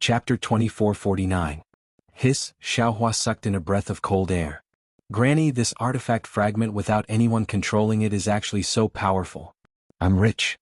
Chapter 2449. Hiss, Xiaohua sucked in a breath of cold air. Granny, this artifact fragment without anyone controlling it is actually so powerful. I'm rich.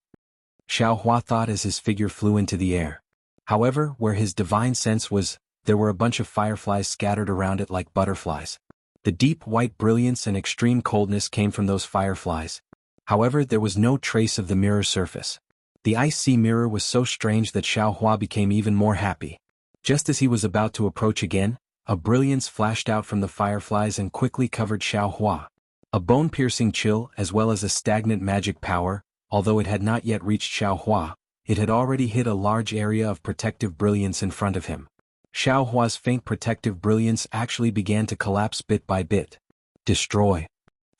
Xiaohua thought as his figure flew into the air. However, where his divine sense was, there were a bunch of fireflies scattered around it like butterflies. The deep white brilliance and extreme coldness came from those fireflies. However, there was no trace of the mirror surface. The icy mirror was so strange that Xiaohua became even more happy. Just as he was about to approach again, a brilliance flashed out from the fireflies and quickly covered Xiaohua. A bone-piercing chill as well as a stagnant magic power, although it had not yet reached Xiaohua, it had already hit a large area of protective brilliance in front of him. Xiaohua's faint protective brilliance actually began to collapse bit by bit. Destroy.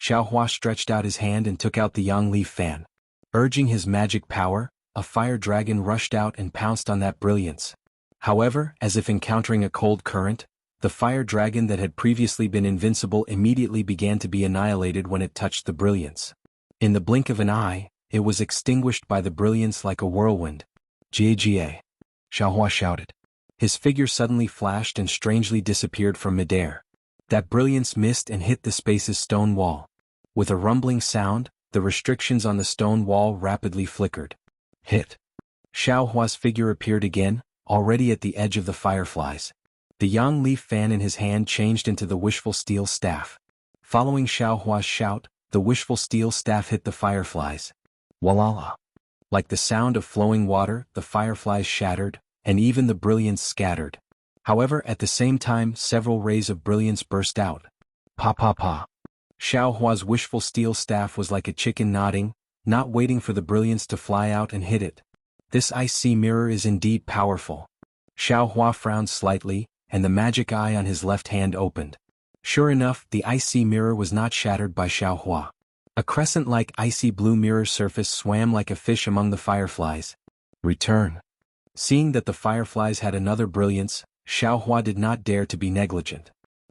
Xiaohua stretched out his hand and took out the yang leaf fan. Urging his magic power, a fire dragon rushed out and pounced on that brilliance. However, as if encountering a cold current, the fire dragon that had previously been invincible immediately began to be annihilated when it touched the brilliance. In the blink of an eye, it was extinguished by the brilliance like a whirlwind. Jia! Xiaohua shouted. His figure suddenly flashed and strangely disappeared from midair. That brilliance missed and hit the space's stone wall. With a rumbling sound, the restrictions on the stone wall rapidly flickered. Hit. Xiaohua's figure appeared again, already at the edge of the fireflies. The yang leaf fan in his hand changed into the wishful steel staff. Following Xiaohua's shout, the wishful steel staff hit the fireflies. Walala. Like the sound of flowing water, the fireflies shattered, and even the brilliance scattered. However, at the same time, several rays of brilliance burst out. Pa pa pa. Xiaohua's wishful steel staff was like a chicken nodding, not waiting for the brilliance to fly out and hit it. This icy mirror is indeed powerful. Xiaohua frowned slightly, and the magic eye on his left hand opened. Sure enough, the icy mirror was not shattered by Xiaohua. A crescent-like icy blue mirror surface swam like a fish among the fireflies. Return. Seeing that the fireflies had another brilliance, Xiaohua did not dare to be negligent.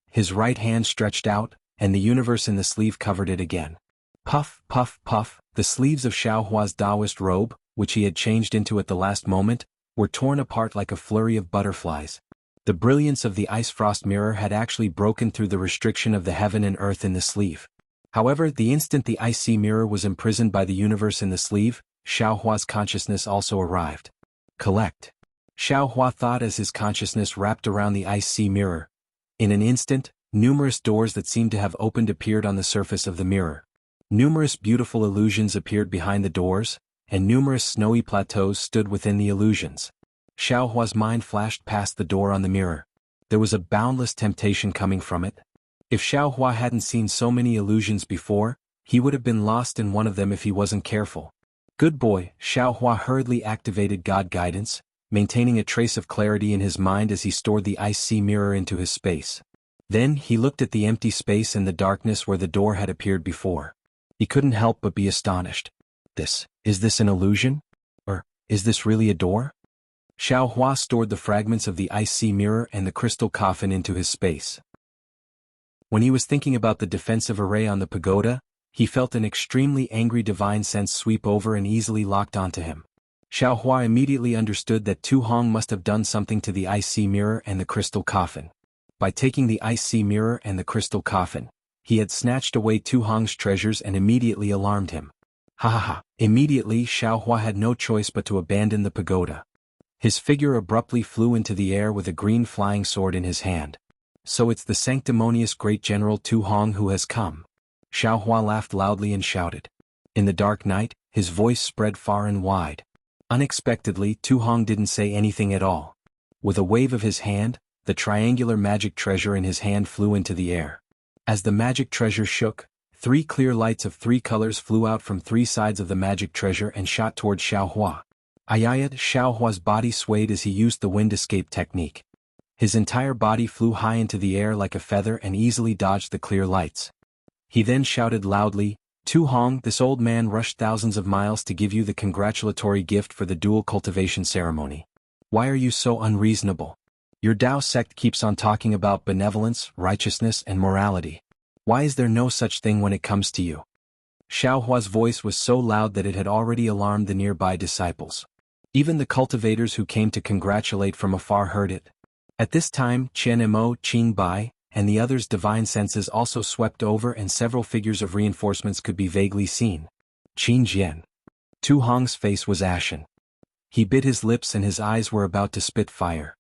His right hand stretched out, and the universe in the sleeve covered it again. Puff, puff, puff, the sleeves of Xiaohua's Taoist robe, which he had changed into at the last moment, were torn apart like a flurry of butterflies. The brilliance of the ice frost mirror had actually broken through the restriction of the heaven and earth in the sleeve. However, the instant the icy mirror was imprisoned by the universe in the sleeve, Xiaohua's consciousness also arrived. Collect. Xiaohua thought as his consciousness wrapped around the icy mirror. In an instant, numerous doors that seemed to have opened appeared on the surface of the mirror. Numerous beautiful illusions appeared behind the doors, and numerous snowy plateaus stood within the illusions. Xiaohua's mind flashed past the door on the mirror. There was a boundless temptation coming from it. If Xiaohua hadn't seen so many illusions before, he would have been lost in one of them if he wasn't careful. Good boy, Xiaohua hurriedly activated God Guidance, maintaining a trace of clarity in his mind as he stored the icy mirror into his space. Then he looked at the empty space and the darkness where the door had appeared before. He couldn't help but be astonished. Is this an illusion? Or, is this really a door? Xiaohua stored the fragments of the icy mirror and the crystal coffin into his space. When he was thinking about the defensive array on the pagoda, he felt an extremely angry divine sense sweep over and easily locked onto him. Xiaohua immediately understood that Tu Hong must have done something to the icy mirror and the crystal coffin. By taking the icy mirror and the crystal coffin, he had snatched away Tu Hong's treasures and immediately alarmed him. Ha ha ha! Immediately Xiaohua had no choice but to abandon the pagoda. His figure abruptly flew into the air with a green flying sword in his hand. So it's the sanctimonious great general Tu Hong who has come. Xiaohua laughed loudly and shouted. In the dark night, his voice spread far and wide. Unexpectedly, Tu Hong didn't say anything at all. With a wave of his hand, the triangular magic treasure in his hand flew into the air. As the magic treasure shook, 3 clear lights of 3 colors flew out from 3 sides of the magic treasure and shot toward Xiaohua. Ayayat, Xiaohua's body swayed as he used the wind escape technique. His entire body flew high into the air like a feather and easily dodged the clear lights. He then shouted loudly, Tu Hong, this old man rushed thousands of miles to give you the congratulatory gift for the dual cultivation ceremony. Why are you so unreasonable? Your Tao sect keeps on talking about benevolence, righteousness, and morality. Why is there no such thing when it comes to you? Xiaohua's voice was so loud that it had already alarmed the nearby disciples. Even the cultivators who came to congratulate from afar heard it. At this time Chen Mo, Qing Bai, and the others' divine senses also swept over and several figures of reinforcements could be vaguely seen. Qin Jian. Tu Hong's face was ashen. He bit his lips and his eyes were about to spit fire.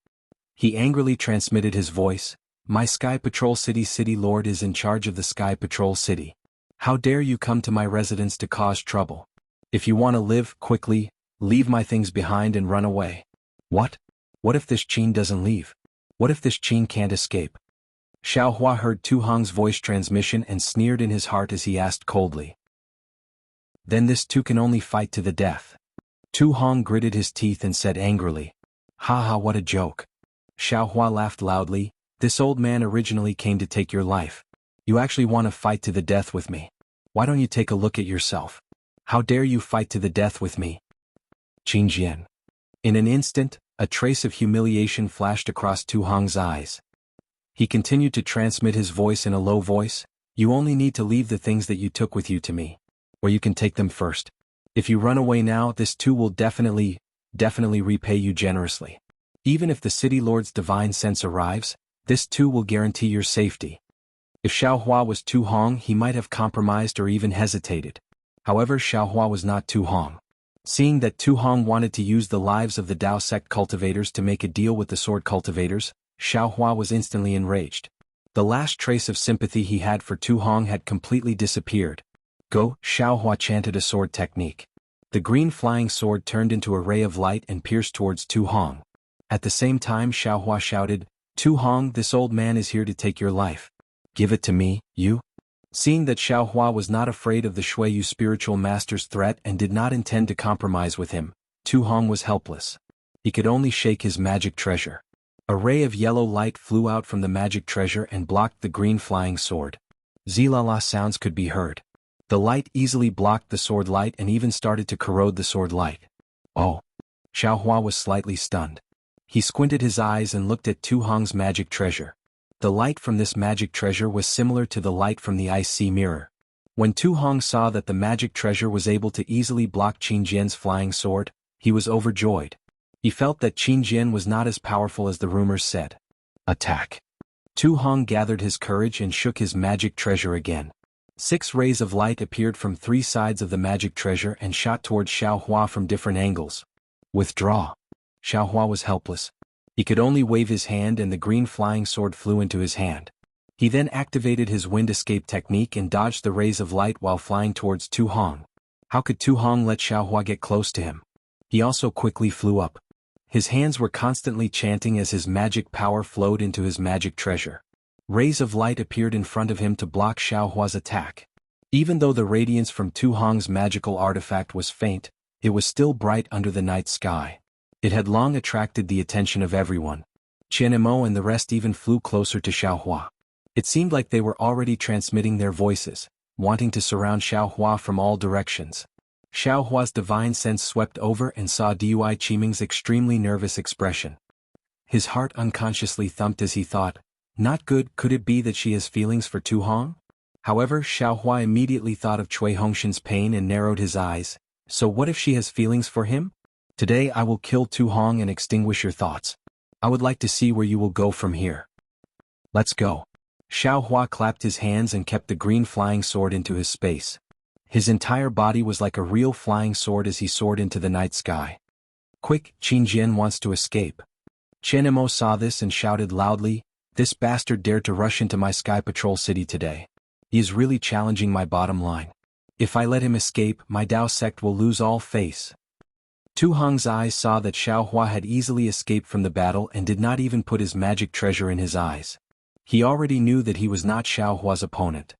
He angrily transmitted his voice, "My Sky Patrol City Lord is in charge of the Sky Patrol City. How dare you come to my residence to cause trouble? If you want to live, quickly, leave my things behind and run away." What? What if this Qin doesn't leave? What if this Qin can't escape? Xiao Hua heard Tu Hong's voice transmission and sneered in his heart as he asked coldly. Then this too can only fight to the death. Tu Hong gritted his teeth and said angrily, "Ha ha, what a joke." Xiao Hua laughed loudly, "This old man originally came to take your life. You actually want to fight to the death with me? Why don't you take a look at yourself? How dare you fight to the death with me?" Qin Jian. In an instant, a trace of humiliation flashed across Tu Hong's eyes. He continued to transmit his voice in a low voice, "You only need to leave the things that you took with you to me. Or you can take them first. If you run away now, this too will definitely repay you generously. Even if the City Lord's divine sense arrives, this too will guarantee your safety." If Xiao Hua was Tu Hong, he might have compromised or even hesitated. However, Xiao Hua was not Tu Hong. Seeing that Tu Hong wanted to use the lives of the Dao sect cultivators to make a deal with the sword cultivators, Xiao Hua was instantly enraged. The last trace of sympathy he had for Tu Hong had completely disappeared. Go, Xiao Hua chanted a sword technique. The green flying sword turned into a ray of light and pierced towards Tu Hong. At the same time Xiao Hua shouted, "Tu Hong, this old man is here to take your life. Give it to me, you." Seeing that Xiao Hua was not afraid of the Shuiyu spiritual master's threat and did not intend to compromise with him, Tu Hong was helpless. He could only shake his magic treasure. A ray of yellow light flew out from the magic treasure and blocked the green flying sword. Zilala sounds could be heard. The light easily blocked the sword light and even started to corrode the sword light. Oh! Xiao Hua was slightly stunned. He squinted his eyes and looked at Tu Hong's magic treasure. The light from this magic treasure was similar to the light from the ice sea mirror. When Tu Hong saw that the magic treasure was able to easily block Qin Jian's flying sword, he was overjoyed. He felt that Qin Jian was not as powerful as the rumors said. Attack! Tu Hong gathered his courage and shook his magic treasure again. 6 rays of light appeared from 3 sides of the magic treasure and shot towards Xiao Hua from different angles. Withdraw! Xiao Hua was helpless. He could only wave his hand and the green flying sword flew into his hand. He then activated his wind escape technique and dodged the rays of light while flying towards Tu Hong. How could Tu Hong let Xiao Hua get close to him? He also quickly flew up. His hands were constantly chanting as his magic power flowed into his magic treasure. Rays of light appeared in front of him to block Xiao Hua's attack. Even though the radiance from Tu Hong's magical artifact was faint, it was still bright under the night sky. It had long attracted the attention of everyone. Chen Mo and the rest even flew closer to Xiao Hua. It seemed like they were already transmitting their voices, wanting to surround Xiao Hua from all directions. Xiao Hua's divine sense swept over and saw Dui Qiming's extremely nervous expression. His heart unconsciously thumped as he thought, "Not good, could it be that she has feelings for Tu Hong?" However, Xiao Hua immediately thought of Cui Hongshan's pain and narrowed his eyes. So what if she has feelings for him? Today I will kill Tu Hong and extinguish your thoughts. I would like to see where you will go from here. Let's go. Xiao Hua clapped his hands and kept the green flying sword into his space. His entire body was like a real flying sword as he soared into the night sky. Quick, Qin Jian wants to escape. Chen Mo saw this and shouted loudly, "This bastard dared to rush into my Sky Patrol City today. He is really challenging my bottom line. If I let him escape, my Dao sect will lose all face." Tu Hong's eyes saw that Xiao Hua had easily escaped from the battle and did not even put his magic treasure in his eyes. He already knew that he was not Xiao Hua's opponent.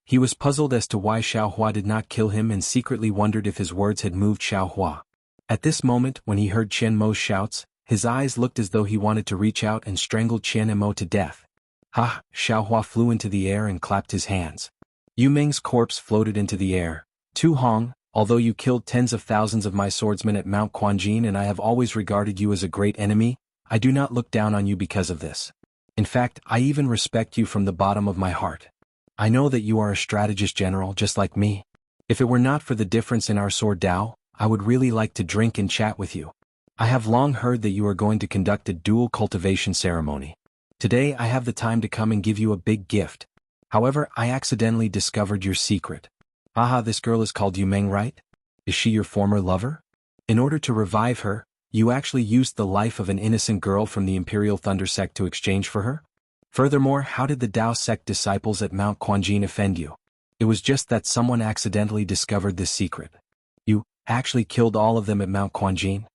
He was puzzled as to why Xiao Hua did not kill him and secretly wondered if his words had moved Xiao Hua. At this moment, when he heard Chen Mo's shouts, his eyes looked as though he wanted to reach out and strangle Chen Mo to death. Ha! Xiao Hua flew into the air and clapped his hands. Yu Ming's corpse floated into the air. Tu Hong, although you killed tens of thousands of my swordsmen at Mount Quanjin and I have always regarded you as a great enemy, I do not look down on you because of this. In fact, I even respect you from the bottom of my heart. I know that you are a strategist general just like me. If it were not for the difference in our sword Dao, I would really like to drink and chat with you. I have long heard that you are going to conduct a dual cultivation ceremony. Today I have the time to come and give you a big gift. However, I accidentally discovered your secret. Aha, this girl is called Yumeng, right? Is she your former lover? In order to revive her, you actually used the life of an innocent girl from the Imperial Thunder sect to exchange for her? Furthermore, how did the Tao sect disciples at Mount Quanjin offend you? It was just that someone accidentally discovered this secret. You actually killed all of them at Mount Quanjin?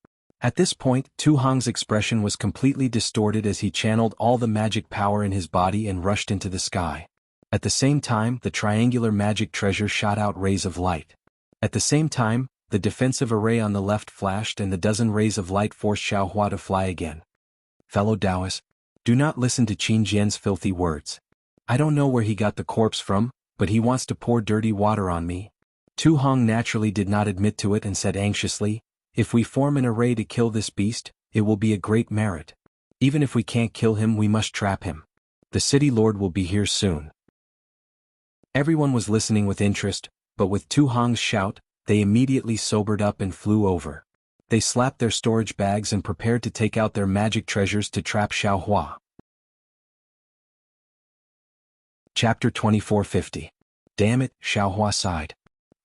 At this point, Tu Hong's expression was completely distorted as he channeled all the magic power in his body and rushed into the sky. At the same time, the triangular magic treasure shot out rays of light. At the same time, the defensive array on the left flashed and the dozen rays of light forced Xiaohua to fly again. Fellow Taoists, do not listen to Qin Jian's filthy words. I don't know where he got the corpse from, but he wants to pour dirty water on me. Tu Hong naturally did not admit to it and said anxiously, if we form an array to kill this beast, it will be a great merit. Even if we can't kill him, we must trap him. The city lord will be here soon. Everyone was listening with interest, but with Tu Hong's shout, they immediately sobered up and flew over. They slapped their storage bags and prepared to take out their magic treasures to trap Xiaohua. Chapter 2450. Damn it, Xiaohua sighed.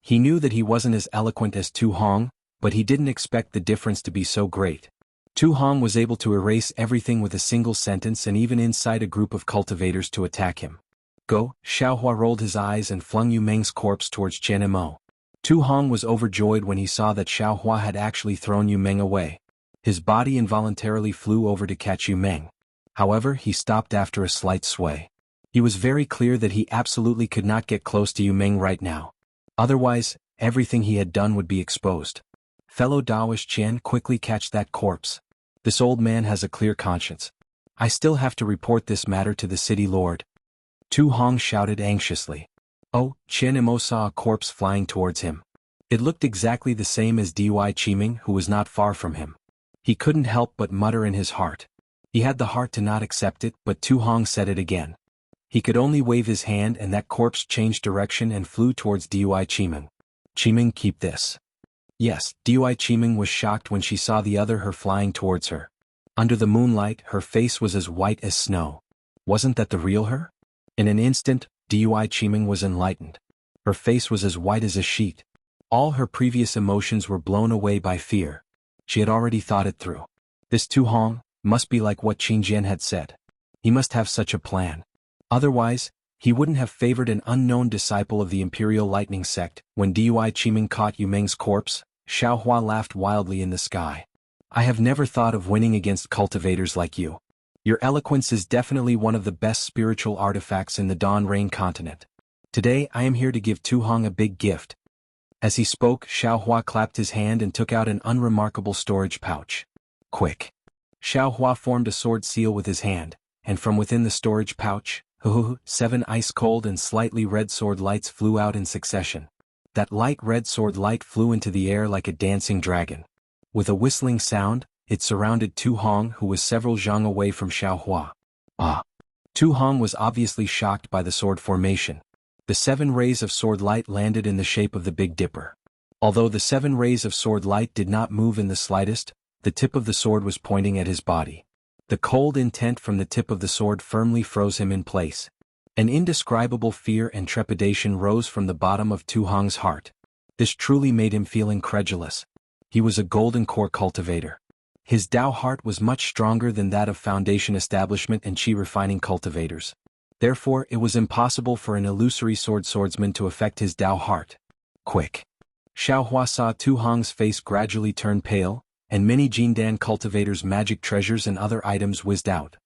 He knew that he wasn't as eloquent as Tu Hong, but he didn't expect the difference to be so great. Tu Hong was able to erase everything with a single sentence and even incite a group of cultivators to attack him. Go, Xiaohua rolled his eyes and flung Yumeng's corpse towards Chen Mo. Tu Hong was overjoyed when he saw that Xiaohua had actually thrown Yumeng away. His body involuntarily flew over to catch Yumeng. However, he stopped after a slight sway. He was very clear that he absolutely could not get close to Yumeng right now. Otherwise, everything he had done would be exposed. Fellow Taoist Chen, quickly catch that corpse. This old man has a clear conscience. I still have to report this matter to the city lord. Tu Hong shouted anxiously. Oh, Chen Mo saw a corpse flying towards him. It looked exactly the same as Dy Qiming, who was not far from him. He couldn't help but mutter in his heart. He had the heart to not accept it, but Tu Hong said it again. He could only wave his hand and that corpse changed direction and flew towards Dy Qiming. Qiming, keep this. Yes, Dy Qiming was shocked when she saw the other her flying towards her. Under the moonlight, her face was as white as snow. Wasn't that the real her? In an instant, Dy Qiming was enlightened. Her face was as white as a sheet. All her previous emotions were blown away by fear. She had already thought it through. This Tu Hong must be like what Qin Jian had said. He must have such a plan. Otherwise, he wouldn't have favored an unknown disciple of the Imperial Lightning Sect. When Dy Qiming caught Yumeng's corpse, Xiaohua laughed wildly in the sky. I have never thought of winning against cultivators like you. Your eloquence is definitely one of the best spiritual artifacts in the Dawn Rain continent. Today I am here to give Tu Hong a big gift. As he spoke, Xiaohua clapped his hand and took out an unremarkable storage pouch. Quick. Xiaohua formed a sword seal with his hand, and from within the storage pouch, 7 ice-cold and slightly red sword lights flew out in succession. That light red sword light flew into the air like a dancing dragon. With a whistling sound, it surrounded Tu Hong, who was several zhang away from Xiaohua. Ah! Tu Hong was obviously shocked by the sword formation. The 7 rays of sword light landed in the shape of the Big Dipper. Although the 7 rays of sword light did not move in the slightest, the tip of the sword was pointing at his body. The cold intent from the tip of the sword firmly froze him in place. An indescribable fear and trepidation rose from the bottom of Tu Hong's heart. This truly made him feel incredulous. He was a golden core cultivator. His Tao heart was much stronger than that of Foundation Establishment and Qi Refining cultivators. Therefore, it was impossible for an illusory swordsman to affect his Tao heart. Quick. Xiaohua saw Tu Hong's face gradually turn pale, and many Jindan cultivators' magic treasures and other items whizzed out.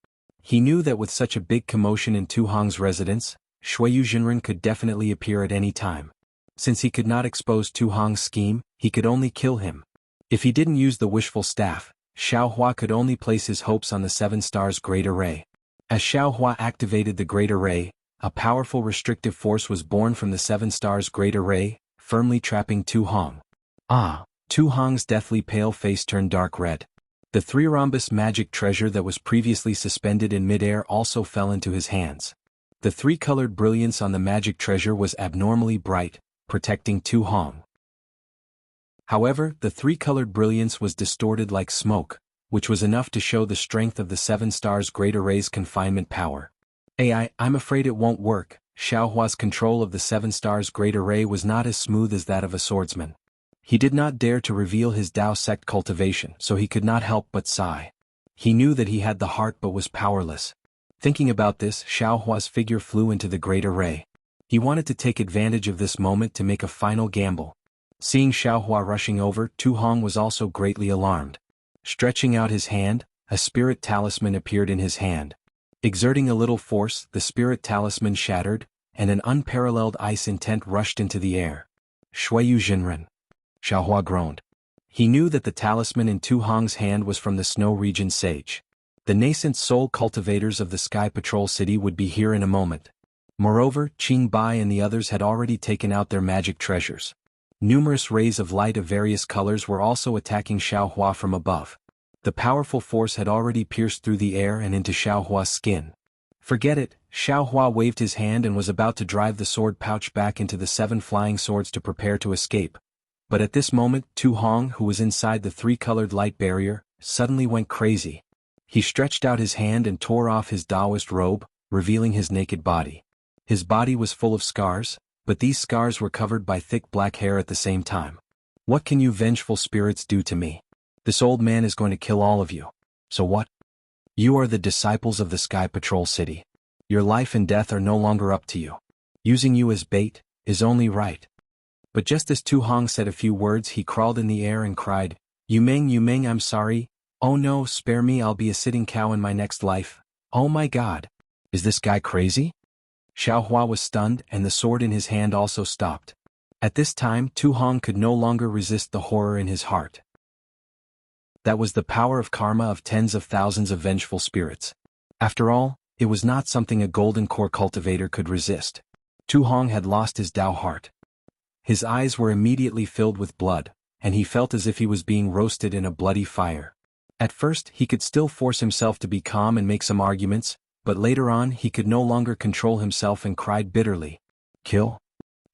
He knew that with such a big commotion in Tu Hong's residence, Shuiyu Jinren could definitely appear at any time. Since he could not expose Tu Hong's scheme, he could only kill him. If he didn't use the wishful staff, Xiaohua could only place his hopes on the 7 stars Great Array. As Xiaohua activated the Great Array, a powerful restrictive force was born from the 7 stars Great Array, firmly trapping Tu Hong. Ah! Tu Hong's deathly pale face turned dark red. The 3 rhombus magic treasure that was previously suspended in midair also fell into his hands. The 3-colored brilliance on the magic treasure was abnormally bright, protecting Tu Hong. However, the three-colored brilliance was distorted like smoke, which was enough to show the strength of the 7 stars' great array's confinement power. I'm afraid it won't work. Xiaohua's control of the 7 stars' great array was not as smooth as that of a swordsman. He did not dare to reveal his Dao sect cultivation, so he could not help but sigh. He knew that he had the heart but was powerless. Thinking about this, Xiaohua's figure flew into the great array. He wanted to take advantage of this moment to make a final gamble. Seeing Xiaohua rushing over, Tu Hong was also greatly alarmed. Stretching out his hand, a spirit talisman appeared in his hand. Exerting a little force, the spirit talisman shattered, and an unparalleled ice intent rushed into the air. Shuiyu Jinren. Xiaohua groaned. He knew that the talisman in Tu Hong's hand was from the Snow Region sage. The nascent soul cultivators of the Sky Patrol City would be here in a moment. Moreover, Qing Bai and the others had already taken out their magic treasures. Numerous rays of light of various colors were also attacking Xiaohua from above. The powerful force had already pierced through the air and into Xiaohua's skin. Forget it, Xiaohua waved his hand and was about to drive the sword pouch back into the 7 flying swords to prepare to escape. But at this moment, Tu Hong, who was inside the 3-colored light barrier, suddenly went crazy. He stretched out his hand and tore off his Taoist robe, revealing his naked body. His body was full of scars, but these scars were covered by thick black hair at the same time. What can you vengeful spirits do to me? This old man is going to kill all of you. So what? You are the disciples of the Sky Patrol City. Your life and death are no longer up to you. Using you as bait is only right. But just as Tu Hong said a few words, he crawled in the air and cried, Yu Meng, I'm sorry. Oh no, spare me, I'll be a sitting cow in my next life. Oh my god. Is this guy crazy? Xiaohua was stunned and the sword in his hand also stopped. At this time, Tu Hong could no longer resist the horror in his heart. That was the power of karma of tens of thousands of vengeful spirits. After all, it was not something a golden core cultivator could resist. Tu Hong had lost his Dao heart. His eyes were immediately filled with blood, and he felt as if he was being roasted in a bloody fire. At first, he could still force himself to be calm and make some arguments, but later on he could no longer control himself and cried bitterly. Kill?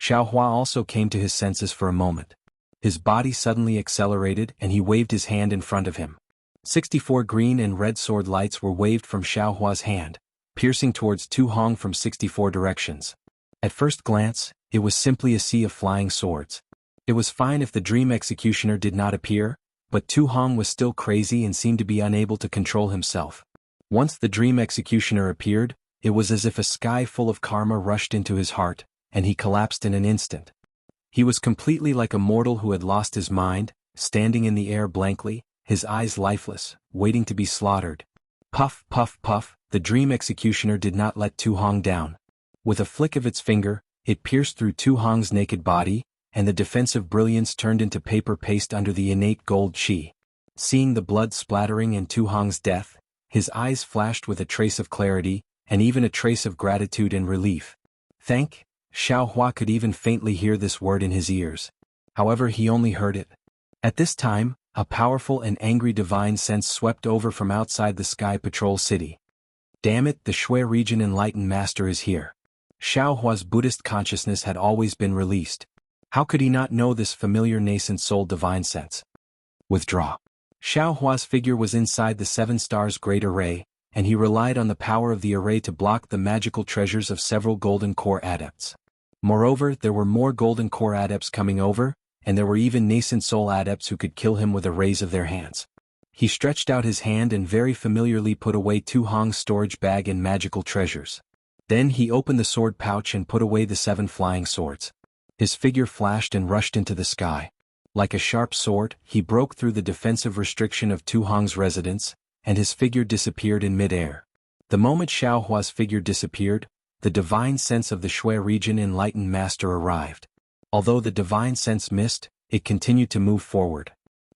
Xiaohua also came to his senses for a moment. His body suddenly accelerated and he waved his hand in front of him. 64 green and red sword lights were waved from Xiaohua's hand, piercing towards Tu Hong from 64 directions. At first glance, it was simply a sea of flying swords. It was fine if the Dream Executioner did not appear, but Tu Hong was still crazy and seemed to be unable to control himself. Once the Dream Executioner appeared, it was as if a sky full of karma rushed into his heart, and he collapsed in an instant. He was completely like a mortal who had lost his mind, standing in the air blankly, his eyes lifeless, waiting to be slaughtered. Puff, puff, puff, the Dream Executioner did not let Tu Hong down. With a flick of its finger, it pierced through Tu Hong's naked body, and the defensive brilliance turned into paper paste under the innate gold chi. Seeing the blood splattering and Tu Hong's death, his eyes flashed with a trace of clarity, and even a trace of gratitude and relief. Thank? Xiaohua could even faintly hear this word in his ears. However, he only heard it. At this time, a powerful and angry divine sense swept over from outside the Sky Patrol City. Damn it, the Shui Region Enlightened Master is here. Xiaohua's Buddhist consciousness had always been released. How could he not know this familiar nascent soul divine sense? Withdraw. Xiaohua's figure was inside the 7 stars great array, and he relied on the power of the array to block the magical treasures of several golden core adepts. Moreover, there were more golden core adepts coming over, and there were even nascent soul adepts who could kill him with a raise of their hands. He stretched out his hand and very familiarly put away Tu Hong's storage bag and magical treasures. Then he opened the sword pouch and put away the 7 flying swords. His figure flashed and rushed into the sky. Like a sharp sword, he broke through the defensive restriction of Tu Hong's residence, and his figure disappeared in mid-air. The moment Xiaohua's figure disappeared, the divine sense of the Shui Region Enlightened Master arrived. Although the divine sense missed, it continued to move forward.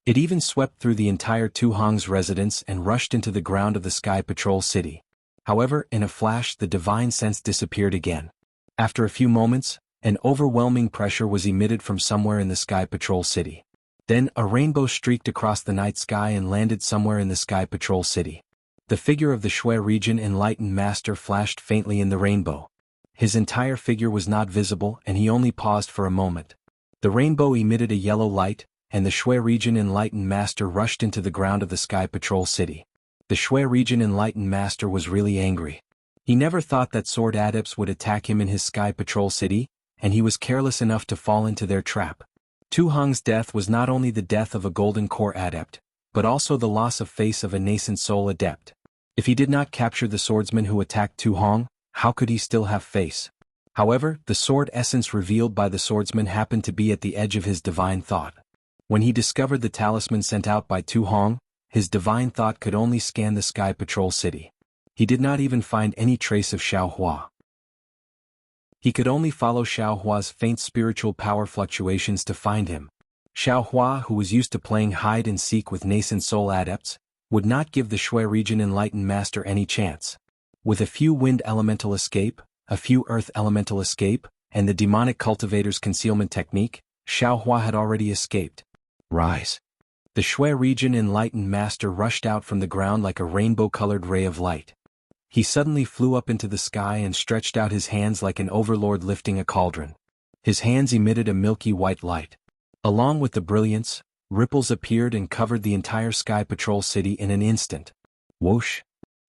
It even swept through the entire Tu Hong's residence and rushed into the ground of the Sky Patrol City. However, in a flash the divine sense disappeared again. After a few moments, an overwhelming pressure was emitted from somewhere in the Sky Patrol City. Then a rainbow streaked across the night sky and landed somewhere in the Sky Patrol City. The figure of the Shui Region Enlightened Master flashed faintly in the rainbow. His entire figure was not visible and he only paused for a moment. The rainbow emitted a yellow light, and the Shui region enlightened master rushed into the ground of the Sky Patrol City. The Shui region enlightened master was really angry. He never thought that sword adepts would attack him in his Sky Patrol City, and he was careless enough to fall into their trap. Tu Hong's death was not only the death of a Golden Core adept, but also the loss of face of a nascent soul adept. If he did not capture the swordsman who attacked Tu Hong, how could he still have face? However, the sword essence revealed by the swordsman happened to be at the edge of his divine thought. When he discovered the talisman sent out by Tu Hong, his divine thought could only scan the Sky Patrol City. He did not even find any trace of Xiaohua. He could only follow Xiaohua's faint spiritual power fluctuations to find him. Xiaohua, who was used to playing hide-and-seek with nascent soul adepts, would not give the Shui region enlightened master any chance. With a few wind elemental escape, a few earth elemental escape, and the demonic cultivator's concealment technique, Xiaohua had already escaped. Rise. The Shui region enlightened master rushed out from the ground like a rainbow-colored ray of light. He suddenly flew up into the sky and stretched out his hands like an overlord lifting a cauldron. His hands emitted a milky white light. Along with the brilliance, ripples appeared and covered the entire Sky Patrol City in an instant. Whoosh!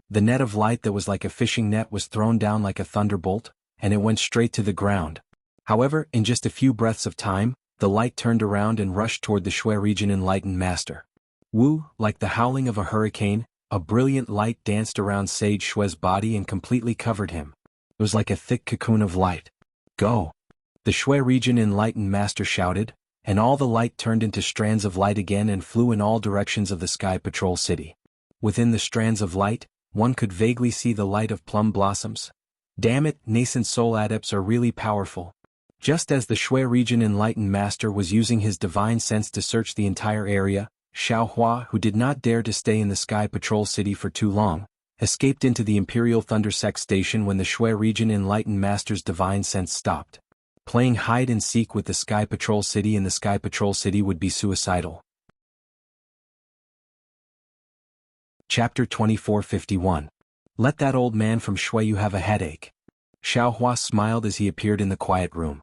The net of light that was like a fishing net was thrown down like a thunderbolt, and it went straight to the ground. However, in just a few breaths of time, the light turned around and rushed toward the Shui region enlightened master. Woo, like the howling of a hurricane, a brilliant light danced around Sage Shui's body and completely covered him. It was like a thick cocoon of light. Go! The Shui region enlightened master shouted, and all the light turned into strands of light again and flew in all directions of the Sky Patrol City. Within the strands of light, one could vaguely see the light of plum blossoms. Damn it, nascent soul adepts are really powerful. Just as the Shui region enlightened master was using his divine sense to search the entire area, Xiaohua, who did not dare to stay in the Sky Patrol City for too long, escaped into the Imperial Thundersect Station when the Shui region enlightened master's divine sense stopped. Playing hide-and-seek with the Sky Patrol City in the Sky Patrol City would be suicidal. Chapter 2451. Let that old man from Shui have a headache. Xiaohua smiled as he appeared in the quiet room.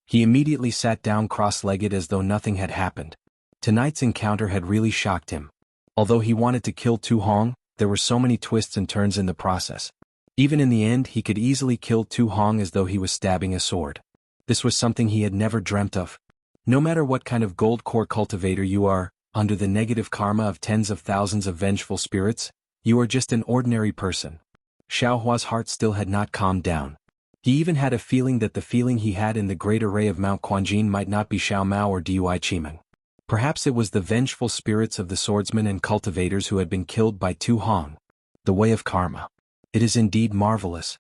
He immediately sat down cross-legged as though nothing had happened. Tonight's encounter had really shocked him. Although he wanted to kill Tu Hong, there were so many twists and turns in the process. Even in the end, he could easily kill Tu Hong as though he was stabbing a sword. This was something he had never dreamt of. No matter what kind of gold core cultivator you are, under the negative karma of tens of thousands of vengeful spirits, you are just an ordinary person. Xiaohua's heart still had not calmed down. He even had a feeling that the feeling he had in the great array of Mount Quanjin might not be Xiao Mao or Dui Qimeng. Perhaps it was the vengeful spirits of the swordsmen and cultivators who had been killed by Tu Hong. The way of karma. It is indeed marvelous.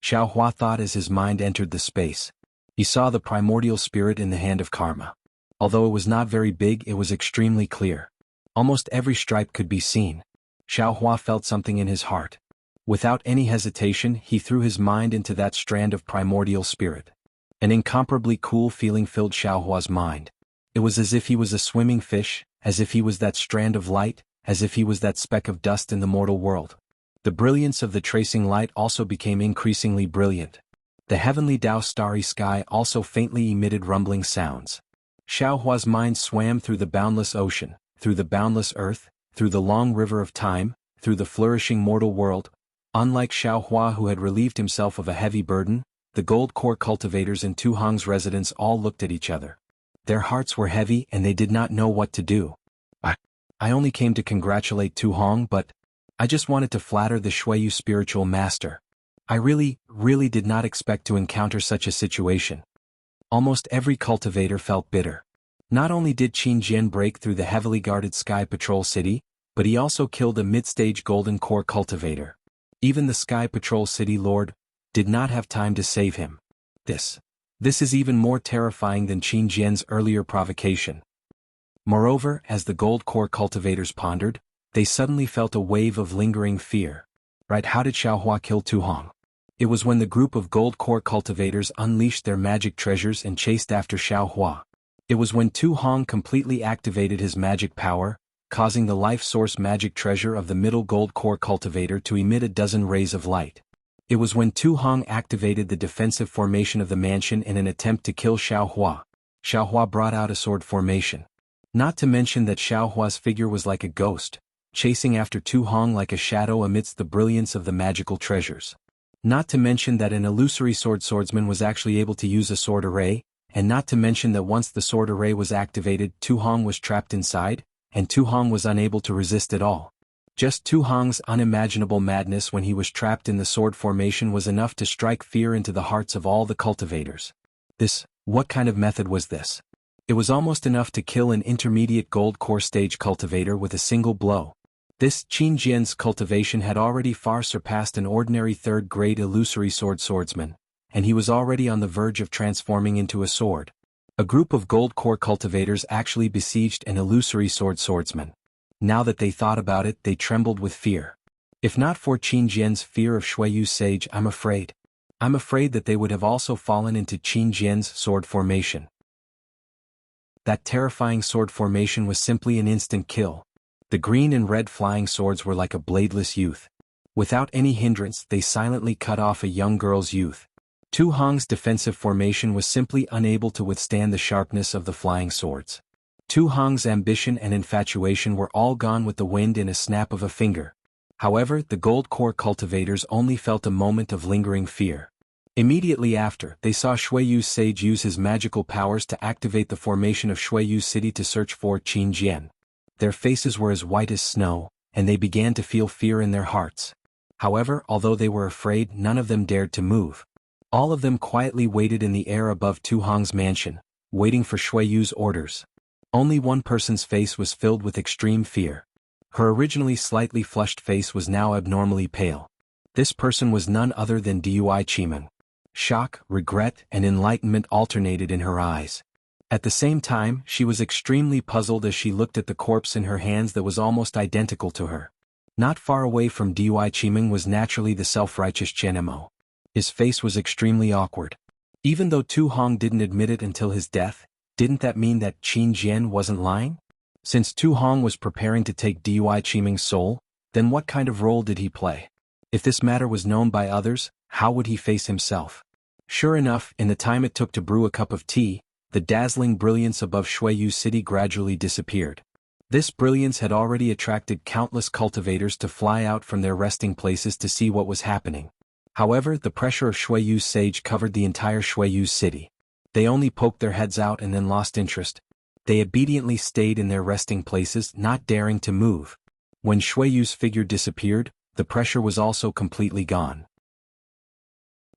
Xiaohua thought as his mind entered the space. He saw the primordial spirit in the hand of karma. Although it was not very big, it was extremely clear. Almost every stripe could be seen. Xiaohua felt something in his heart. Without any hesitation, he threw his mind into that strand of primordial spirit. An incomparably cool feeling filled Xiaohua's mind. It was as if he was a swimming fish, as if he was that strand of light, as if he was that speck of dust in the mortal world. The brilliance of the tracing light also became increasingly brilliant. The heavenly Tao starry sky also faintly emitted rumbling sounds. Xiaohua's mind swam through the boundless ocean, through the boundless earth, through the long river of time, through the flourishing mortal world. Unlike Xiaohua, who had relieved himself of a heavy burden, the gold core cultivators in Tu Hong's residence all looked at each other. Their hearts were heavy and they did not know what to do. I only came to congratulate Tu Hong, but I just wanted to flatter the Shuiyu spiritual master. I really did not expect to encounter such a situation. Almost every cultivator felt bitter. Not only did Qin Jian break through the heavily guarded Sky Patrol City, but he also killed a mid-stage golden core cultivator. Even the Sky Patrol City Lord did not have time to save him. This is even more terrifying than Qin Jian's earlier provocation. Moreover, as the gold core cultivators pondered, they suddenly felt a wave of lingering fear. Right, how did Xiaohua kill Tu Hong? It was when the group of gold core cultivators unleashed their magic treasures and chased after Xiaohua. It was when Tu Hong completely activated his magic power, causing the life source magic treasure of the middle gold core cultivator to emit a dozen rays of light. It was when Tu Hong activated the defensive formation of the mansion in an attempt to kill Xiaohua. Xiaohua brought out a sword formation. Not to mention that Xiaohua's figure was like a ghost, chasing after Tu Hong like a shadow amidst the brilliance of the magical treasures. Not to mention that an illusory swordsman was actually able to use a sword array, and not to mention that once the sword array was activated, Tu Hong was trapped inside, and Tu Hong was unable to resist at all. Just Tu Hong's unimaginable madness when he was trapped in the sword formation was enough to strike fear into the hearts of all the cultivators. What kind of method was this? It was almost enough to kill an intermediate gold core stage cultivator with a single blow. This Qin Jian's cultivation had already far surpassed an ordinary third-grade illusory swordsman, and he was already on the verge of transforming into a sword. A group of gold core cultivators actually besieged an illusory swordsman. Now that they thought about it, they trembled with fear. If not for Qin Jian's fear of Shui Yu's sage, I'm afraid that they would have also fallen into Qin Jian's sword formation. That terrifying sword formation was simply an instant kill. The green and red flying swords were like a bladeless youth. Without any hindrance, they silently cut off a young girl's youth. Tu Hong's defensive formation was simply unable to withstand the sharpness of the flying swords. Tu Hong's ambition and infatuation were all gone with the wind in a snap of a finger. However, the gold core cultivators only felt a moment of lingering fear. Immediately after, they saw Shui Yu's sage use his magical powers to activate the formation of Shui Yu's city to search for Qin Jian. Their faces were as white as snow, and they began to feel fear in their hearts. However, although they were afraid, none of them dared to move. All of them quietly waited in the air above Tu Hong's mansion, waiting for Shui Yu's orders. Only one person's face was filled with extreme fear. Her originally slightly flushed face was now abnormally pale. This person was none other than Dui Qimeng. Shock, regret, and enlightenment alternated in her eyes. At the same time, she was extremely puzzled as she looked at the corpse in her hands that was almost identical to her. Not far away from Dui Qimeng was naturally the self-righteous Chen Mo. His face was extremely awkward. Even though Tu Hong didn't admit it until his death, didn't that mean that Qin Jian wasn't lying? Since Tu Hong was preparing to take Dui Qimeng's soul, then what kind of role did he play? If this matter was known by others, how would he face himself? Sure enough, in the time it took to brew a cup of tea, the dazzling brilliance above Shui Yu's city gradually disappeared. This brilliance had already attracted countless cultivators to fly out from their resting places to see what was happening. However, the pressure of Shui Yu's sage covered the entire Shui Yu's city. They only poked their heads out and then lost interest. They obediently stayed in their resting places, not daring to move. When Shui Yu's figure disappeared, the pressure was also completely gone.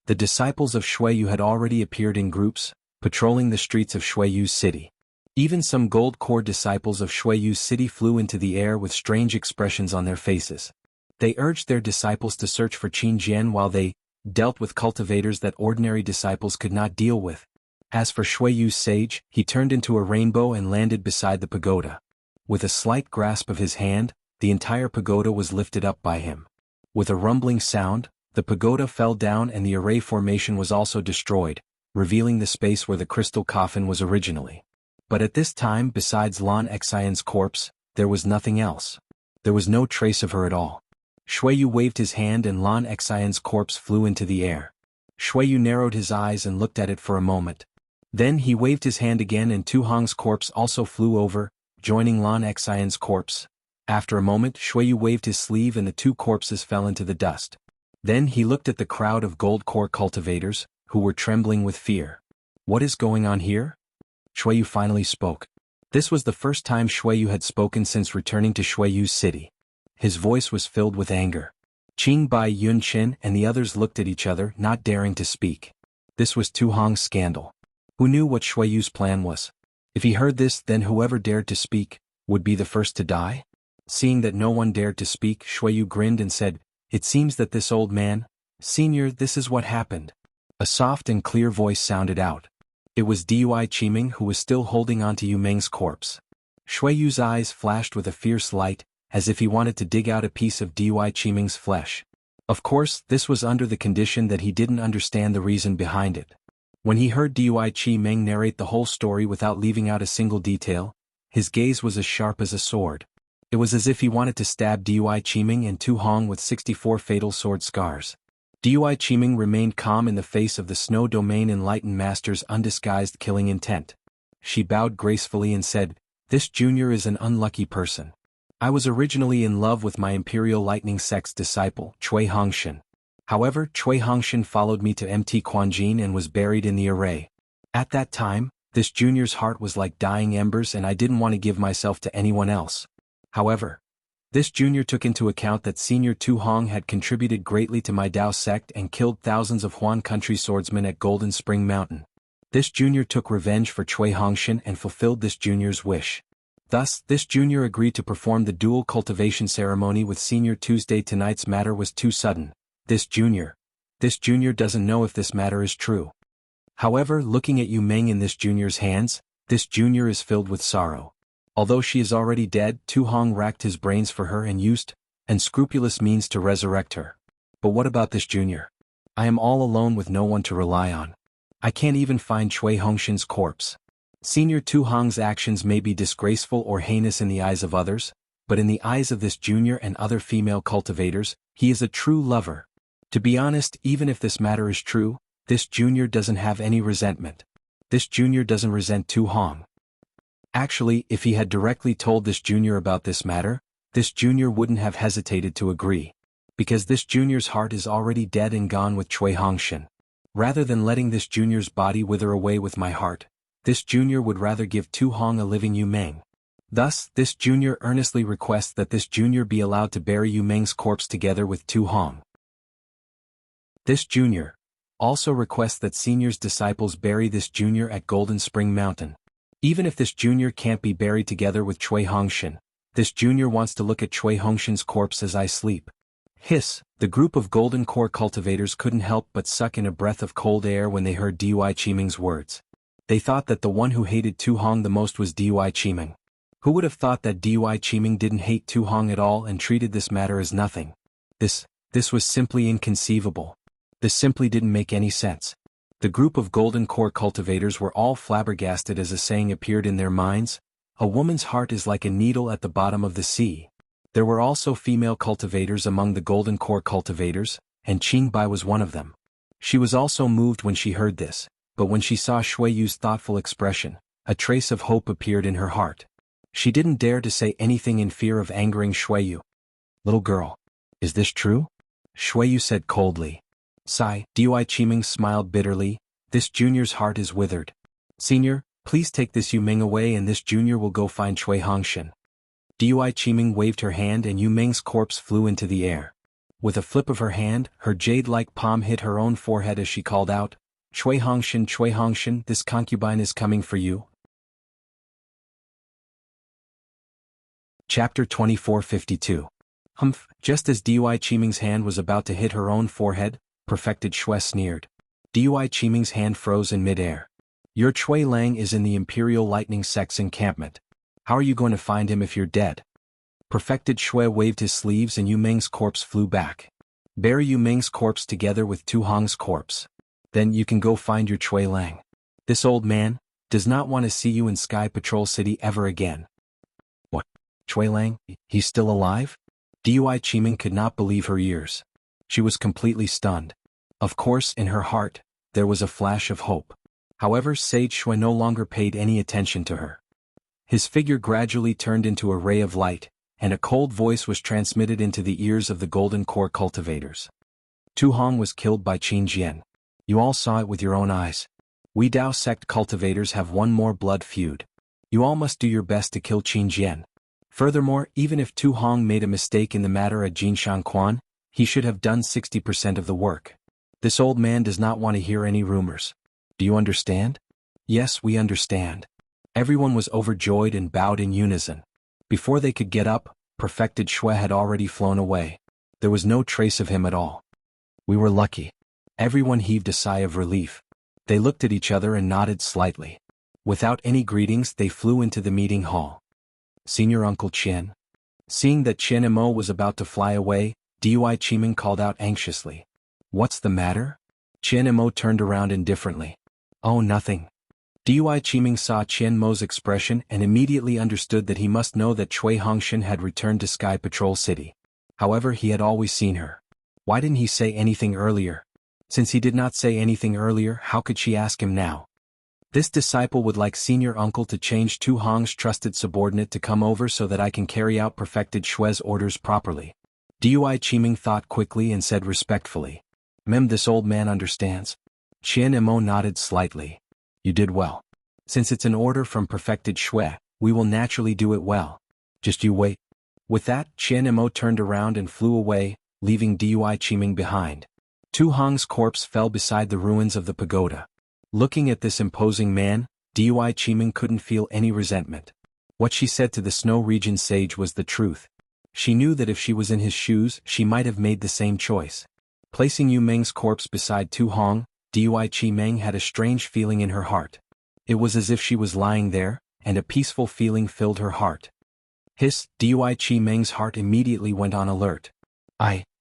The disciples of Shui Yu had already appeared in groups, patrolling the streets of Shui Yu's city. Even some gold core disciples of Shui Yu's city flew into the air with strange expressions on their faces. They urged their disciples to search for Qin Jian while they dealt with cultivators that ordinary disciples could not deal with. As for Shui Yu's sage, he turned into a rainbow and landed beside the pagoda. With a slight grasp of his hand, the entire pagoda was lifted up by him. With a rumbling sound, the pagoda fell down and the array formation was also destroyed, revealing the space where the crystal coffin was originally. But at this time, besides Lan Xian's corpse, there was nothing else. There was no trace of her at all. Shui Yu waved his hand and Lan Xian's corpse flew into the air. Shui Yu narrowed his eyes and looked at it for a moment. Then he waved his hand again and Tu Hong's corpse also flew over, joining Lan Xian's corpse. After a moment, Shui Yu waved his sleeve and the two corpses fell into the dust. Then he looked at the crowd of gold core cultivators, who were trembling with fear. What is going on here? Shui Yu finally spoke. This was the first time Shui Yu had spoken since returning to Shui Yu's city. His voice was filled with anger. Qing Bai Yunqin and the others looked at each other, not daring to speak. This was Tu Hong's scandal. Who knew what Shui Yu's plan was? If he heard this, then whoever dared to speak would be the first to die? Seeing that no one dared to speak, Shui Yu grinned and said, "It seems that this old man, Senior, this is what happened." A soft and clear voice sounded out. It was Dui Qimeng who was still holding on to Yu Meng's corpse. Shui Yu's eyes flashed with a fierce light, as if he wanted to dig out a piece of Dui Qimeng's flesh. Of course, this was under the condition that he didn't understand the reason behind it. When he heard Dui Qimeng narrate the whole story without leaving out a single detail, his gaze was as sharp as a sword. It was as if he wanted to stab Dui Qimeng and Tu Hong with 64 fatal sword scars. Dui Qimeng remained calm in the face of the Snow Domain Enlightened Master's undisguised killing intent. She bowed gracefully and said, This junior is an unlucky person. I was originally in love with my Imperial Lightning Sect's disciple, Cui Hongshan. However, Cui Hongshan followed me to MT Quanjin and was buried in the array. At that time, this junior's heart was like dying embers and I didn't want to give myself to anyone else. However, this junior took into account that Senior Tu Hong had contributed greatly to my Dao sect and killed thousands of Huan country swordsmen at Golden Spring Mountain. This junior took revenge for Cui Hongshan and fulfilled this junior's wish. Thus, this junior agreed to perform the dual cultivation ceremony with Senior Tuesday. Tonight's matter was too sudden. This junior doesn't know if this matter is true. However, looking at Yu Meng in this junior's hands, this junior is filled with sorrow. Although she is already dead, Tu Hong racked his brains for her and used unscrupulous means to resurrect her. But what about this junior? I am all alone with no one to rely on. I can't even find Cui Hongshan's corpse. Senior Tu Hong's actions may be disgraceful or heinous in the eyes of others, but in the eyes of this junior and other female cultivators, he is a true lover. To be honest, even if this matter is true, this junior doesn't have any resentment. This junior doesn't resent Tu Hong. Actually, if he had directly told this junior about this matter, this junior wouldn't have hesitated to agree. Because this junior's heart is already dead and gone with Cui Hongshan. Rather than letting this junior's body wither away with my heart, this junior would rather give Tu Hong a living Yu Meng. Thus, this junior earnestly requests that this junior be allowed to bury Yu Meng's corpse together with Tu Hong. This junior also requests that Senior's disciples bury this junior at Golden Spring Mountain. Even if this junior can't be buried together with Cui Hongshan, this junior wants to look at Cui Hongshan's corpse as I sleep. Hiss, the group of Golden Core cultivators couldn't help but suck in a breath of cold air when they heard Dui Qiming's words. They thought that the one who hated Tu Hong the most was Dui Qiming. Who would have thought that Dui Qiming didn't hate Tu Hong at all and treated this matter as nothing? This was simply inconceivable. This simply didn't make any sense. The group of Golden Core cultivators were all flabbergasted as a saying appeared in their minds: a woman's heart is like a needle at the bottom of the sea. There were also female cultivators among the Golden Core cultivators, and Qingbai was one of them. She was also moved when she heard this, but when she saw Shui Yu's thoughtful expression, a trace of hope appeared in her heart. She didn't dare to say anything in fear of angering Shui Yu. "Little girl, is this true?" Shui Yu said coldly. Sigh, Dui Qiming smiled bitterly. This junior's heart is withered. "Senior, please take this Yu Meng away and this junior will go find Cui Hongshan." Dui Qiming waved her hand and Yu Meng's corpse flew into the air. With a flip of her hand, her jade-like palm hit her own forehead as she called out, Cui Hongshan, this concubine is coming for you." Chapter 2452. Humph, just as Dui Qiming's hand was about to hit her own forehead, Perfected Shui sneered. Dui Qiming's hand froze in midair. "Your Cui Lang is in the Imperial Lightning Sect's encampment. How are you going to find him if you're dead?" Perfected Shui waved his sleeves and Yu Meng's corpse flew back. "Bury Yu Meng's corpse together with Tu Hong's corpse. Then you can go find your Cui Lang. This old man does not want to see you in Sky Patrol City ever again." "What? Cui Lang? He's still alive?" Dui Qiming could not believe her ears. She was completely stunned. Of course, in her heart, there was a flash of hope. However, Sage Shui no longer paid any attention to her. His figure gradually turned into a ray of light, and a cold voice was transmitted into the ears of the Golden Core cultivators. "Tu Hong was killed by Qin Jian. You all saw it with your own eyes. We Dao sect cultivators have one more blood feud. You all must do your best to kill Qin Jian. Furthermore, even if Tu Hong made a mistake in the matter at Jinshan Quan, he should have done 60% of the work. This old man does not want to hear any rumors. Do you understand?" "Yes, we understand." Everyone was overjoyed and bowed in unison. Before they could get up, Perfected Shui had already flown away. There was no trace of him at all. "We were lucky." Everyone heaved a sigh of relief. They looked at each other and nodded slightly. Without any greetings, they flew into the meeting hall. "Senior Uncle Qian." Seeing that Qian Mo was about to fly away, Dui Qiming called out anxiously. "What's the matter?" Qian Mo turned around indifferently. "Oh, nothing." Dui Qiming saw Qian Mo's expression and immediately understood that he must know that Cui Hongshan had returned to Sky Patrol City. However, he had always seen her. Why didn't he say anything earlier? Since he did not say anything earlier, how could she ask him now? This disciple would like senior uncle to change Tu Hong's trusted subordinate to come over so that I can carry out perfected Shue's orders properly. Dui Qiming thought quickly and said respectfully. This old man understands. Qian Imo nodded slightly. You did well. Since it's an order from perfected Shue, we will naturally do it well. Just you wait. With that, Qian Imo turned around and flew away, leaving Dui Qiming behind. Tu Hong's corpse fell beside the ruins of the pagoda. Looking at this imposing man, Dui Qiming couldn't feel any resentment. What she said to the Snow Region sage was the truth. She knew that if she was in his shoes, she might have made the same choice. Placing Yu Meng's corpse beside Tu Hong, Dui Qiming had a strange feeling in her heart. It was as if she was lying there, and a peaceful feeling filled her heart. Dui Qiming's heart immediately went on alert.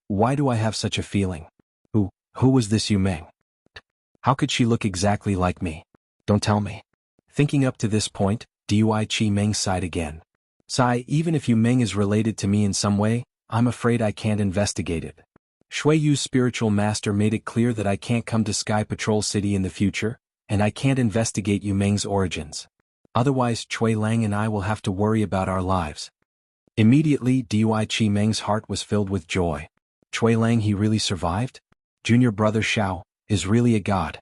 Why do I have such a feeling? Who was this Yu Meng? How could she look exactly like me? Don't tell me. Thinking up to this point, Dui Qiming sighed again. Even if Yu Meng is related to me in some way, I'm afraid I can't investigate it. Shui Yu's spiritual master made it clear that I can't come to Sky Patrol City in the future, and I can't investigate Yu Meng's origins. Otherwise Chui Lang and I will have to worry about our lives. Immediately Dui Qiming's heart was filled with joy. Chui Lang, he really survived? Junior brother Xiao is really a god.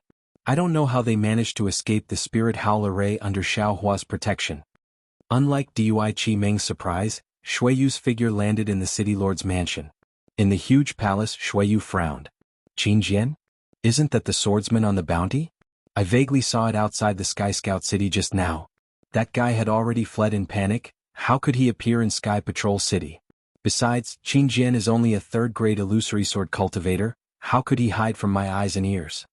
I don't know how they managed to escape the spirit howl array under Xiao Hua's protection. Unlike Dui Qiming's surprise, Shui Yu's figure landed in the city lord's mansion. In the huge palace, Shui Yu frowned. Qin Jian? Isn't that the swordsman on the bounty? I vaguely saw it outside the Sky Scout city just now. That guy had already fled in panic. How could he appear in Sky Patrol City? Besides, Qin Jian is only a third-grade illusory sword cultivator. How could he hide from my eyes and ears?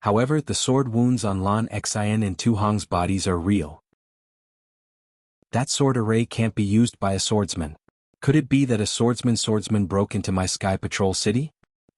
However, the sword wounds on Lan Xian and Tu Hong's bodies are real. That sword array can't be used by a swordsman. Could it be that a swordsman broke into my Sky Patrol City?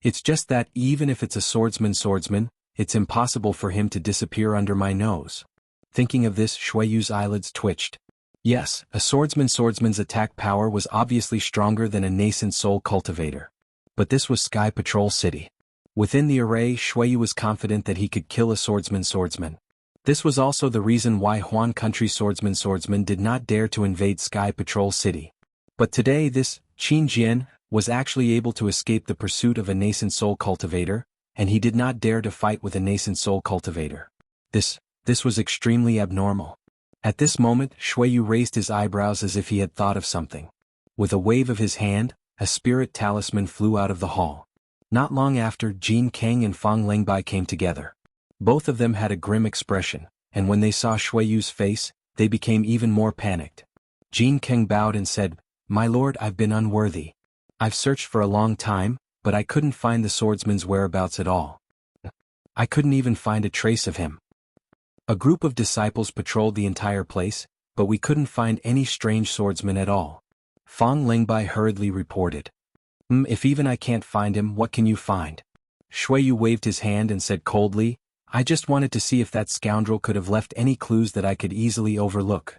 It's just that even if it's a swordsman, it's impossible for him to disappear under my nose. Thinking of this, Shui Yu's eyelids twitched. Yes, a swordsman's attack power was obviously stronger than a nascent soul cultivator. But this was Sky Patrol City. Within the array, Shui Yu was confident that he could kill a swordsman. This was also the reason why Huan Country swordsman did not dare to invade Sky Patrol City. But today this Qin Jian was actually able to escape the pursuit of a nascent soul cultivator, and he did not dare to fight with a nascent soul cultivator. This was extremely abnormal. At this moment, Shui Yu raised his eyebrows as if he had thought of something. With a wave of his hand, a spirit talisman flew out of the hall. Not long after, Jin Kang and Fang Lengbai came together. Both of them had a grim expression, and when they saw Shui Yu's face, they became even more panicked. Jin Kang bowed and said, "My lord, I've been unworthy. I've searched for a long time, but I couldn't find the swordsman's whereabouts at all. I couldn't even find a trace of him. A group of disciples patrolled the entire place, but we couldn't find any strange swordsman at all." Fang Lengbai hurriedly reported. If even I can't find him, what can you find?" Shui Yu waved his hand and said coldly, "I just wanted to see if that scoundrel could have left any clues that I could easily overlook."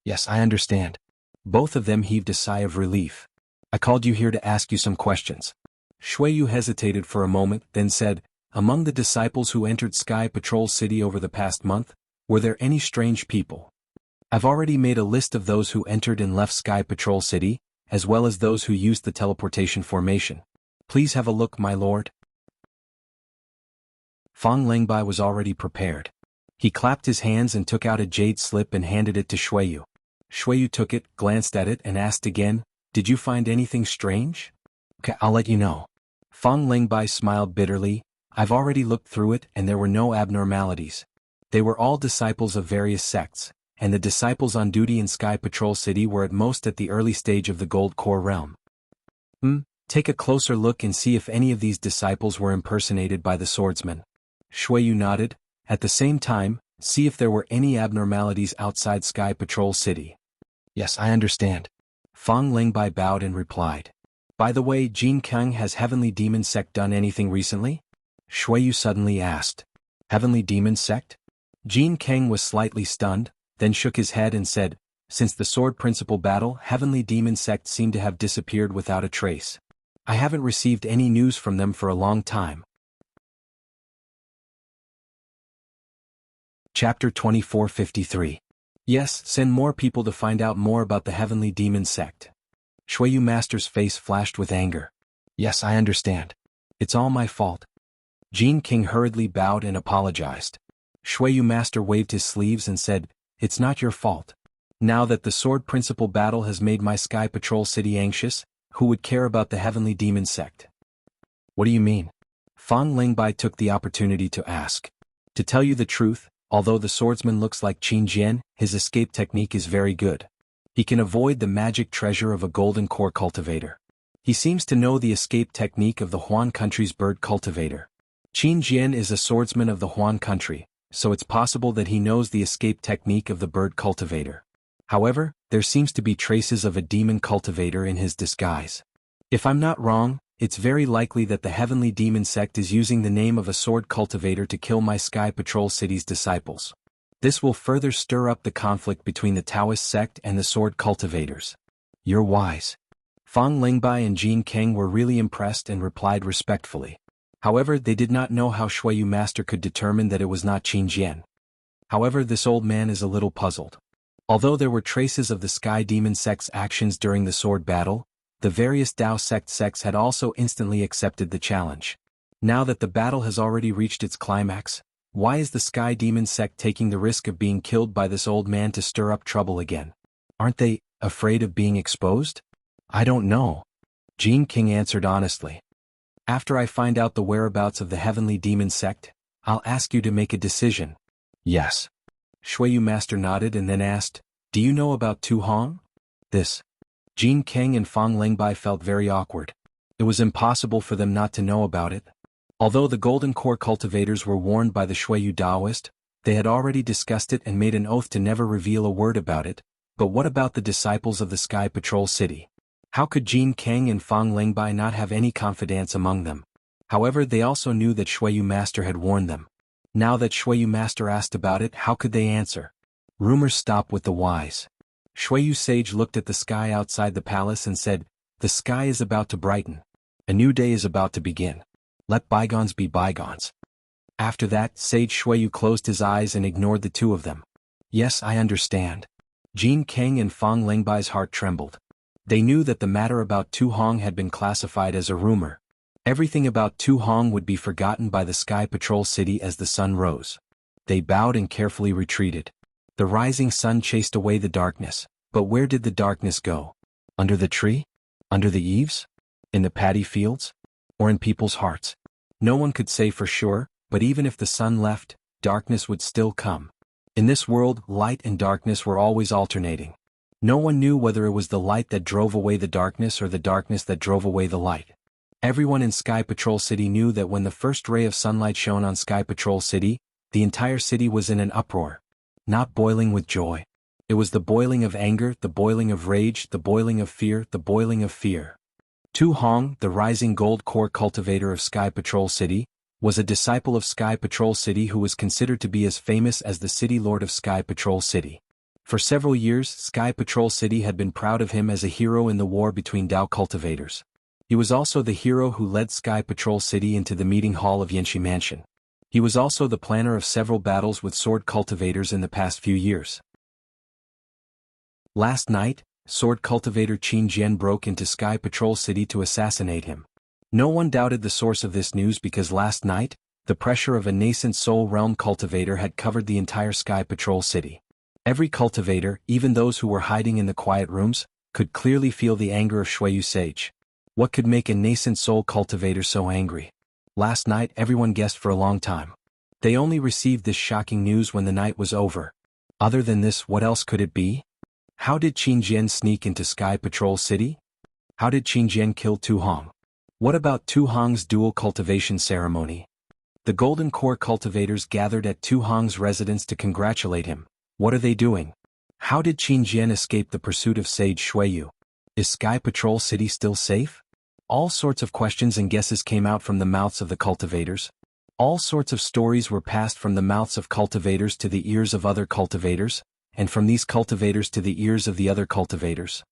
"Yes, I understand." Both of them heaved a sigh of relief. "I called you here to ask you some questions." Shui Yu hesitated for a moment, then said, "Among the disciples who entered Sky Patrol City over the past month, were there any strange people?" "I've already made a list of those who entered and left Sky Patrol City, as well as those who used the teleportation formation. Please have a look, my lord." Fang Lengbai was already prepared. He clapped his hands and took out a jade slip and handed it to Shui Yu. Shui Yu took it, glanced at it and asked again, "Did you find anything strange?" "Okay, I'll let you know." Fang Lengbai smiled bitterly. "I've already looked through it and there were no abnormalities. They were all disciples of various sects, and the disciples on duty in Sky Patrol City were at most at the early stage of the Gold Core realm." Take a closer look and see if any of these disciples were impersonated by the swordsman." Shui Yu nodded. "At the same time, see if there were any abnormalities outside Sky Patrol City." "Yes, I understand." Fang Lengbai bowed and replied. "By the way, Jin Kang, has Heavenly Demon Sect done anything recently?" Shui Yu suddenly asked. "Heavenly Demon Sect?" Jin Kang was slightly stunned, then shook his head and said, "Since the Sword Principle battle, Heavenly Demon Sect seemed to have disappeared without a trace. I haven't received any news from them for a long time." Chapter 2453. Yes, send more people to find out more about the Heavenly Demon Sect. Shuyu Master's face flashed with anger. Yes, I understand. It's all my fault. Jean King hurriedly bowed and apologized. Shuyu Master waved his sleeves and said, It's not your fault. Now that the Sword Principal battle has made my Sky Patrol City anxious, who would care about the Heavenly Demon Sect? What do you mean? Fang Lingbai took the opportunity to ask. To tell you the truth, although the swordsman looks like Qin Jian, his escape technique is very good. He can avoid the magic treasure of a golden core cultivator. He seems to know the escape technique of the Huan country's bird cultivator. Qin Jian is a swordsman of the Huan country, so it's possible that he knows the escape technique of the bird cultivator. However, there seems to be traces of a demon cultivator in his disguise. If I'm not wrong, it's very likely that the Heavenly Demon Sect is using the name of a sword cultivator to kill my Sky Patrol City's disciples. This will further stir up the conflict between the Taoist sect and the sword cultivators. You're wise. Fang Lingbai and Jean Kang were really impressed and replied respectfully. However, they did not know how Shuyu Master could determine that it was not Qin Jian. However, this old man is a little puzzled. Although there were traces of the Sky Demon Sect's actions during the sword battle, the various Dao sect sects had also instantly accepted the challenge. Now that the battle has already reached its climax, why is the Sky Demon Sect taking the risk of being killed by this old man to stir up trouble again? Aren't they afraid of being exposed? I don't know. Jean King answered honestly. After I find out the whereabouts of the Heavenly Demon Sect, I'll ask you to make a decision. Yes. Shuyu Master nodded and then asked, Do you know about Tu Hong? This. Jean Kang and Fang Lingbai felt very awkward. It was impossible for them not to know about it. Although the Golden Core cultivators were warned by the Shuyu Daoist, they had already discussed it and made an oath to never reveal a word about it. But what about the disciples of the Sky Patrol City? How could Jean Kang and Fang Lingbai not have any confidence among them? However, they also knew that Shuyu Master had warned them. Now that Shuyu Master asked about it, how could they answer? Rumors stop with the wise. Shuyu Sage looked at the sky outside the palace and said, The sky is about to brighten. A new day is about to begin. Let bygones be bygones. After that, Sage Shuyu closed his eyes and ignored the two of them. Yes, I understand. Jean Kang and Fang Lingbai's heart trembled. They knew that the matter about Tu Hong had been classified as a rumor. Everything about Tu Hong would be forgotten by the Sky Patrol City as the sun rose. They bowed and carefully retreated. The rising sun chased away the darkness, but where did the darkness go? Under the tree? Under the eaves? In the paddy fields? Or in people's hearts? No one could say for sure, but even if the sun left, darkness would still come. In this world, light and darkness were always alternating. No one knew whether it was the light that drove away the darkness or the darkness that drove away the light. Everyone in Sky Patrol City knew that when the first ray of sunlight shone on Sky Patrol City, the entire city was in an uproar. Not boiling with joy. It was the boiling of anger, the boiling of rage, the boiling of fear, the boiling of fear. Tu Hong, the rising gold core cultivator of Sky Patrol City, was a disciple of Sky Patrol City who was considered to be as famous as the City Lord of Sky Patrol City. For several years, Sky Patrol City had been proud of him as a hero in the war between Dao cultivators. He was also the hero who led Sky Patrol City into the meeting hall of Yanxi Mansion. He was also the planner of several battles with sword cultivators in the past few years. Last night, sword cultivator Qin Jian broke into Sky Patrol City to assassinate him. No one doubted the source of this news because last night, the pressure of a nascent soul realm cultivator had covered the entire Sky Patrol City. Every cultivator, even those who were hiding in the quiet rooms, could clearly feel the anger of Shuyu Sage. What could make a nascent soul cultivator so angry? Last night everyone guessed for a long time. They only received this shocking news when the night was over. Other than this, what else could it be? How did Qin Jian sneak into Sky Patrol City? How did Qin Jian kill Tu Hong? What about Tu Hong's dual cultivation ceremony? The Golden Core cultivators gathered at Tu Hong's residence to congratulate him. What are they doing? How did Qin Jian escape the pursuit of Sage Shuyu? Is Sky Patrol City still safe? All sorts of questions and guesses came out from the mouths of the cultivators. All sorts of stories were passed from the mouths of cultivators to the ears of other cultivators, and from these cultivators to the ears of the other cultivators.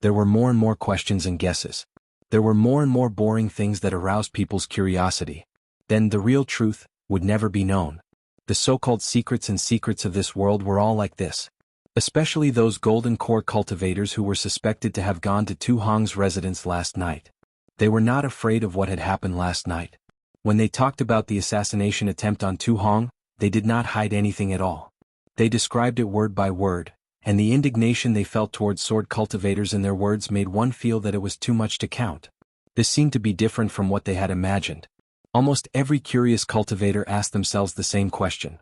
There were more and more questions and guesses. There were more and more boring things that aroused people's curiosity. Then the real truth would never be known. The so-called secrets and secrets of this world were all like this. Especially those golden core cultivators who were suspected to have gone to Tu Hong's residence last night. They were not afraid of what had happened last night. When they talked about the assassination attempt on Tu Hong, they did not hide anything at all. They described it word by word, and the indignation they felt towards sword cultivators in their words made one feel that it was too much to count. This seemed to be different from what they had imagined. Almost every curious cultivator asked themselves the same question.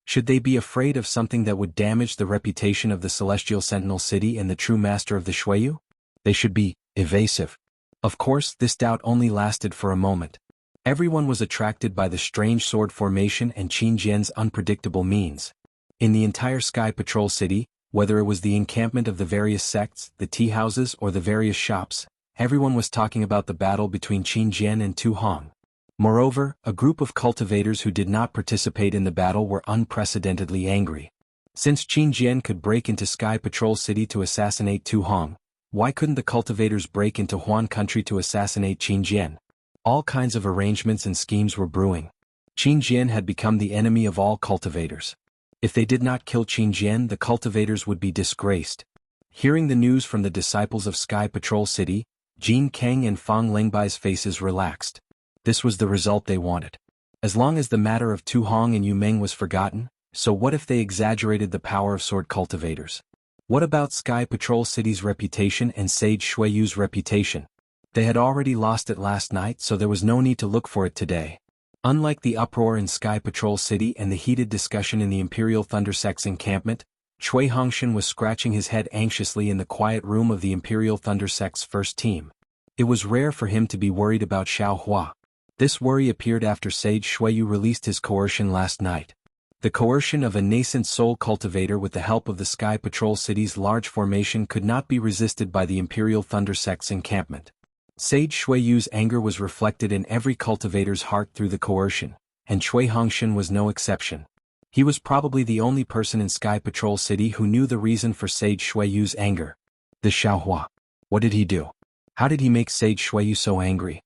Should they be afraid of something that would damage the reputation of the Celestial Sentinel City and the true master of the Shueyu? They should be evasive. Of course, this doubt only lasted for a moment. Everyone was attracted by the strange sword formation and Qin Jian's unpredictable means. In the entire Sky Patrol City, whether it was the encampment of the various sects, the tea houses or the various shops, everyone was talking about the battle between Qin Jian and Tu Hong. Moreover, a group of cultivators who did not participate in the battle were unprecedentedly angry. Since Qin Jian could break into Sky Patrol City to assassinate Tu Hong, why couldn't the cultivators break into Huan country to assassinate Qin Jian? All kinds of arrangements and schemes were brewing. Qin Jian had become the enemy of all cultivators. If they did not kill Qin Jian, the cultivators would be disgraced. Hearing the news from the disciples of Sky Patrol City, Jin Kang and Fang Lengbai's faces relaxed. This was the result they wanted. As long as the matter of Tu Hong and Yu Meng was forgotten, so what if they exaggerated the power of sword cultivators? What about Sky Patrol City's reputation and Sage Shueyu's reputation? They had already lost it last night, so there was no need to look for it today. Unlike the uproar in Sky Patrol City and the heated discussion in the Imperial Thunder Sect's encampment, Cui Hongshan was scratching his head anxiously in the quiet room of the Imperial Thunder Sect's first team. It was rare for him to be worried about Xiao Hua. This worry appeared after Sage Shueyu released his coercion last night. The coercion of a nascent soul cultivator with the help of the Sky Patrol City's large formation could not be resisted by the Imperial Thunder Sect's encampment. Sage Shueyu's anger was reflected in every cultivator's heart through the coercion, and Cui Hongshan was no exception. He was probably the only person in Sky Patrol City who knew the reason for Sage Shueyu's anger. The Xiaohua. What did he do? How did he make Sage Shueyu so angry?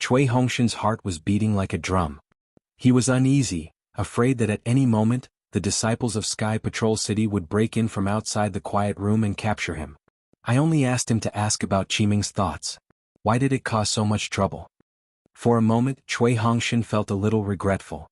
Cui Hongshan's heart was beating like a drum. He was uneasy, afraid that at any moment, the disciples of Sky Patrol City would break in from outside the quiet room and capture him. I only asked him to ask about Qiming's thoughts. Why did it cause so much trouble? For a moment, Cui Hongshan felt a little regretful.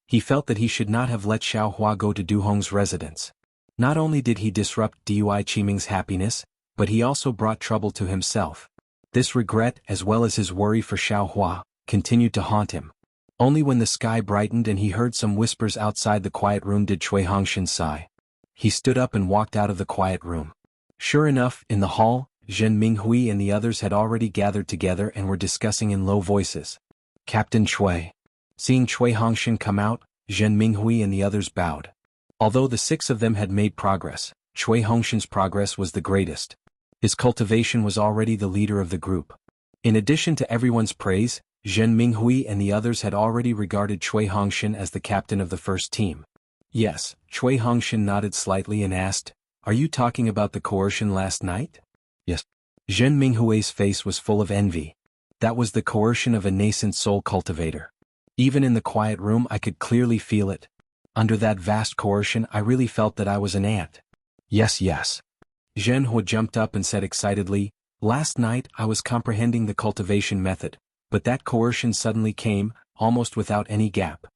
He felt that he should not have let Xiao Hua go to Du Hong's residence. Not only did he disrupt Dui Qiming's happiness, but he also brought trouble to himself. This regret, as well as his worry for Xiao Hua, continued to haunt him. Only when the sky brightened and he heard some whispers outside the quiet room did Cui Hongshan sigh. He stood up and walked out of the quiet room. Sure enough, in the hall, Zhen Minghui and the others had already gathered together and were discussing in low voices. Captain Cui. Seeing Cui Hongshan come out, Zhen Minghui and the others bowed. Although the 6 of them had made progress, Cui Hongshan's progress was the greatest. His cultivation was already the leader of the group. In addition to everyone's praise, Zhen Minghui and the others had already regarded Cui Hongshan as the captain of the first team. Yes, Cui Hongshan nodded slightly and asked, "Are you talking about the coercion last night?" Yes. Zhen Minghui's face was full of envy. That was the coercion of a nascent soul cultivator. Even in the quiet room I could clearly feel it. Under that vast coercion I really felt that I was an ant. Yes. Zhen Hu jumped up and said excitedly, "Last night I was comprehending the cultivation method, but that coercion suddenly came, almost without any gap.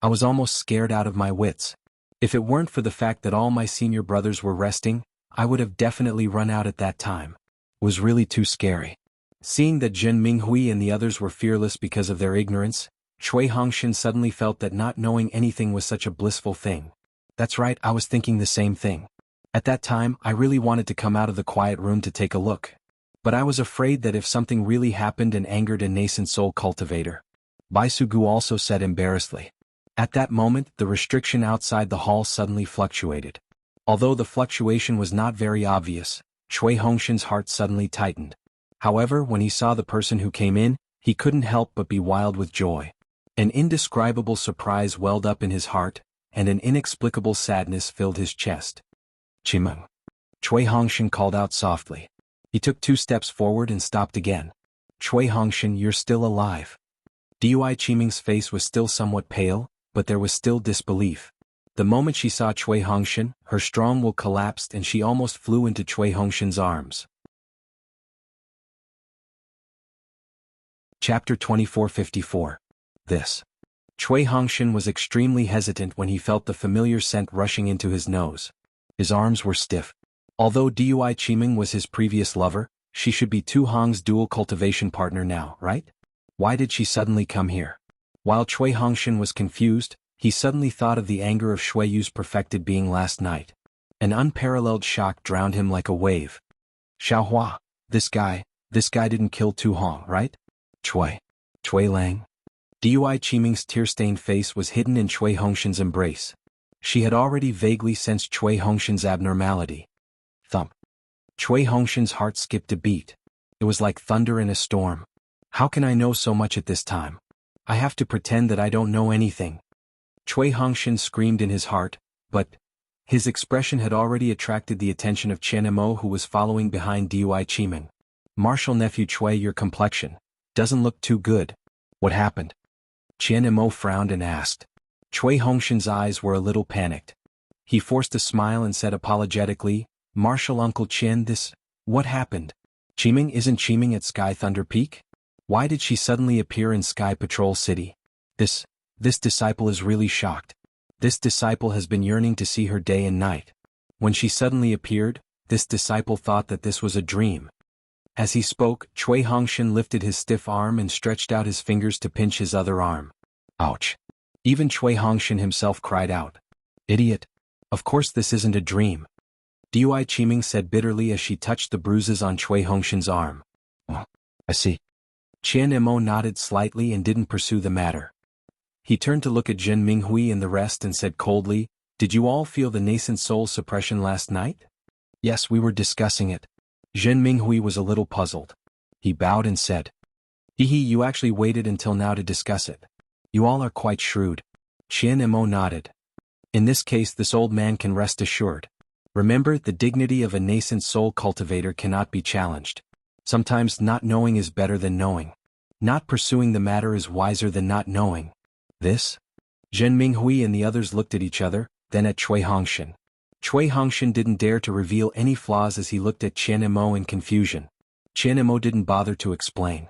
I was almost scared out of my wits. If it weren't for the fact that all my senior brothers were resting, I would have definitely run out at that time. It was really too scary." Seeing that Zhen Minghui and the others were fearless because of their ignorance, Cui Hongshan suddenly felt that not knowing anything was such a blissful thing. That's right, I was thinking the same thing. At that time, I really wanted to come out of the quiet room to take a look. But I was afraid that if something really happened and angered a nascent soul cultivator. Bai Sugu also said embarrassedly. At that moment, the restriction outside the hall suddenly fluctuated. Although the fluctuation was not very obvious, Cui Hongshan's heart suddenly tightened. However, when he saw the person who came in, he couldn't help but be wild with joy. An indescribable surprise welled up in his heart, and an inexplicable sadness filled his chest. "Qimeng." Cui Hongshan called out softly. He took 2 steps forward and stopped again. "Cui Hongshan, you're still alive." Dui Qiming's face was still somewhat pale, but there was still disbelief. The moment she saw Cui Hongshan, her strong will collapsed and she almost flew into Cui Hongshan's arms. Chapter 2454. This. Cui Hongshan was extremely hesitant when he felt the familiar scent rushing into his nose. His arms were stiff. Although Dui Qiming was his previous lover, she should be Tu Hong's dual cultivation partner now, right? Why did she suddenly come here? While Cui Hongshan was confused, he suddenly thought of the anger of Shui Yu's perfected being last night. An unparalleled shock drowned him like a wave. Xiaohua, this guy didn't kill Tu Hong, right? Cui Lang. Dui Qiming's tear-stained face was hidden in Cui Hongshan's embrace. She had already vaguely sensed Cui Hongshan's abnormality. Thump. Cui Hongshan's heart skipped a beat. It was like thunder in a storm. How can I know so much at this time? I have to pretend that I don't know anything. Cui Hongshan screamed in his heart, but his expression had already attracted the attention of Qian Emo, who was following behind Dui Qiming. Martial nephew Cui, your complexion doesn't look too good. What happened? Qian Emo frowned and asked. Cui Hongshan's eyes were a little panicked. He forced a smile and said apologetically, Martial Uncle Qian, what happened? Qiming isn't Qiming at Sky Thunder Peak? Why did she suddenly appear in Sky Patrol City? This disciple is really shocked. This disciple has been yearning to see her day and night. When she suddenly appeared, this disciple thought that this was a dream. As he spoke, Cui Hongshan lifted his stiff arm and stretched out his fingers to pinch his other arm. Ouch. Even Cui Hongshan himself cried out. Idiot. Of course this isn't a dream. Dui Qiming said bitterly as she touched the bruises on Cui Hongshan's arm. Oh, I see. Qian Emo nodded slightly and didn't pursue the matter. He turned to look at Zhen Minghui and the rest and said coldly, Did you all feel the nascent soul suppression last night? Yes, we were discussing it. Zhen Minghui was a little puzzled. He bowed and said, you actually waited until now to discuss it. You all are quite shrewd. Qian Emo nodded. In this case this old man can rest assured. Remember, the dignity of a nascent soul cultivator cannot be challenged. Sometimes not knowing is better than knowing. Not pursuing the matter is wiser than not knowing. This? Zhen Minghui and the others looked at each other, then at Cui Hongshan. Cui Hongshan didn't dare to reveal any flaws as he looked at Qian Emo in confusion. Qian Emo didn't bother to explain.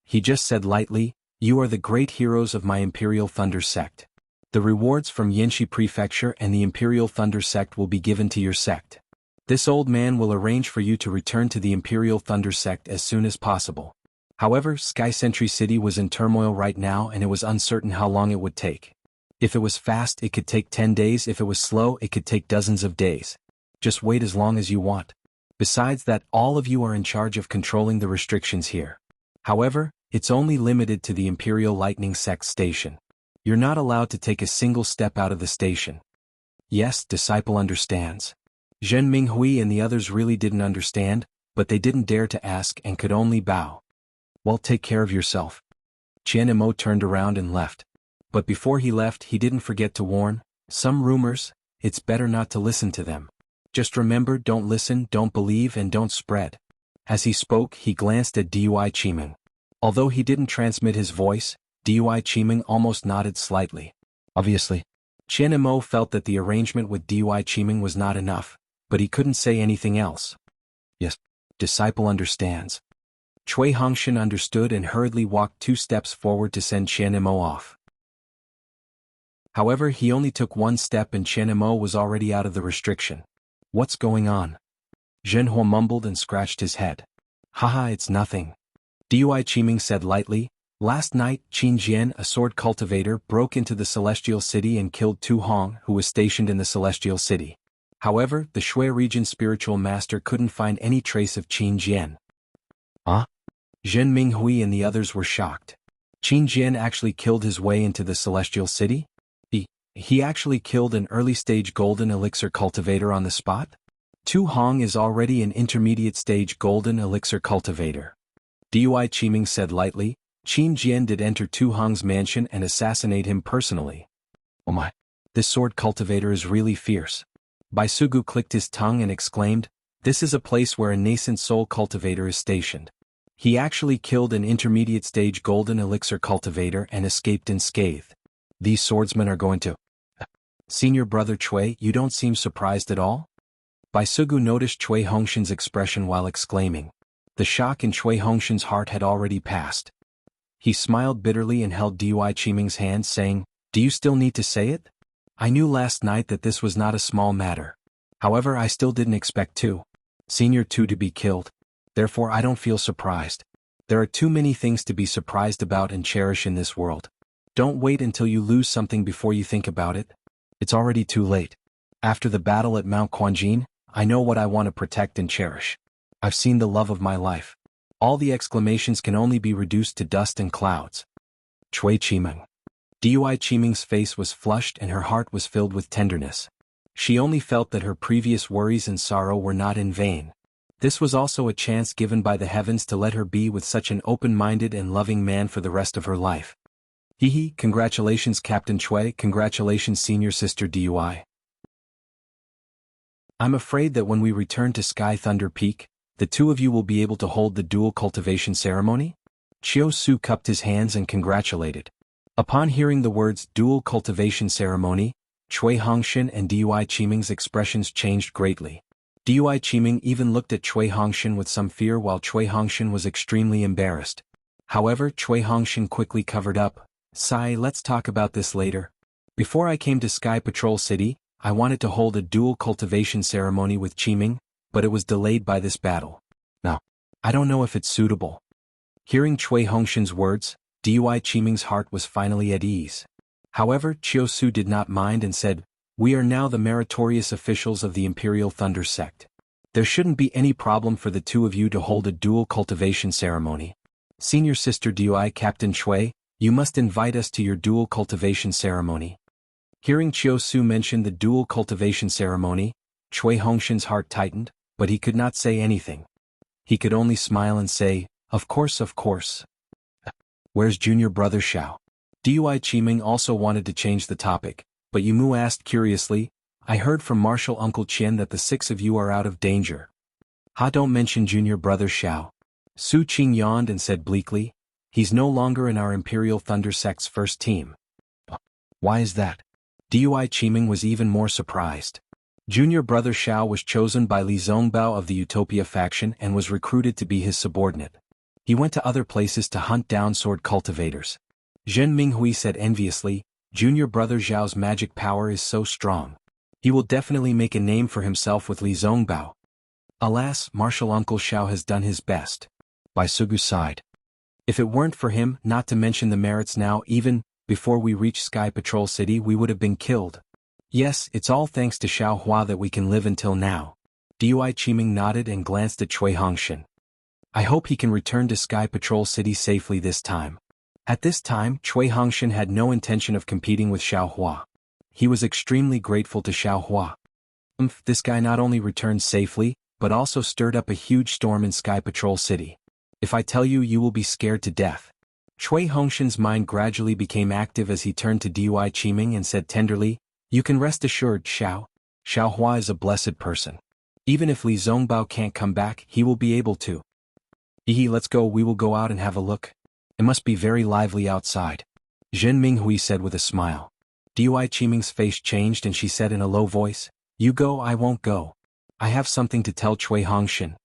He just said lightly, You are the great heroes of my Imperial Thunder sect. The rewards from Yanxi Prefecture and the Imperial Thunder sect will be given to your sect. This old man will arrange for you to return to the Imperial Thunder sect as soon as possible. However, Sky Sentry City was in turmoil right now and it was uncertain how long it would take. If it was fast, it could take 10 days. If it was slow, it could take dozens of days. Just wait as long as you want. Besides that, all of you are in charge of controlling the restrictions here. However, it's only limited to the Imperial Lightning Sect station. You're not allowed to take a single step out of the station. Yes, disciple understands. Zhen Minghui and the others really didn't understand, but they didn't dare to ask and could only bow. Well, take care of yourself. Qian Emo turned around and left. But before he left, he didn't forget to warn, some rumors, it's better not to listen to them. Just remember, don't listen, don't believe, and don't spread. As he spoke, he glanced at Dui Qiming. Although he didn't transmit his voice, Dui Qiming almost nodded slightly. Obviously. Qian Emo felt that the arrangement with Dui Qiming was not enough, but he couldn't say anything else. Yes, disciple understands. Cui Hongshan understood and hurriedly walked 2 steps forward to send Qian Emo off. However, he only took 1 step and Qian Emo was already out of the restriction. What's going on? Zhenhua mumbled and scratched his head. Haha, it's nothing. Dui Qiming said lightly, Last night, Qin Jian, a sword cultivator, broke into the Celestial City and killed Tu Hong, who was stationed in the Celestial City. However, the Shui region spiritual master couldn't find any trace of Qin Jian. Huh? Zhen Minghui and the others were shocked. Qin Jian actually killed his way into the Celestial City? He actually killed an early-stage golden elixir cultivator on the spot? Tu Hong is already an intermediate-stage golden elixir cultivator. Dui Qiming said lightly, Qin Jian did enter Tu Hong's mansion and assassinate him personally. Oh my, this sword cultivator is really fierce. Bai Sugu clicked his tongue and exclaimed, This is a place where a nascent soul cultivator is stationed. He actually killed an intermediate-stage golden elixir cultivator and escaped unscathed. These swordsmen are going to... Senior brother Chui, you don't seem surprised at all? Bai Sugu noticed Chui Hongshan's expression while exclaiming. The shock in Chui Hongshan's heart had already passed. He smiled bitterly and held Dui Qiming's hand, saying, "Do you still need to say it? I knew last night that this was not a small matter. However, I still didn't expect Senior Two to be killed. Therefore I don't feel surprised. There are too many things to be surprised about and cherish in this world. Don't wait until you lose something before you think about it. It's already too late. After the battle at Mount Quanjin, I know what I want to protect and cherish. I've seen the love of my life. All the exclamations can only be reduced to dust and clouds." Chui Qiming. Dui Qiming's face was flushed and her heart was filled with tenderness. She only felt that her previous worries and sorrow were not in vain. This was also a chance given by the heavens to let her be with such an open-minded and loving man for the rest of her life. Hee, congratulations Captain Chui, congratulations senior sister Dui. I'm afraid that when we return to Sky Thunder Peak, the two of you will be able to hold the dual cultivation ceremony? Chiu Su cupped his hands and congratulated. Upon hearing the words dual cultivation ceremony, Chui Hongshan and Dui Qiming's expressions changed greatly. Dui Qiming even looked at Chui Hongshan with some fear while Chui Hongshan was extremely embarrassed. However, Chui Hongshan quickly covered up. "Sai, let's talk about this later. Before I came to Sky Patrol City, I wanted to hold a dual cultivation ceremony with Qiming, but it was delayed by this battle. Now, I don't know if it's suitable." Hearing Chui Hongshan's words, Dui Qiming's heart was finally at ease. However, Chiu Su did not mind and said, "We are now the meritorious officials of the Imperial Thunder Sect. There shouldn't be any problem for the two of you to hold a dual cultivation ceremony. Senior sister Dui Captain Chui, you must invite us to your dual cultivation ceremony." Hearing Chiu Su mention the dual cultivation ceremony, Chui Hongshan's heart tightened, but he could not say anything. He could only smile and say, Of course. Where's junior brother Xiao?" Dui Qiming also wanted to change the topic, but Yumu asked curiously, "I heard from Marshal Uncle Qian that the six of you are out of danger." Don't mention junior brother Xiao." Su Qing yawned and said bleakly, "He's no longer in our Imperial Thunder Sect's first team." "Why is that?" Dui Qiming was even more surprised. Junior brother Xiao was chosen by Li Zongbao of the Utopia faction and was recruited to be his subordinate. He went to other places to hunt down sword cultivators. Zhen Minghui said enviously, "Junior brother Zhao's magic power is so strong. He will definitely make a name for himself with Li Zongbao." "Alas, Marshal Uncle Xiao has done his best." Bai Sugu sighed. "If it weren't for him, not to mention the merits now, even before we reach Sky Patrol City we would have been killed. Yes, it's all thanks to Xiao Hua that we can live until now." Dui Qiming nodded and glanced at Chui Hongshan. "I hope he can return to Sky Patrol City safely this time." At this time, Chui Hongshan had no intention of competing with Xiao Hua. He was extremely grateful to Xiao Hua. This guy not only returned safely, but also stirred up a huge storm in Sky Patrol City. If I tell you, you will be scared to death. Chui Hongshan's mind gradually became active as he turned to Dui Qiming and said tenderly, "You can rest assured, Xiao. Xiao Hua is a blessed person. Even if Li Zongbao can't come back, he will be able to. Let's go, we will go out and have a look. It must be very lively outside." Zhen Minghui said with a smile. Dui Qiming's face changed and she said in a low voice, "You go, I won't go. I have something to tell Chui Hongshan."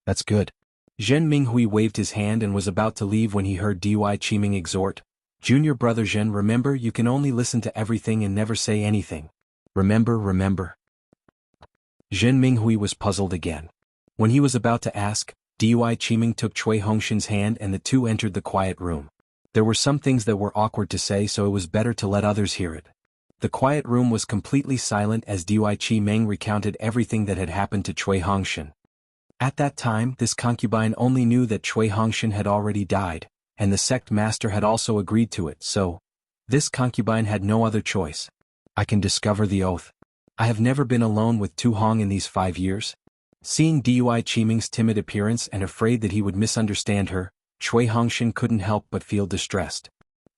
"That's good." Zhen Minghui waved his hand and was about to leave when he heard Dui Qiming exhort, "Junior brother Zhen, remember you can only listen to everything and never say anything. Remember. Zhen Minghui was puzzled again. When he was about to ask, Dui Qiming took Chui Hongshan's hand and the two entered the quiet room. There were some things that were awkward to say, so it was better to let others hear it. The quiet room was completely silent as Dui Qiming recounted everything that had happened to Chui Hongshan. At that time, this concubine only knew that Chui Hongshan had already died, and the sect master had also agreed to it, so this concubine had no other choice. "I can discover the oath. I have never been alone with Tu Hong in these 5 years." Seeing Dui Qiming's timid appearance and afraid that he would misunderstand her, Chui Hongshan couldn't help but feel distressed.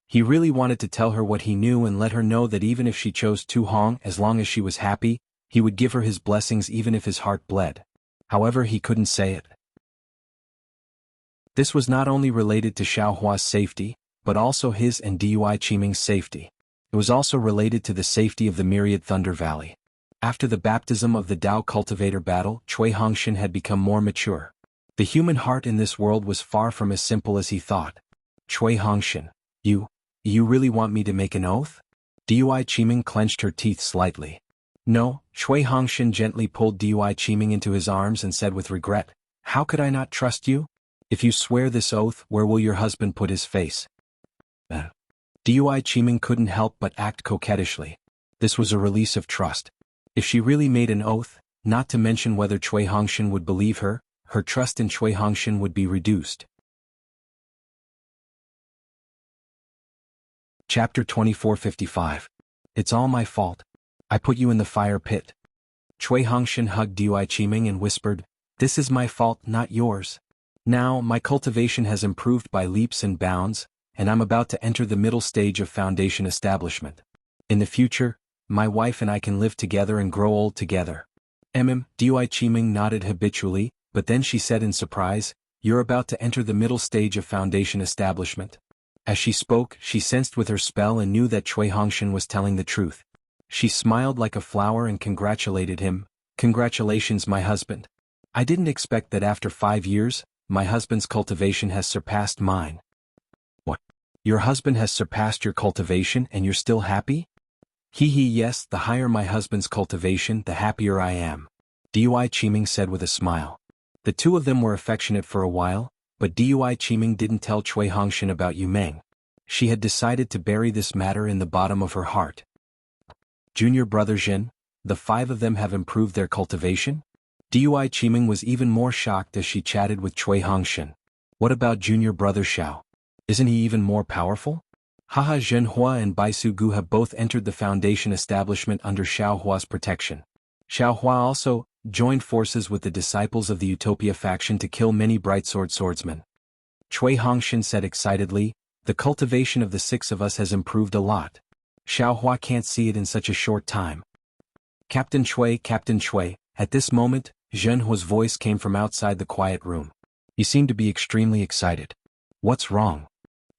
He really wanted to tell her what he knew and let her know that even if she chose Tu Hong, as long as she was happy, he would give her his blessings even if his heart bled. However, he couldn't say it. This was not only related to Xiaohua's safety, but also his and Dui Qiming's safety. It was also related to the safety of the myriad Thunder Valley. After the baptism of the Dao Cultivator battle, Cui Hongshan had become more mature. The human heart in this world was far from as simple as he thought. Cui Hongshan, you really want me to make an oath? Dui Qiming clenched her teeth slightly. No, Cui Hongshan gently pulled Dui Qiming into his arms and said with regret, how could I not trust you? If you swear this oath, where will your husband put his face? Dui Qiming couldn't help but act coquettishly. This was a release of trust. If she really made an oath, not to mention whether Cui Hongshan would believe her, her trust in Cui Hongshan would be reduced. Chapter 2455. It's all my fault. I put you in the fire pit. Cui Hongshan hugged Dui Qiming and whispered, this is my fault, not yours. Now, my cultivation has improved by leaps and bounds, and I'm about to enter the middle stage of foundation establishment. In the future, my wife and I can live together and grow old together. Dui Qiming nodded habitually, but then she said in surprise, you're about to enter the middle stage of foundation establishment. As she spoke, she sensed with her spell and knew that Cui Hongshan was telling the truth. She smiled like a flower and congratulated him. Congratulations, my husband. I didn't expect that after 5 years, my husband's cultivation has surpassed mine. What? Your husband has surpassed your cultivation and you're still happy? Yes, the higher my husband's cultivation, the happier I am. Dui Qiming said with a smile. The two of them were affectionate for a while, but Dui Qiming didn't tell Cui Hongshan about Yu Meng. She had decided to bury this matter in the bottom of her heart. Junior brother Zhen, the 5 of them have improved their cultivation? Dui Qiming was even more shocked as she chatted with Cui Hongshan. What about junior brother Xiao? Isn't he even more powerful? Haha, Zhenhua and Baisu Gu have both entered the foundation establishment under Xiaohua's protection. Xiaohua also joined forces with the disciples of the Utopia faction to kill many brightsword swordsmen. Cui Hongshan said excitedly, the cultivation of the 6 of us has improved a lot. Xiaohua can't see it in such a short time. Captain Cui, at this moment, Zhenhua's voice came from outside the quiet room. He seemed to be extremely excited. What's wrong?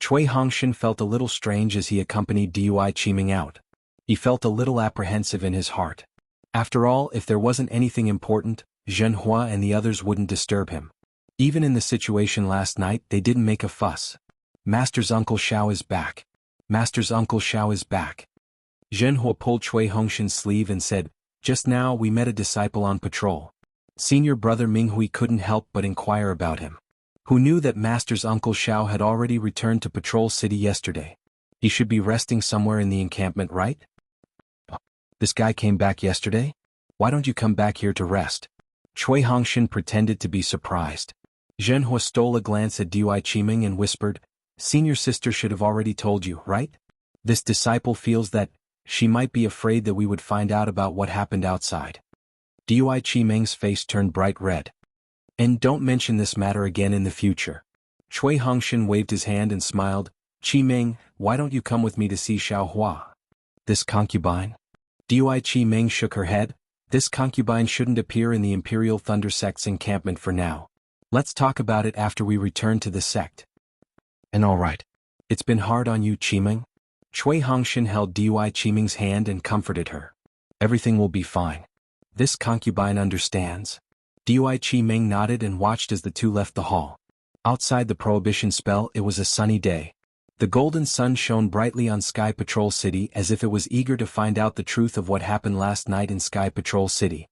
Cui Hongshan felt a little strange as he accompanied Dui Qiming out. He felt a little apprehensive in his heart. After all, if there wasn't anything important, Zhenhua and the others wouldn't disturb him. Even in the situation last night, they didn't make a fuss. Master's Uncle Xiao is back. Master's Uncle Xiao is back. Zhenhua pulled Cui Hongshan's sleeve and said, just now we met a disciple on patrol. Senior brother Minghui couldn't help but inquire about him. Who knew that Master's Uncle Xiao had already returned to Patrol City yesterday? He should be resting somewhere in the encampment, right? This guy came back yesterday? Why don't you come back here to rest? Cui Hongshan pretended to be surprised. Zhenhua stole a glance at Dui Qiming and whispered, Senior sister should have already told you, right? This disciple feels that she might be afraid that we would find out about what happened outside. Dui Qiming's face turned bright red. And don't mention this matter again in the future. Cui Hongshan waved his hand and smiled, Qiming, why don't you come with me to see Xiaohua? This concubine? Dui Qiming shook her head. This concubine shouldn't appear in the Imperial Thunder Sect's encampment for now. Let's talk about it after we return to the sect. And all right. It's been hard on you, Qiming. Cui Hongshan held Dui Qiming's hand and comforted her. Everything will be fine. This concubine understands. Dui Qiming nodded and watched as the two left the hall. Outside the prohibition spell, it was a sunny day. The golden sun shone brightly on Sky Patrol City as if it was eager to find out the truth of what happened last night in Sky Patrol City.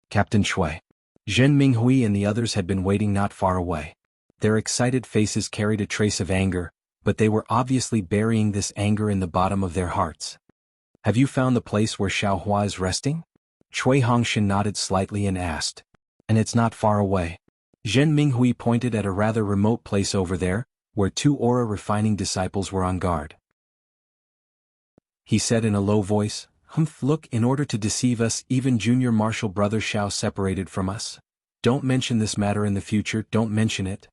Captain Cui, Zhen Minghui and the others had been waiting not far away. Their excited faces carried a trace of anger, but they were obviously burying this anger in the bottom of their hearts. Have you found the place where Xiaohua is resting? Cui Hongshan nodded slightly and asked. And it's not far away. Zhen Minghui pointed at a rather remote place over there, where 2 aura refining disciples were on guard. He said in a low voice, look, in order to deceive us, even junior martial brother Xiao separated from us. Don't mention this matter in the future, don't mention it.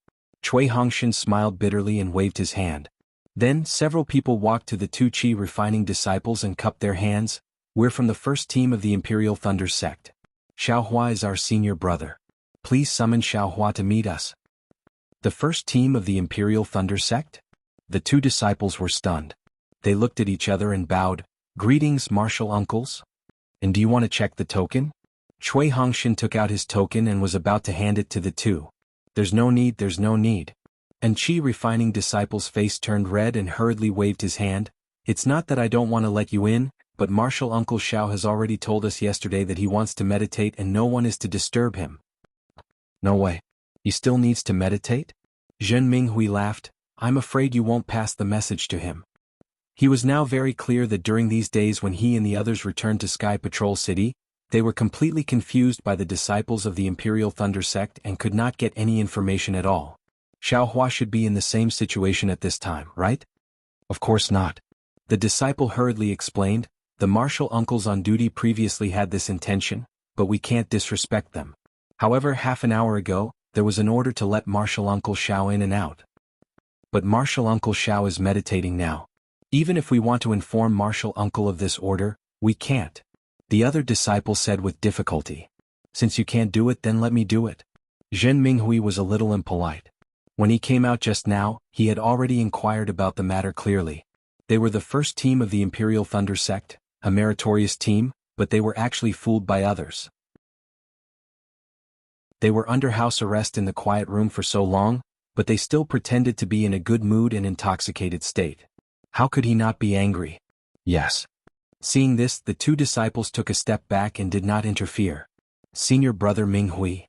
Cui Hongshan smiled bitterly and waved his hand. Then, several people walked to the 2 Qi refining disciples and cupped their hands. We're from the first team of the Imperial Thunder Sect. Xiaohua is our senior brother. Please summon Xiaohua to meet us. The first team of the Imperial Thunder sect? The two disciples were stunned. They looked at each other and bowed. Greetings, martial uncles. And do you want to check the token? Cui Hongshin took out his token and was about to hand it to the two. There's no need. And Chi refining disciple's face turned red and hurriedly waved his hand. It's not that I don't want to let you in, but Martial Uncle Xiao has already told us yesterday that he wants to meditate and no one is to disturb him. No way. He still needs to meditate? Zhen Minghui laughed. I'm afraid you won't pass the message to him. He was now very clear that during these days when he and the others returned to Sky Patrol City, they were completely confused by the disciples of the Imperial Thunder sect and could not get any information at all. Xiaohua should be in the same situation at this time, right? Of course not. The disciple hurriedly explained, the martial uncles on duty previously had this intention, but we can't disrespect them. However, half an hour ago, there was an order to let Martial Uncle Xiao in and out. But Martial Uncle Xiao is meditating now. Even if we want to inform Martial Uncle of this order, we can't. The other disciple said with difficulty. Since you can't do it, then let me do it. Zhen Minghui was a little impolite. When he came out just now, he had already inquired about the matter clearly. They were the first team of the Imperial Thunder sect, a meritorious team, but they were actually fooled by others. They were under house arrest in the quiet room for so long, but they still pretended to be in a good mood and intoxicated state. How could he not be angry? Yes. Seeing this, the two disciples took a step back and did not interfere. Senior brother Minghui.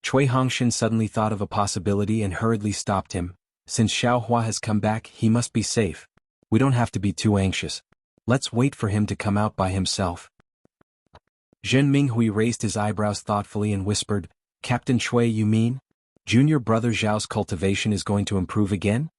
Cui Hongshin suddenly thought of a possibility and hurriedly stopped him. Since Xiaohua has come back, he must be safe. We don't have to be too anxious. Let's wait for him to come out by himself. Zhen Minghui raised his eyebrows thoughtfully and whispered, Captain Cui, you mean? Junior brother Zhao's cultivation is going to improve again?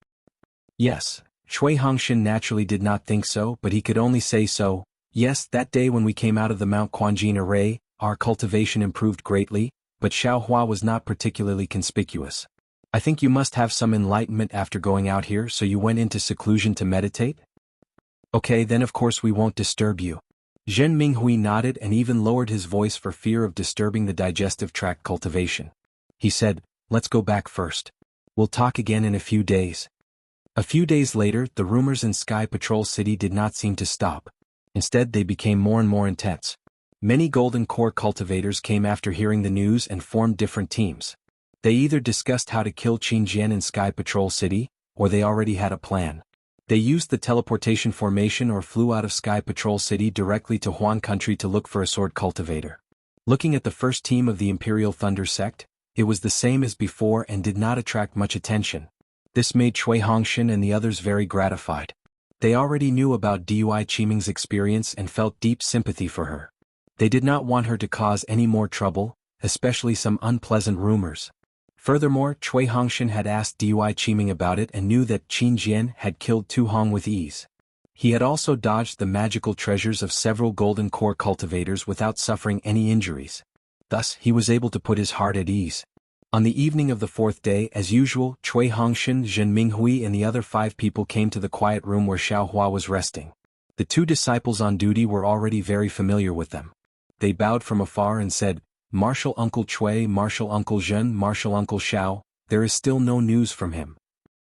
Yes. Cui Hongshin naturally did not think so, but he could only say so. Yes, that day when we came out of the Mount Quanjin array, our cultivation improved greatly, but Xiaohua was not particularly conspicuous. I think you must have some enlightenment after going out here, so you went into seclusion to meditate? Okay, then of course we won't disturb you. Zhen Minghui nodded and even lowered his voice for fear of disturbing the digestive tract cultivation. He said, let's go back first. We'll talk again in a few days. A few days later, the rumors in Sky Patrol City did not seem to stop. Instead, they became more and more intense. Many Golden Core cultivators came after hearing the news and formed different teams. They either discussed how to kill Qin Jian in Sky Patrol City, or they already had a plan. They used the teleportation formation or flew out of Sky Patrol City directly to Huan Country to look for a sword cultivator. Looking at the first team of the Imperial Thunder sect, it was the same as before and did not attract much attention. This made Cui Hongshin and the others very gratified. They already knew about Dui Qiming's experience and felt deep sympathy for her. They did not want her to cause any more trouble, especially some unpleasant rumors. Furthermore, Cui Hongshin had asked Dui Qiming about it and knew that Qin Jian had killed Tu Hong with ease. He had also dodged the magical treasures of several Golden Core cultivators without suffering any injuries. Thus, he was able to put his heart at ease. On the evening of the fourth day, as usual, Cui Hongshin, Zhen Minghui and the other 5 people came to the quiet room where Xiaohua was resting. The 2 disciples on duty were already very familiar with them. They bowed from afar and said, Martial Uncle Cui, Martial Uncle Zhen, Martial Uncle Xiao, there is still no news from him.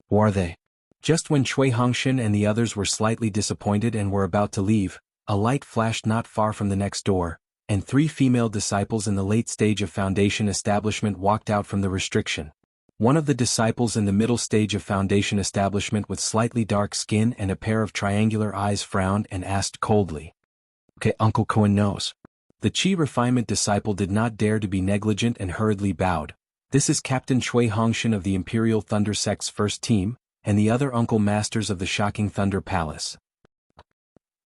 Who are they? Just when Cui Hongshin and the others were slightly disappointed and were about to leave, a light flashed not far from the next door, and 3 female disciples in the late stage of Foundation establishment walked out from the restriction. One of the disciples in the middle stage of Foundation establishment with slightly dark skin and a pair of triangular eyes frowned and asked coldly. Okay, Uncle Cohen knows. The Qi refinement disciple did not dare to be negligent and hurriedly bowed. This is Captain Cui Hongshin of the Imperial Thunder Sect's first team, and the other uncle masters of the Shocking Thunder Palace.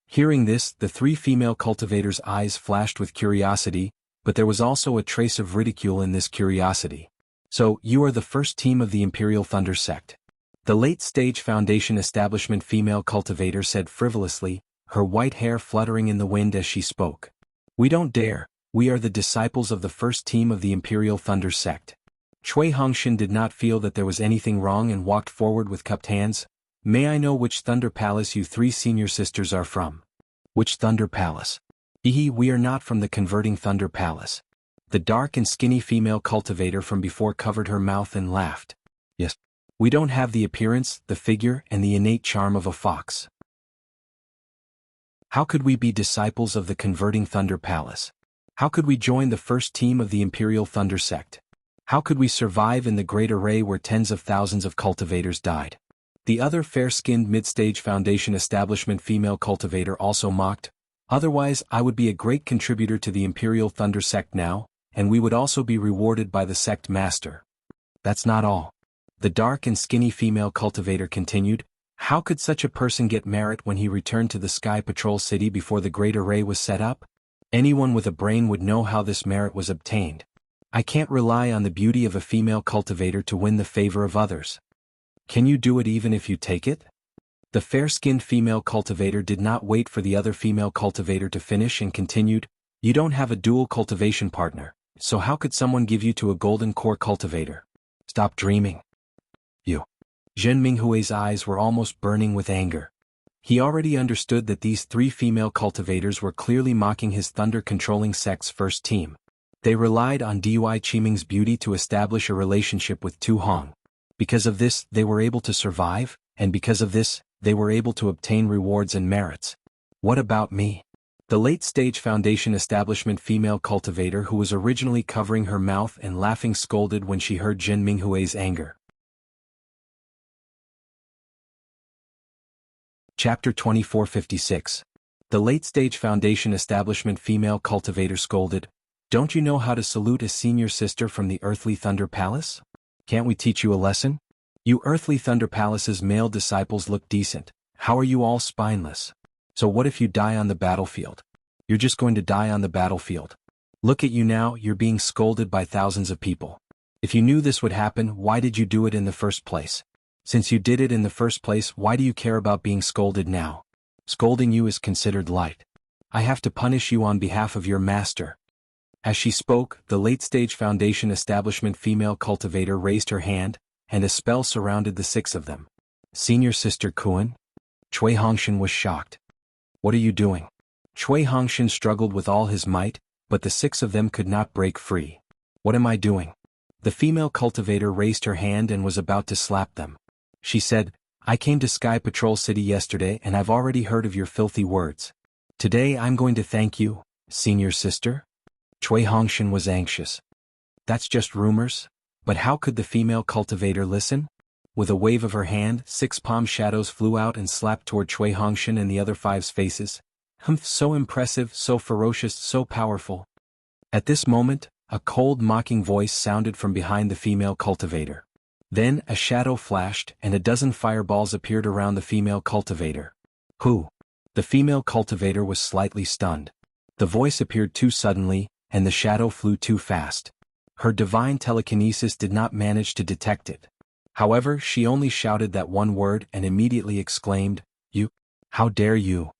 Hearing this, the 3 female cultivators' eyes flashed with curiosity, but there was also a trace of ridicule in this curiosity. So, you are the first team of the Imperial Thunder Sect. The late-stage Foundation establishment female cultivator said frivolously, her white hair fluttering in the wind as she spoke. We don't dare, we are the disciples of the first team of the Imperial Thunder Sect. Cui Hongshin did not feel that there was anything wrong and walked forward with cupped hands. May I know which Thunder Palace you 3 senior sisters are from? Which Thunder Palace? We are not from the Converting Thunder Palace. The dark and skinny female cultivator from before covered her mouth and laughed. Yes, We don't have the appearance, the figure, and the innate charm of a fox. How could we be disciples of the converting Thunder Palace? How could we join the first team of the Imperial Thunder Sect? How could we survive in the great array where tens of thousands of cultivators died? The other fair-skinned mid-stage Foundation establishment female cultivator also mocked. Otherwise, I would be a great contributor to the Imperial Thunder Sect now, and we would also be rewarded by the sect master. That's not all. The dark and skinny female cultivator continued. How could such a person get merit when he returned to the Sky Patrol City before the Great Array was set up? Anyone with a brain would know how this merit was obtained. I can't rely on the beauty of a female cultivator to win the favor of others. Can you do it even if you take it? The fair-skinned female cultivator did not wait for the other female cultivator to finish and continued, you don't have a dual cultivation partner, so how could someone give you to a golden core cultivator? Stop dreaming. You. Zhen Minghui's eyes were almost burning with anger. He already understood that these three female cultivators were clearly mocking his thunder-controlling sect's first team. They relied on Dui Qiming's beauty to establish a relationship with Tu Hong. Because of this, they were able to survive, and because of this, they were able to obtain rewards and merits. What about me? The late-stage Foundation establishment female cultivator who was originally covering her mouth and laughing scolded when she heard Zhen Minghui's anger. Chapter 2456. The late-stage Foundation establishment female cultivator scolded, don't you know how to salute a senior sister from the Earthly Thunder Palace? Can't we teach you a lesson? You Earthly Thunder Palace's male disciples look decent. How are you all spineless? So what if you die on the battlefield? You're just going to die on the battlefield. Look at you now, you're being scolded by thousands of people. If you knew this would happen, why did you do it in the first place? Since you did it in the first place, why do you care about being scolded now? Scolding you is considered light. I have to punish you on behalf of your master. As she spoke, the late-stage Foundation establishment female cultivator raised her hand, and a spell surrounded the six of them. Senior Sister Kuan? Cui Hongshan was shocked. What are you doing? Cui Hongshan struggled with all his might, but the six of them could not break free. What am I doing? The female cultivator raised her hand and was about to slap them. She said, I came to Sky Patrol City yesterday and I've already heard of your filthy words. Today I'm going to thank you, Senior Sister. Cui Hongshan was anxious. That's just rumors, but how could the female cultivator listen? With a wave of her hand, 6 palm shadows flew out and slapped toward Cui Hongshan and the other 5's faces. Humph, so impressive, so ferocious, so powerful. At this moment, a cold mocking voice sounded from behind the female cultivator. Then a shadow flashed and a dozen fireballs appeared around the female cultivator. Who? The female cultivator was slightly stunned. The voice appeared too suddenly, and the shadow flew too fast. Her divine telekinesis did not manage to detect it. However, she only shouted that one word and immediately exclaimed, You! How dare you!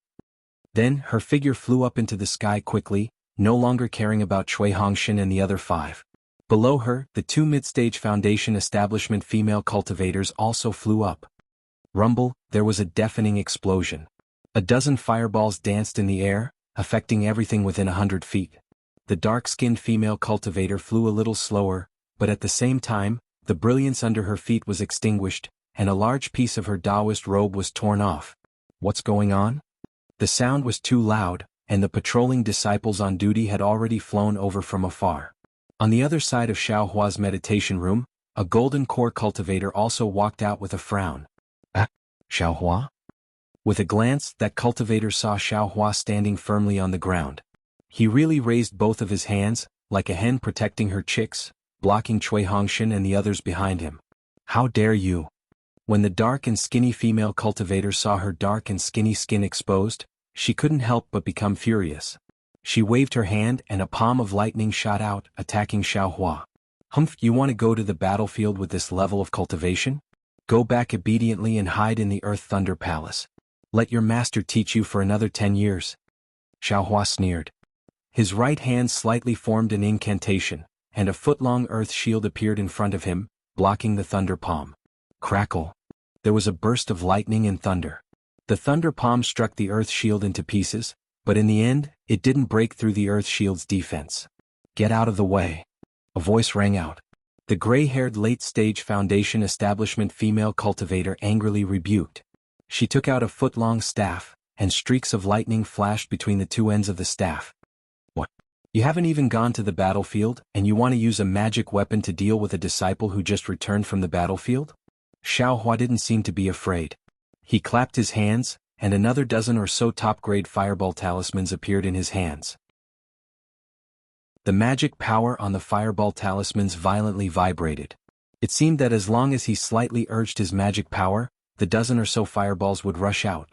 Then her figure flew up into the sky quickly, no longer caring about Cui Hongshan and the other 5. Below her, the 2 mid-stage Foundation establishment female cultivators also flew up. Rumble, there was a deafening explosion. A dozen fireballs danced in the air, affecting everything within 100 feet. The dark-skinned female cultivator flew a little slower, but at the same time, the brilliance under her feet was extinguished, and a large piece of her Taoist robe was torn off. What's going on? The sound was too loud, and the patrolling disciples on duty had already flown over from afar. On the other side of Xiao Hua's meditation room, a golden core cultivator also walked out with a frown. Xiao Hua? With a glance, that cultivator saw Xiao Hua standing firmly on the ground. He really raised both of his hands, like a hen protecting her chicks, blocking Cui Hongshan and the others behind him. How dare you! When the dark and skinny female cultivator saw her dark and skinny skin exposed, she couldn't help but become furious. She waved her hand and a palm of lightning shot out, attacking Xiao Hua. Humph, you want to go to the battlefield with this level of cultivation? Go back obediently and hide in the Earth Thunder Palace. Let your master teach you for another 10 years. Xiao Hua sneered. His right hand slightly formed an incantation, and a foot-long earth shield appeared in front of him, blocking the thunder palm. Crackle. There was a burst of lightning and thunder. The thunder palm struck the earth shield into pieces, but in the end, it didn't break through the earth shield's defense. Get out of the way. A voice rang out. The gray-haired late-stage Foundation establishment female cultivator angrily rebuked. She took out a foot-long staff, and streaks of lightning flashed between the two ends of the staff. What? You haven't even gone to the battlefield, and you want to use a magic weapon to deal with a disciple who just returned from the battlefield? Xiao Hua didn't seem to be afraid. He clapped his hands, and another dozen or so top-grade fireball talismans appeared in his hands. The magic power on the fireball talismans violently vibrated. It seemed that as long as he slightly urged his magic power, the dozen or so fireballs would rush out.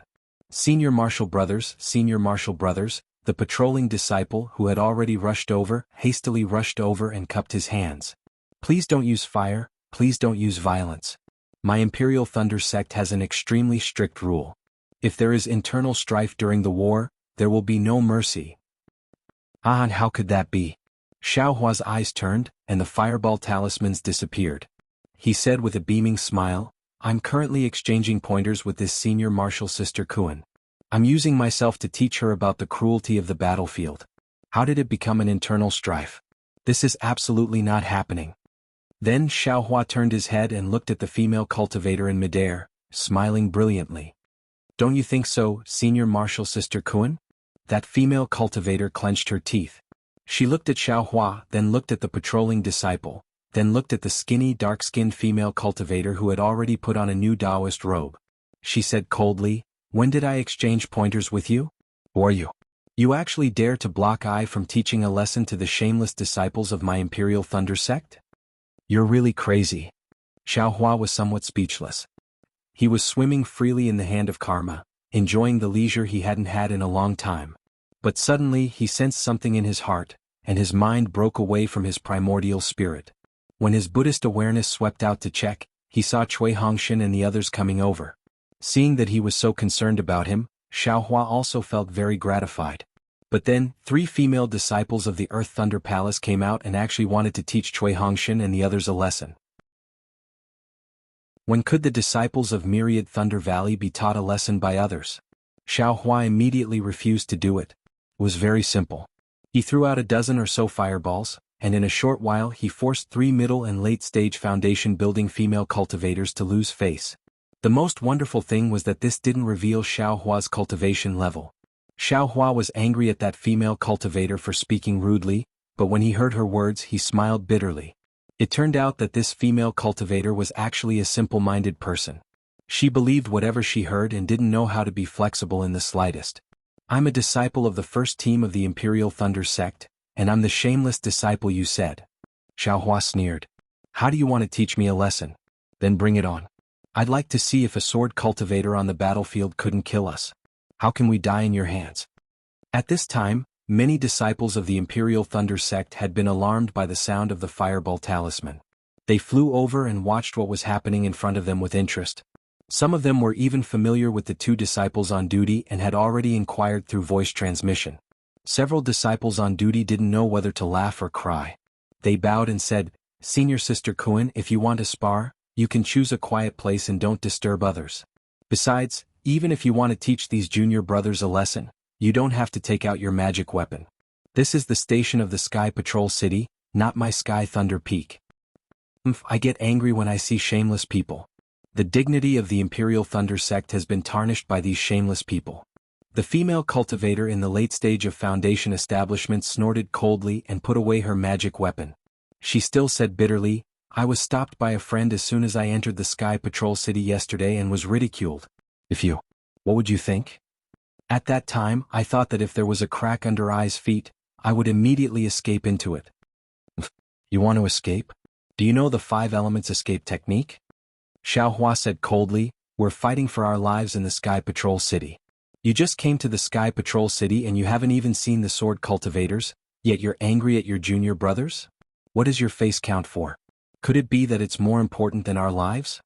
Senior Martial Brothers, the patrolling disciple who had already hastily rushed over and cupped his hands. Please don't use fire, please don't use violence. My Imperial Thunder sect has an extremely strict rule. If there is internal strife during the war, there will be no mercy. Ah, and how could that be? Xiao Hua's eyes turned, and the fireball talismans disappeared. He said with a beaming smile, I'm currently exchanging pointers with this senior martial sister Kuan. I'm using myself to teach her about the cruelty of the battlefield. How did it become an internal strife? This is absolutely not happening. Then Xiao Hua turned his head and looked at the female cultivator in midair, smiling brilliantly. Don't you think so, senior martial sister Kuan? That female cultivator clenched her teeth. She looked at Xiao Hua, then looked at the patrolling disciple, then looked at the skinny dark-skinned female cultivator who had already put on a new Taoist robe. She said coldly, when did I exchange pointers with you? Or you? You actually dare to block I from teaching a lesson to the shameless disciples of my Imperial Thunder sect? You're really crazy. Xiao Hua was somewhat speechless. He was swimming freely in the hand of karma, enjoying the leisure he hadn't had in a long time. But suddenly he sensed something in his heart, and his mind broke away from his primordial spirit. When his Buddhist awareness swept out to check, he saw Cui Hongshan and the others coming over. Seeing that he was so concerned about him, Xiao Hua also felt very gratified. But then, 3 female disciples of the Earth Thunder Palace came out and actually wanted to teach Cui Hongshan and the others a lesson. When could the disciples of Myriad Thunder Valley be taught a lesson by others? Xiao Hua immediately refused to do it. It was very simple. He threw out a dozen or so fireballs, and in a short while he forced 3 middle and late-stage foundation building female cultivators to lose face. The most wonderful thing was that this didn't reveal Xiao Hua's cultivation level. Xiao Hua was angry at that female cultivator for speaking rudely, but when he heard her words he smiled bitterly. It turned out that this female cultivator was actually a simple-minded person. She believed whatever she heard and didn't know how to be flexible in the slightest. I'm a disciple of the first team of the Imperial Thunder sect, and I'm the shameless disciple you said. Xiao Hua sneered. How do you want to teach me a lesson? Then bring it on. I'd like to see if a sword cultivator on the battlefield couldn't kill us. How can we die in your hands? At this time, many disciples of the Imperial Thunder sect had been alarmed by the sound of the fireball talisman. They flew over and watched what was happening in front of them with interest. Some of them were even familiar with the 2 disciples on duty and had already inquired through voice transmission. Several disciples on duty didn't know whether to laugh or cry. They bowed and said, Senior Sister Kuan, if you want to spar, you can choose a quiet place and don't disturb others. Besides, even if you want to teach these junior brothers a lesson, you don't have to take out your magic weapon. This is the station of the Sky Patrol City, not my Sky Thunder Peak. I get angry when I see shameless people. The dignity of the Imperial Thunder sect has been tarnished by these shameless people. The female cultivator in the late stage of Foundation establishment snorted coldly and put away her magic weapon. She still said bitterly, I was stopped by a friend as soon as I entered the Sky Patrol City yesterday and was ridiculed. What would you think? At that time, I thought that if there was a crack under I's feet, I would immediately escape into it. You want to escape? Do you know the 5 elements escape technique? Xiao Hua said coldly, we're fighting for our lives in the Sky Patrol City. You just came to the Sky Patrol City and you haven't even seen the sword cultivators, yet you're angry at your junior brothers? What does your face count for? Could it be that it's more important than our lives?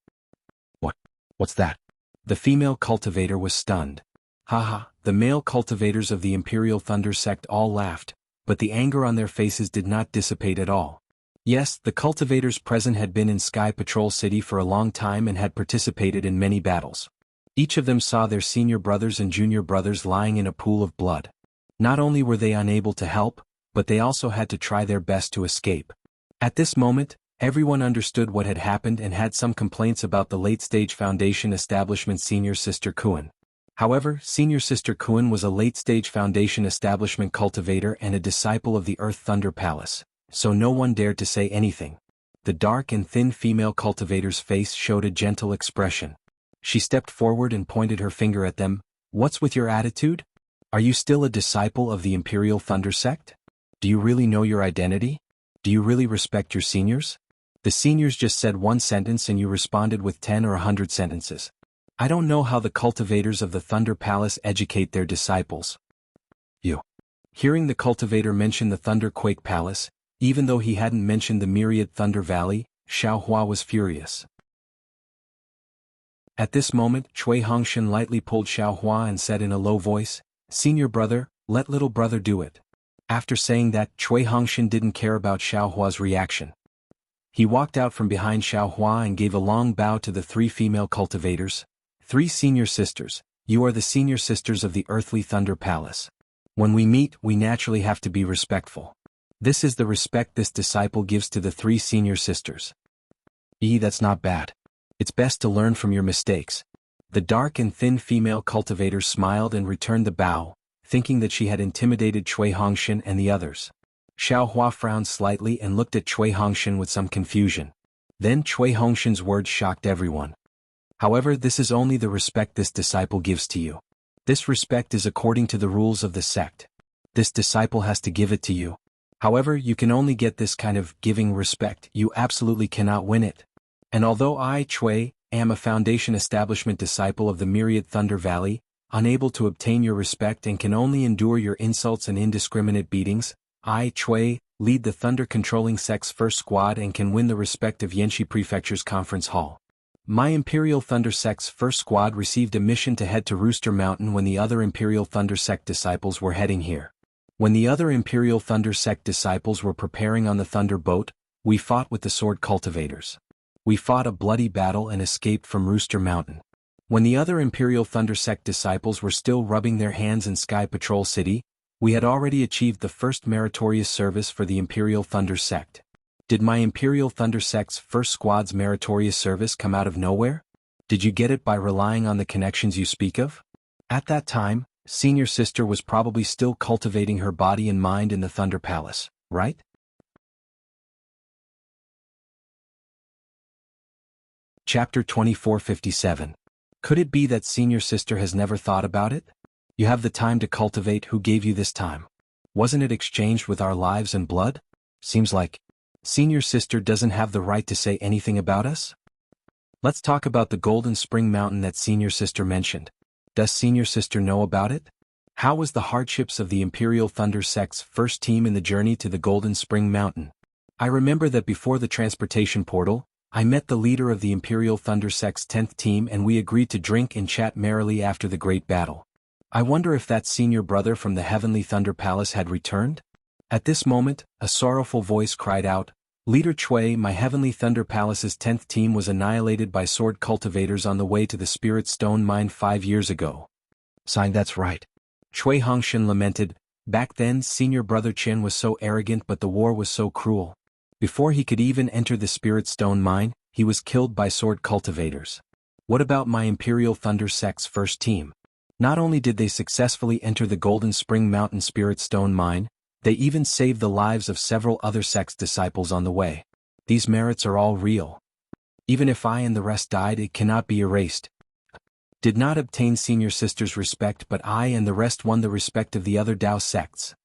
What's that? The female cultivator was stunned. Haha, the male cultivators of the Imperial Thunder sect all laughed, but the anger on their faces did not dissipate at all. Yes, the cultivators present had been in Sky Patrol City for a long time and had participated in many battles. Each of them saw their senior brothers and junior brothers lying in a pool of blood. Not only were they unable to help, but they also had to try their best to escape. At this moment, Everyone understood what had happened and had some complaints about the late-stage Foundation establishment Senior Sister Kuan. However, Senior Sister Kuan was a late-stage Foundation establishment cultivator and a disciple of the Earth Thunder Palace, so no one dared to say anything. The dark and thin female cultivator's face showed a gentle expression. She stepped forward and pointed her finger at them. "What's with your attitude? Are you still a disciple of the Imperial Thunder Sect? Do you really know your identity? Do you really respect your seniors? The seniors just said one sentence and you responded with 10 or 100 sentences. I don't know how the cultivators of the Thunder Palace educate their disciples." You. Hearing the cultivator mention the Thunder Quake Palace, even though he hadn't mentioned the myriad Thunder Valley, Xiao Hua was furious. At this moment, Cui Hongshan lightly pulled Xiao Hua and said in a low voice, "Senior brother, let little brother do it." After saying that, Cui Hongshan didn't care about Xiao Hua's reaction. He walked out from behind Xiao Hua and gave a long bow to the three female cultivators. "Three senior sisters, you are the senior sisters of the Earthly Thunder Palace. When we meet, we naturally have to be respectful. This is the respect this disciple gives to the three senior sisters." That's not bad. It's best to learn from your mistakes." The dark and thin female cultivator smiled and returned the bow, thinking that she had intimidated Cui Hongshan and the others. Xiao Hua frowned slightly and looked at Cui Hongshan with some confusion. Then Cui Hongshan's words shocked everyone. "However, this is only the respect this disciple gives to you. This respect is according to the rules of the sect. This disciple has to give it to you. However, you can only get this kind of giving respect, you absolutely cannot win it. And although I, Cui, am a Foundation establishment disciple of the myriad Thunder Valley, unable to obtain your respect and can only endure your insults and indiscriminate beatings, I, Cui, lead the Thunder Controlling Sect's first squad and can win the respect of Yanxi Prefecture's conference hall. My Imperial Thunder Sect's first squad received a mission to head to Rooster Mountain when the other Imperial Thunder Sect disciples were heading here. When the other Imperial Thunder Sect disciples were preparing on the Thunder Boat, we fought with the Sword Cultivators. We fought a bloody battle and escaped from Rooster Mountain. When the other Imperial Thunder Sect disciples were still rubbing their hands in Sky Patrol City, we had already achieved the first meritorious service for the Imperial Thunder Sect. Did my Imperial Thunder Sect's first squad's meritorious service come out of nowhere? Did you get it by relying on the connections you speak of? At that time, Senior Sister was probably still cultivating her body and mind in the Thunder Palace, right? Chapter 2457. Could it be that Senior Sister has never thought about it? You have the time to cultivate. Who gave you this time? Wasn't it exchanged with our lives and blood? Seems like Senior Sister doesn't have the right to say anything about us? Let's talk about the Golden Spring Mountain that Senior Sister mentioned. Does Senior Sister know about it? How was the hardships of the Imperial Thunder Sect's first team in the journey to the Golden Spring Mountain? I remember that before the transportation portal, I met the leader of the Imperial Thunder Sect's 10th team and we agreed to drink and chat merrily after the great battle. I wonder if that senior brother from the Heavenly Thunder Palace had returned? At this moment, a sorrowful voice cried out, "Leader Cui, my Heavenly Thunder Palace's 10th team was annihilated by sword cultivators on the way to the Spirit Stone Mine 5 years ago." Signed, that's right. Cui Hongshan lamented, "Back then Senior Brother Chen was so arrogant but the war was so cruel. Before he could even enter the Spirit Stone Mine, he was killed by sword cultivators. What about my Imperial Thunder Sect's first team? Not only did they successfully enter the Golden Spring Mountain Spirit Stone Mine, they even saved the lives of several other sect's disciples on the way. These merits are all real. Even if I and the rest died, it cannot be erased. Did not obtain Senior Sister's respect, but I and the rest won the respect of the other Dao sects."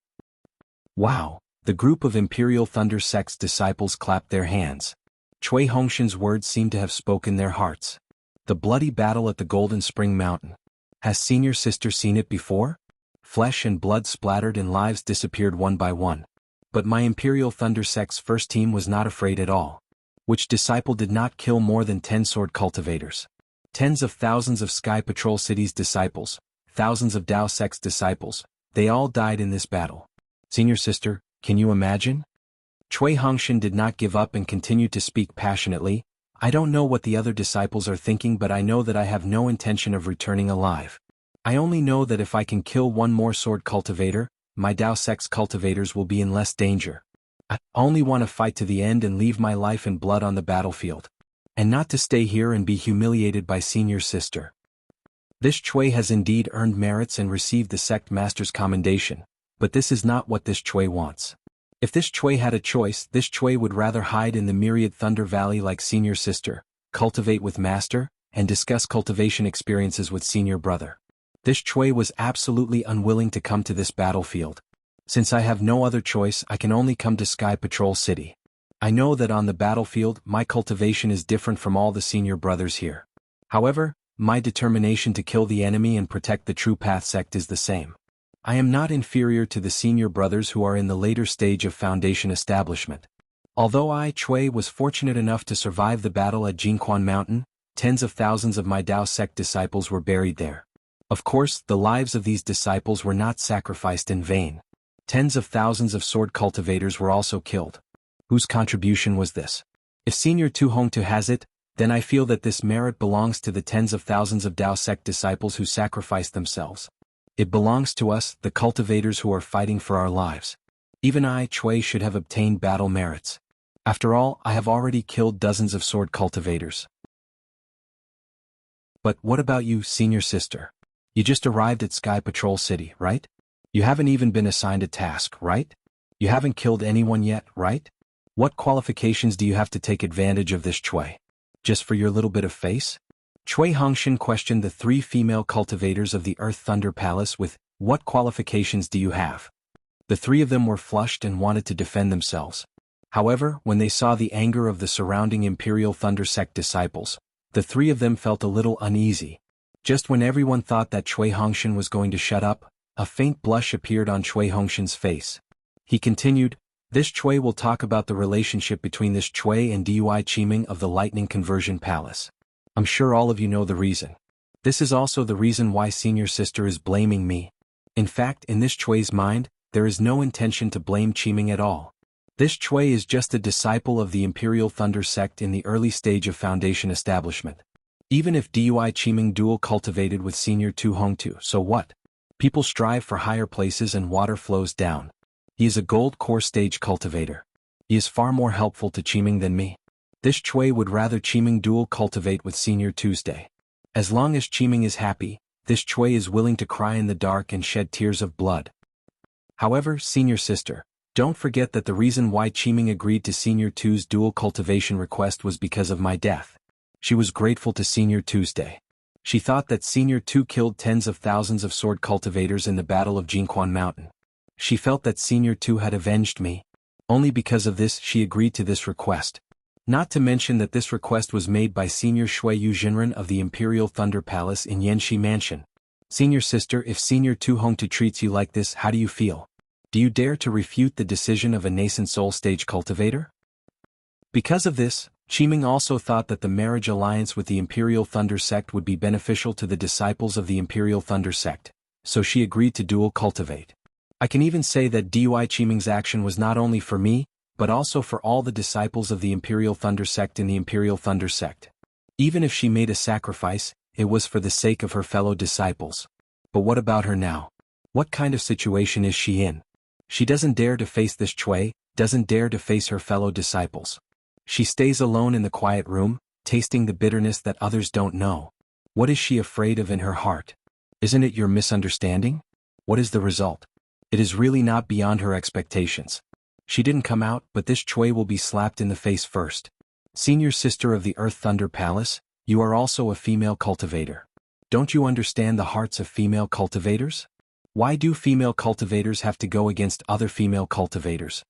Wow! The group of Imperial Thunder Sect's disciples clapped their hands. Cui Hongshan's words seemed to have spoken their hearts. The bloody battle at the Golden Spring Mountain. Has Senior Sister seen it before? Flesh and blood splattered and lives disappeared one by one. But my Imperial Thunder Sect's first team was not afraid at all. Which disciple did not kill more than 10 sword cultivators? Tens of thousands of Sky Patrol City's disciples, thousands of Dao Sect's disciples, they all died in this battle. Senior Sister, can you imagine? Cui Hongshan did not give up and continued to speak passionately. "I don't know what the other disciples are thinking, but I know that I have no intention of returning alive. I only know that if I can kill one more sword cultivator, my Dao Sect's cultivators will be in less danger. I only want to fight to the end and leave my life in blood on the battlefield. And not to stay here and be humiliated by senior sister. This Chui has indeed earned merits and received the sect master's commendation, but this is not what this Chui wants. If this Chui had a choice, this Chui would rather hide in the myriad Thunder Valley like senior sister, cultivate with master, and discuss cultivation experiences with senior brother. This Chui was absolutely unwilling to come to this battlefield. Since I have no other choice, I can only come to Sky Patrol City. I know that on the battlefield, my cultivation is different from all the senior brothers here. However, my determination to kill the enemy and protect the True Path sect is the same. I am not inferior to the senior brothers who are in the later stage of Foundation establishment. Although I, Chui, was fortunate enough to survive the battle at Jinquan Mountain, tens of thousands of my Dao sect disciples were buried there. Of course, the lives of these disciples were not sacrificed in vain. Tens of thousands of sword cultivators were also killed. Whose contribution was this? If Senior Tu Hongtu has it, then I feel that this merit belongs to the tens of thousands of Dao sect disciples who sacrificed themselves. It belongs to us, the cultivators who are fighting for our lives. Even I, Chui, should have obtained battle merits. After all, I have already killed dozens of sword cultivators. But what about you, senior sister? You just arrived at Sky Patrol City, right? You haven't even been assigned a task, right? You haven't killed anyone yet, right? What qualifications do you have to take advantage of this Chui? Just for your little bit of face? Chui Hongshan questioned the three female cultivators of the Earth Thunder Palace with, "What qualifications do you have?" The three of them were flushed and wanted to defend themselves. However, when they saw the anger of the surrounding Imperial Thunder Sect disciples, the three of them felt a little uneasy. Just when everyone thought that Chui Hongshan was going to shut up, a faint blush appeared on Chui Hongshan's face. He continued, "This Chui will talk about the relationship between this Chui and Dui Qiming of the Lightning Conversion Palace. I'm sure all of you know the reason. This is also the reason why senior sister is blaming me. In fact, in this Chui's mind, there is no intention to blame Qiming at all. This Chui is just a disciple of the Imperial Thunder Sect in the early stage of Foundation establishment. Even if Dui Qiming dual cultivated with senior Tu Hongtu, so what? People strive for higher places and water flows down. He is a gold core stage cultivator. He is far more helpful to Qiming than me. This Chui would rather Qiming dual cultivate with Senior Tuesday. As long as Qiming is happy, this Chui is willing to cry in the dark and shed tears of blood. However, senior sister, don't forget that the reason why Qiming agreed to Senior Tu's dual cultivation request was because of my death. She was grateful to Senior Tuesday. She thought that Senior Tu killed tens of thousands of sword cultivators in the Battle of Jinquan Mountain. She felt that Senior Tu had avenged me. Only because of this she agreed to this request. Not to mention that this request was made by Senior Shui Yu Jinren of the Imperial Thunder Palace in Yanxi Mansion. Senior sister, if Senior Tu Hongtu treats you like this, how do you feel? Do you dare to refute the decision of a nascent soul stage cultivator? Because of this, Qiming also thought that the marriage alliance with the Imperial Thunder Sect would be beneficial to the disciples of the Imperial Thunder Sect, so she agreed to dual cultivate. I can even say that Dui Qiming's action was not only for me, but also for all the disciples of the Imperial Thunder Sect in the Imperial Thunder Sect. Even if she made a sacrifice, it was for the sake of her fellow disciples. But what about her now? What kind of situation is she in? She doesn't dare to face this Chui, doesn't dare to face her fellow disciples. She stays alone in the quiet room, tasting the bitterness that others don't know. What is she afraid of in her heart? Isn't it your misunderstanding? What is the result? It is really not beyond her expectations. She didn't come out, but this Chui will be slapped in the face first. Senior sister of the Earth Thunder Palace, you are also a female cultivator. Don't you understand the hearts of female cultivators? Why do female cultivators have to go against other female cultivators?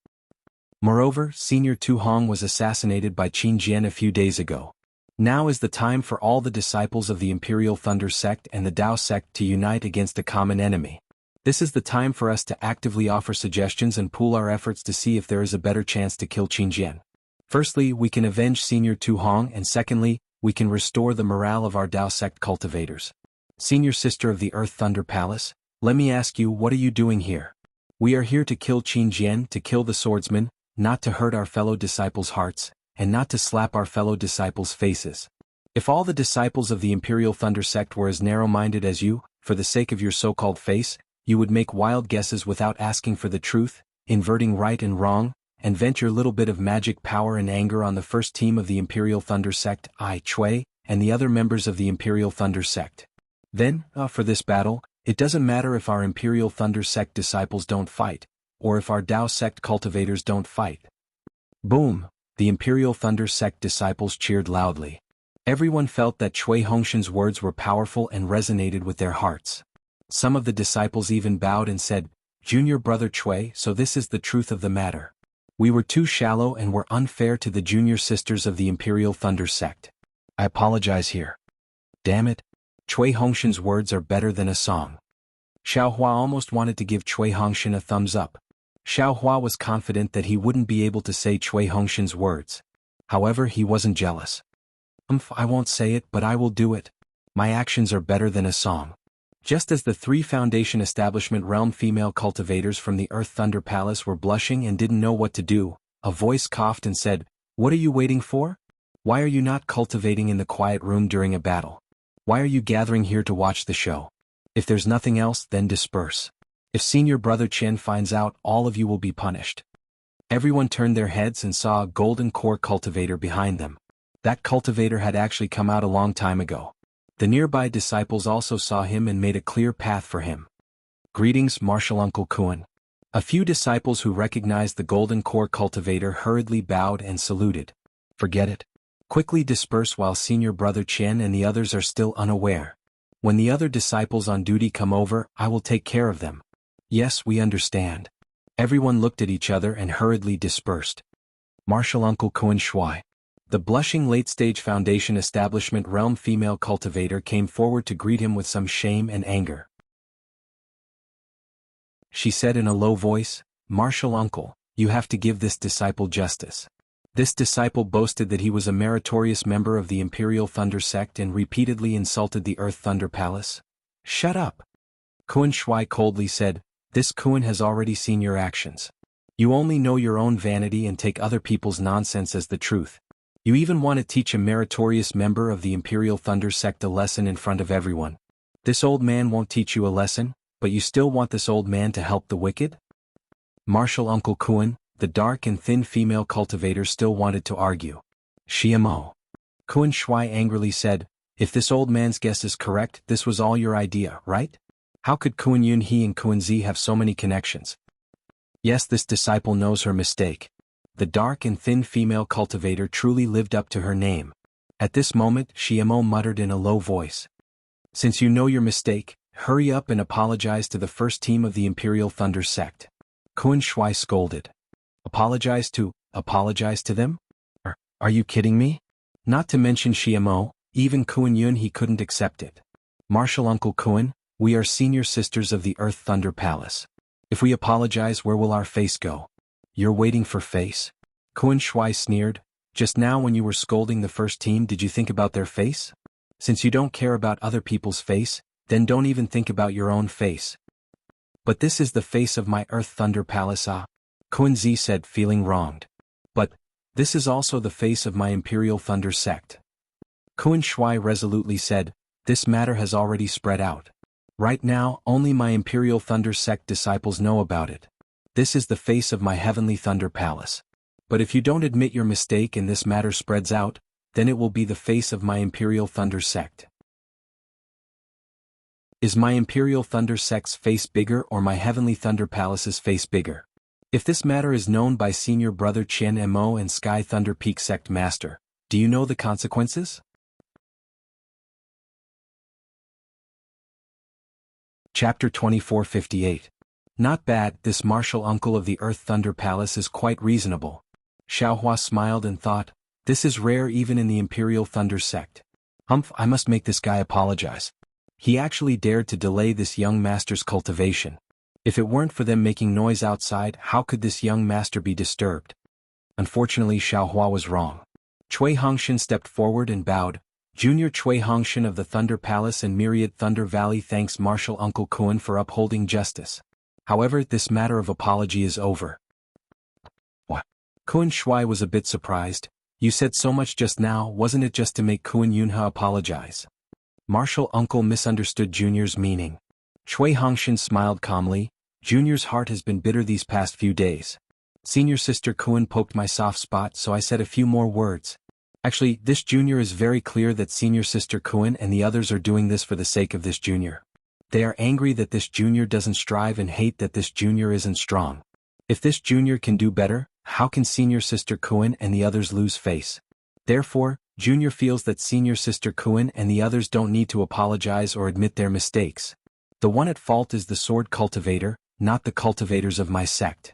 Moreover, Senior Tu Hong was assassinated by Qin Jian a few days ago. Now is the time for all the disciples of the Imperial Thunder Sect and the Dao Sect to unite against a common enemy. This is the time for us to actively offer suggestions and pool our efforts to see if there is a better chance to kill Qin Jian. Firstly, we can avenge Senior Tu Hong, and secondly, we can restore the morale of our Dao Sect cultivators. Senior sister of the Earth Thunder Palace, let me ask you, what are you doing here? We are here to kill Qin Jian, to kill the swordsman, not to hurt our fellow disciples' hearts, and not to slap our fellow disciples' faces. If all the disciples of the Imperial Thunder Sect were as narrow-minded as you, for the sake of your so-called face, you would make wild guesses without asking for the truth, inverting right and wrong, and vent your little bit of magic power and anger on the first team of the Imperial Thunder Sect, I, Chui, and the other members of the Imperial Thunder Sect. Then, for this battle, it doesn't matter if our Imperial Thunder Sect disciples don't fight, or if our Dao Sect cultivators don't fight. Boom! The Imperial Thunder Sect disciples cheered loudly. Everyone felt that Chui Hongshan's words were powerful and resonated with their hearts. Some of the disciples even bowed and said, "Junior brother Chui, so this is the truth of the matter. We were too shallow and were unfair to the junior sisters of the Imperial Thunder Sect. I apologize here." Damn it. Chui Hongshan's words are better than a song. Xiao Hua almost wanted to give Chui Hongshan a thumbs up. Xiao Hua was confident that he wouldn't be able to say Chui Hongshan's words. However, he wasn't jealous. I won't say it, but I will do it. My actions are better than a song. Just as the 3 Foundation Establishment Realm female cultivators from the Earth Thunder Palace were blushing and didn't know what to do, a voice coughed and said, "What are you waiting for? Why are you not cultivating in the quiet room during a battle? Why are you gathering here to watch the show? If there's nothing else, then disperse. If Senior Brother Chen finds out, all of you will be punished." Everyone turned their heads and saw a golden core cultivator behind them. That cultivator had actually come out a long time ago. The nearby disciples also saw him and made a clear path for him. "Greetings, Martial Uncle Kuan." A few disciples who recognized the golden core cultivator hurriedly bowed and saluted. "Forget it. Quickly disperse while Senior Brother Chen and the others are still unaware. When the other disciples on duty come over, I will take care of them." "Yes, we understand." Everyone looked at each other and hurriedly dispersed. Martial Uncle Kuan Shui. The blushing late-stage Foundation Establishment Realm female cultivator came forward to greet him with some shame and anger. She said in a low voice, "Martial Uncle, you have to give this disciple justice." This disciple boasted that he was a meritorious member of the Imperial Thunder Sect and repeatedly insulted the Earth Thunder Palace. "Shut up." Kuan Shui coldly said, "This Kuan has already seen your actions. You only know your own vanity and take other people's nonsense as the truth. You even want to teach a meritorious member of the Imperial Thunder Sect a lesson in front of everyone. This old man won't teach you a lesson, but you still want this old man to help the wicked?" Martial Uncle Kuan, the dark and thin female cultivator, still wanted to argue. "Shiamo." Kuan Shui angrily said, "If this old man's guess is correct, this was all your idea, right? How could Kuan Yun He and Kuan Zi have so many connections?" Yes, this disciple knows her mistake. The dark and thin female cultivator truly lived up to her name. At this moment, Shiamo muttered in a low voice, "Since you know your mistake, hurry up and apologize to the first team of the Imperial Thunder Sect." Kuan Shui scolded. Apologize to them? Are you kidding me? Not to mention Shiamo, even Kuan Yun He couldn't accept it. "Martial Uncle Kuan, we are senior sisters of the Earth Thunder Palace. If we apologize, where will our face go?" "You're waiting for face?" Kuan Shui sneered. "Just now when you were scolding the first team, did you think about their face? Since you don't care about other people's face, then don't even think about your own face." "But this is the face of my Earth Thunder Palace, ah," Kuan Zi said, feeling wronged. "But this is also the face of my Imperial Thunder Sect." Kuan Shui resolutely said, "This matter has already spread out. Right now, only my Imperial Thunder Sect disciples know about it. This is the face of my Heavenly Thunder Palace. But if you don't admit your mistake and this matter spreads out, then it will be the face of my Imperial Thunder Sect." Is my Imperial Thunder Sect's face bigger or my Heavenly Thunder Palace's face bigger? If this matter is known by Senior Brother Chen Mo and Sky Thunder Peak Sect Master, do you know the consequences? Chapter 2458. Not bad, this martial uncle of the Earth Thunder Palace is quite reasonable. Xiao Hua smiled and thought, this is rare even in the Imperial Thunder Sect. I must make this guy apologize. He actually dared to delay this young master's cultivation. If it weren't for them making noise outside, how could this young master be disturbed? Unfortunately, Xiao Hua was wrong. Chui Hongshan stepped forward and bowed. Junior Chui Hongshan of the Thunder Palace and Myriad Thunder Valley thanks Martial Uncle Kuan for upholding justice. However, this matter of apology is over. What? Kuan Shui was a bit surprised. You said so much just now, wasn't it just to make Kuan Yunha apologize? Martial Uncle misunderstood Junior's meaning. Chui Hongshan smiled calmly. Junior's heart has been bitter these past few days. Senior sister Kuan poked my soft spot, so I said a few more words. Actually, this junior is very clear that senior sister Kuan and the others are doing this for the sake of this junior. They are angry that this junior doesn't strive and hate that this junior isn't strong. If this junior can do better, how can senior sister Kuan and the others lose face? Therefore, junior feels that senior sister Kuan and the others don't need to apologize or admit their mistakes. The one at fault is the sword cultivator, not the cultivators of my sect.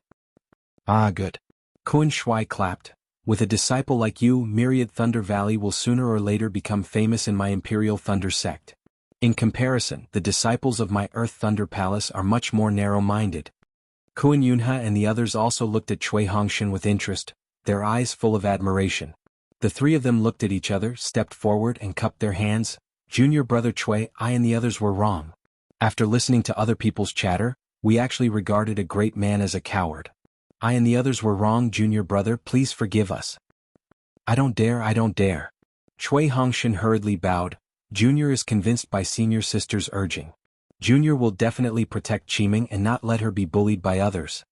Ah, good. Kuan Shui clapped. With a disciple like you, Myriad Thunder Valley will sooner or later become famous in my Imperial Thunder sect. In comparison, the disciples of my Earth Thunder Palace are much more narrow-minded. Kuan Yunha and the others also looked at Cui Hongshan with interest, their eyes full of admiration. The three of them looked at each other, stepped forward and cupped their hands. Junior brother Cui, I and the others were wrong. After listening to other people's chatter, we actually regarded a great man as a coward. I and the others were wrong, junior brother, please forgive us. I don't dare. Cui Hongshan hurriedly bowed. Junior is convinced by senior sister's urging. Junior will definitely protect Qiming and not let her be bullied by others.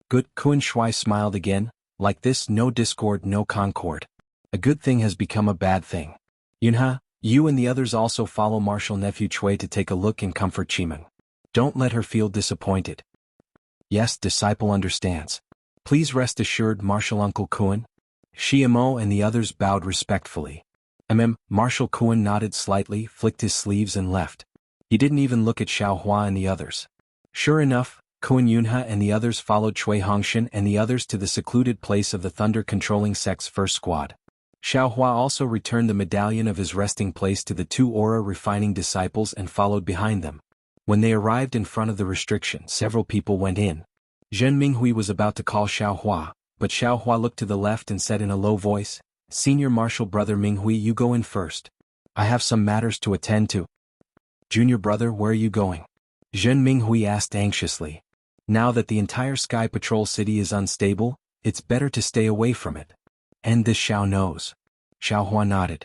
Good, Kuan Shui smiled again. Like this, no discord, no concord. A good thing has become a bad thing. Yunha, you and the others also follow martial nephew Cui to take a look and comfort Qiming. Don't let her feel disappointed. Yes, disciple understands. Please rest assured, martial uncle Kuan. Shiamo and the others bowed respectfully. Martial Kuan nodded slightly, flicked his sleeves and left. He didn't even look at Xiaohua and the others. Sure enough, Kuan Yunha and the others followed Cui Hongshan and the others to the secluded place of the thunder-controlling sect's first squad. Xiaohua also returned the medallion of his resting place to the two aura-refining disciples and followed behind them. When they arrived in front of the restriction, several people went in. Zhen Minghui was about to call Xiaohua, but Xiaohua looked to the left and said in a low voice, Senior Martial Brother Minghui, you go in first. I have some matters to attend to. Junior brother, where are you going? Zhen Minghui asked anxiously. Now that the entire Sky Patrol City is unstable, it's better to stay away from it. And this Xiao knows. Xiaohua nodded.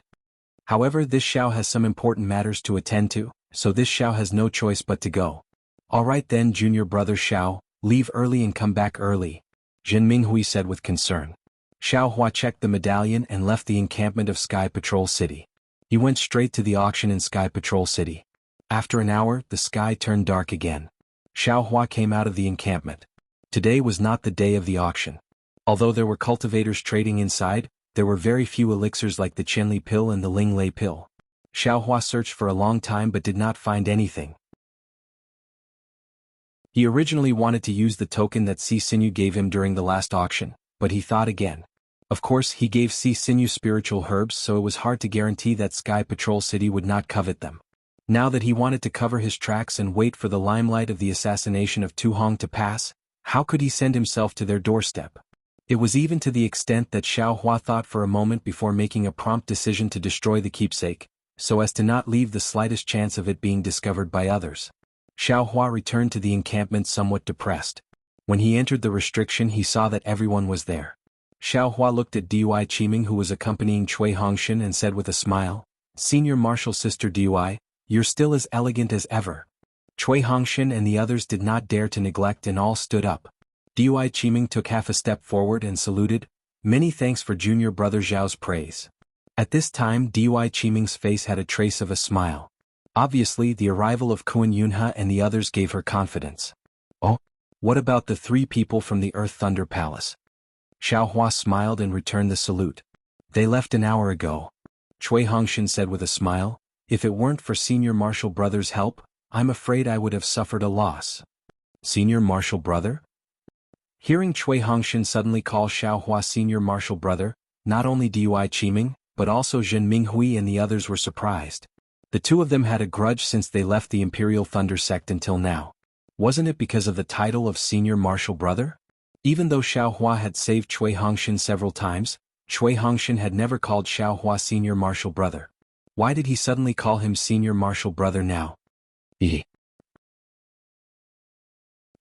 However, this Xiao has some important matters to attend to, so this Xiao has no choice but to go. Alright then, junior brother Xiao, leave early and come back early, Zhen Minghui said with concern. Xiaohua checked the medallion and left the encampment of Sky Patrol City. He went straight to the auction in Sky Patrol City. After an hour, the sky turned dark again. Xiaohua came out of the encampment. Today was not the day of the auction. Although there were cultivators trading inside, there were very few elixirs like the Qianli pill and the Linglei pill. Xiaohua searched for a long time but did not find anything. He originally wanted to use the token that Si Sinew gave him during the last auction, but he thought again. Of course, he gave Si Sinew spiritual herbs, so it was hard to guarantee that Sky Patrol City would not covet them. Now that he wanted to cover his tracks and wait for the limelight of the assassination of Tu Hong to pass, how could he send himself to their doorstep? It was even to the extent that Xiaohua thought for a moment before making a prompt decision to destroy the keepsake, so as to not leave the slightest chance of it being discovered by others. Xiaohua returned to the encampment somewhat depressed. When he entered the restriction, he saw that everyone was there. Xiaohua looked at Dui Qiming, who was accompanying Cui Hongshan, and said with a smile, Senior Martial Sister Dui, you're still as elegant as ever. Cui Hongshan and the others did not dare to neglect and all stood up. Dui Qiming took half a step forward and saluted, Many thanks for junior brother Zhao's praise. At this time, Dui Qiming's face had a trace of a smile. Obviously, the arrival of Kuan Yunha and the others gave her confidence. Oh, what about the three people from the Earth Thunder Palace? Xiaohua smiled and returned the salute. They left an hour ago. Cui Hongshan said with a smile, If it weren't for Senior Martial Brother's help, I'm afraid I would have suffered a loss. Senior Martial Brother? Hearing Cui Hongshan suddenly call Xiaohua Senior Martial Brother, not only Dui Qiming, but also Zhen Minghui and the others were surprised. The two of them had a grudge since they left the Imperial Thunder sect until now. Wasn't it because of the title of Senior Martial Brother? Even though Xiaohua had saved Cui Hongshan several times, Cui Hongshan had never called Xiaohua Senior Martial Brother. Why did he suddenly call him Senior Martial Brother now?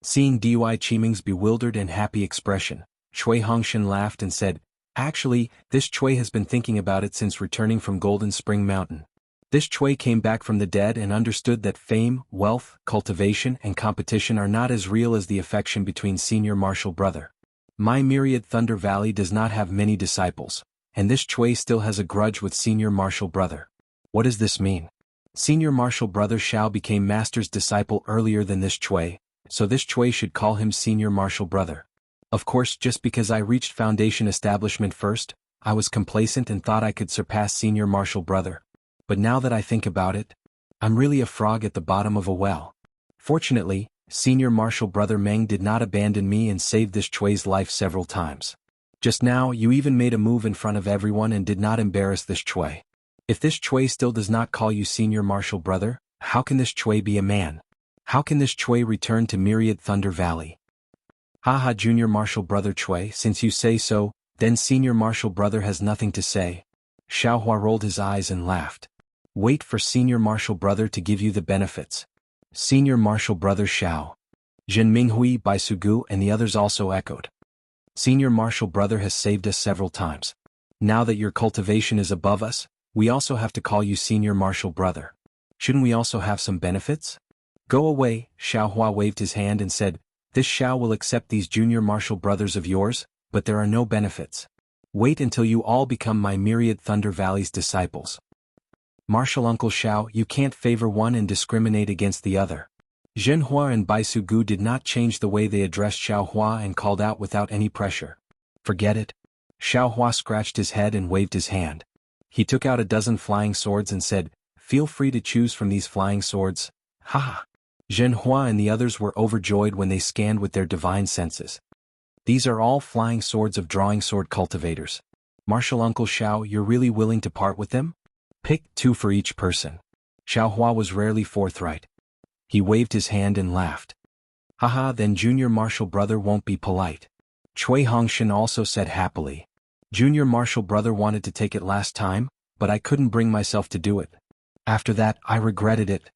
Seeing Dui Qiming's bewildered and happy expression, Cui Hongshan laughed and said, Actually, this Cui has been thinking about it since returning from Golden Spring Mountain. This Cui came back from the dead and understood that fame, wealth, cultivation, and competition are not as real as the affection between Senior Martial Brother. My Myriad Thunder Valley does not have many disciples, and this Chui still has a grudge with Senior Martial Brother. What does this mean? Senior Martial Brother Xiao became Master's disciple earlier than this Chui, so this Chui should call him Senior Martial Brother. Of course, just because I reached Foundation establishment first, I was complacent and thought I could surpass Senior Martial Brother. But now that I think about it, I'm really a frog at the bottom of a well. Fortunately, Senior Martial Brother Meng did not abandon me and saved this Chui's life several times. Just now you even made a move in front of everyone and did not embarrass this Chui. If this Chui still does not call you Senior Martial Brother, how can this Chui be a man? How can this Chui return to Myriad Thunder Valley? Haha, Junior Martial Brother Chui, since you say so, then Senior Martial Brother has nothing to say. Xiaohua rolled his eyes and laughed. Wait for Senior Martial Brother to give you the benefits. Senior Martial Brother Xiao. Zhen Minghui, Bai Sugu and the others also echoed. Senior Martial Brother has saved us several times. Now that your cultivation is above us, we also have to call you Senior Martial Brother. Shouldn't we also have some benefits? Go away, Xiaohua waved his hand and said, this Xiao will accept these Junior Martial Brothers of yours, but there are no benefits. Wait until you all become my Myriad Thunder Valley's disciples. Martial Uncle Xiao, you can't favor one and discriminate against the other. Zhenhua and Bai Sugu did not change the way they addressed Xiaohua and called out without any pressure. Forget it. Xiaohua scratched his head and waved his hand. He took out a dozen flying swords and said, feel free to choose from these flying swords. Haha. Zhenhua and the others were overjoyed when they scanned with their divine senses. These are all flying swords of drawing sword cultivators. Martial Uncle Xiao, you're really willing to part with them? Pick 2 for each person. Xiaohua was rarely forthright. He waved his hand and laughed. Haha, then Junior Martial Brother won't be polite. Chui Hongshan also said happily. Junior Martial Brother wanted to take it last time, but I couldn't bring myself to do it. After that, I regretted it.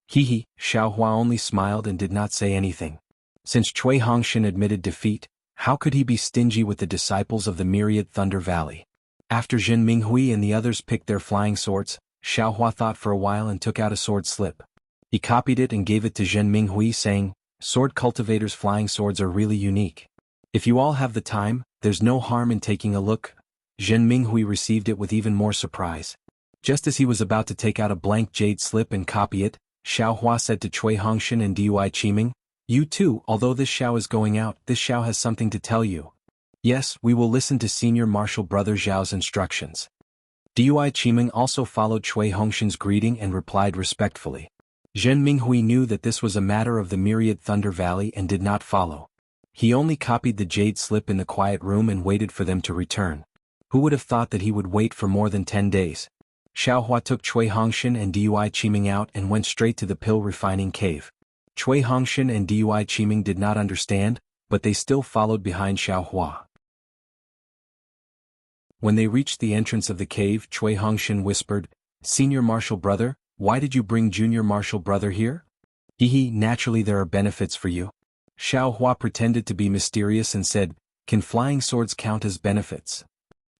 Hee, Xiaohua only smiled and did not say anything. Since Chui Hongshan admitted defeat, how could he be stingy with the disciples of the Myriad Thunder Valley? After Zhen Minghui and the others picked their flying swords, Xiaohua thought for a while and took out a sword slip. He copied it and gave it to Zhen Minghui saying, sword cultivators' flying swords are really unique. If you all have the time, there's no harm in taking a look. Zhen Minghui received it with even more surprise. Just as he was about to take out a blank jade slip and copy it, Xiaohua said to Chui Hongshan and Dui Qiming, you too, although this Xiao is going out, this Xiao has something to tell you. Yes, we will listen to Senior Martial Brother Zhao's instructions. Dui Qiming also followed Chui Hongshan's greeting and replied respectfully. Zhen Minghui knew that this was a matter of the Myriad Thunder Valley and did not follow. He only copied the jade slip in the quiet room and waited for them to return. Who would have thought that he would wait for more than 10 days? Xiaohua took Chui Hongshan and Dui Qiming out and went straight to the pill refining cave. Chui Hongshan and Dui Qiming did not understand, but they still followed behind Xiaohua. When they reached the entrance of the cave, Chui Hongshan whispered, Senior Martial Brother, why did you bring Junior Martial Brother here? Hee, naturally there are benefits for you. Xiaohua pretended to be mysterious and said, can flying swords count as benefits?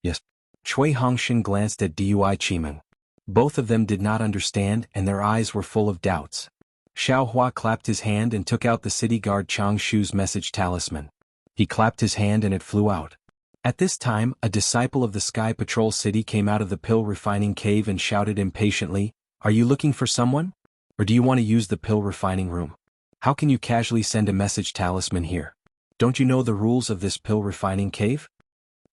Yes. Chui Hongshan glanced at Dui Qiming. Both of them did not understand and their eyes were full of doubts. Xiaohua clapped his hand and took out the city guard Chang Shu's message talisman. He clapped his hand and it flew out. At this time, a disciple of the Sky Patrol City came out of the pill refining cave and shouted impatiently, are you looking for someone? Or do you want to use the pill refining room? How can you casually send a message talisman here? Don't you know the rules of this pill refining cave?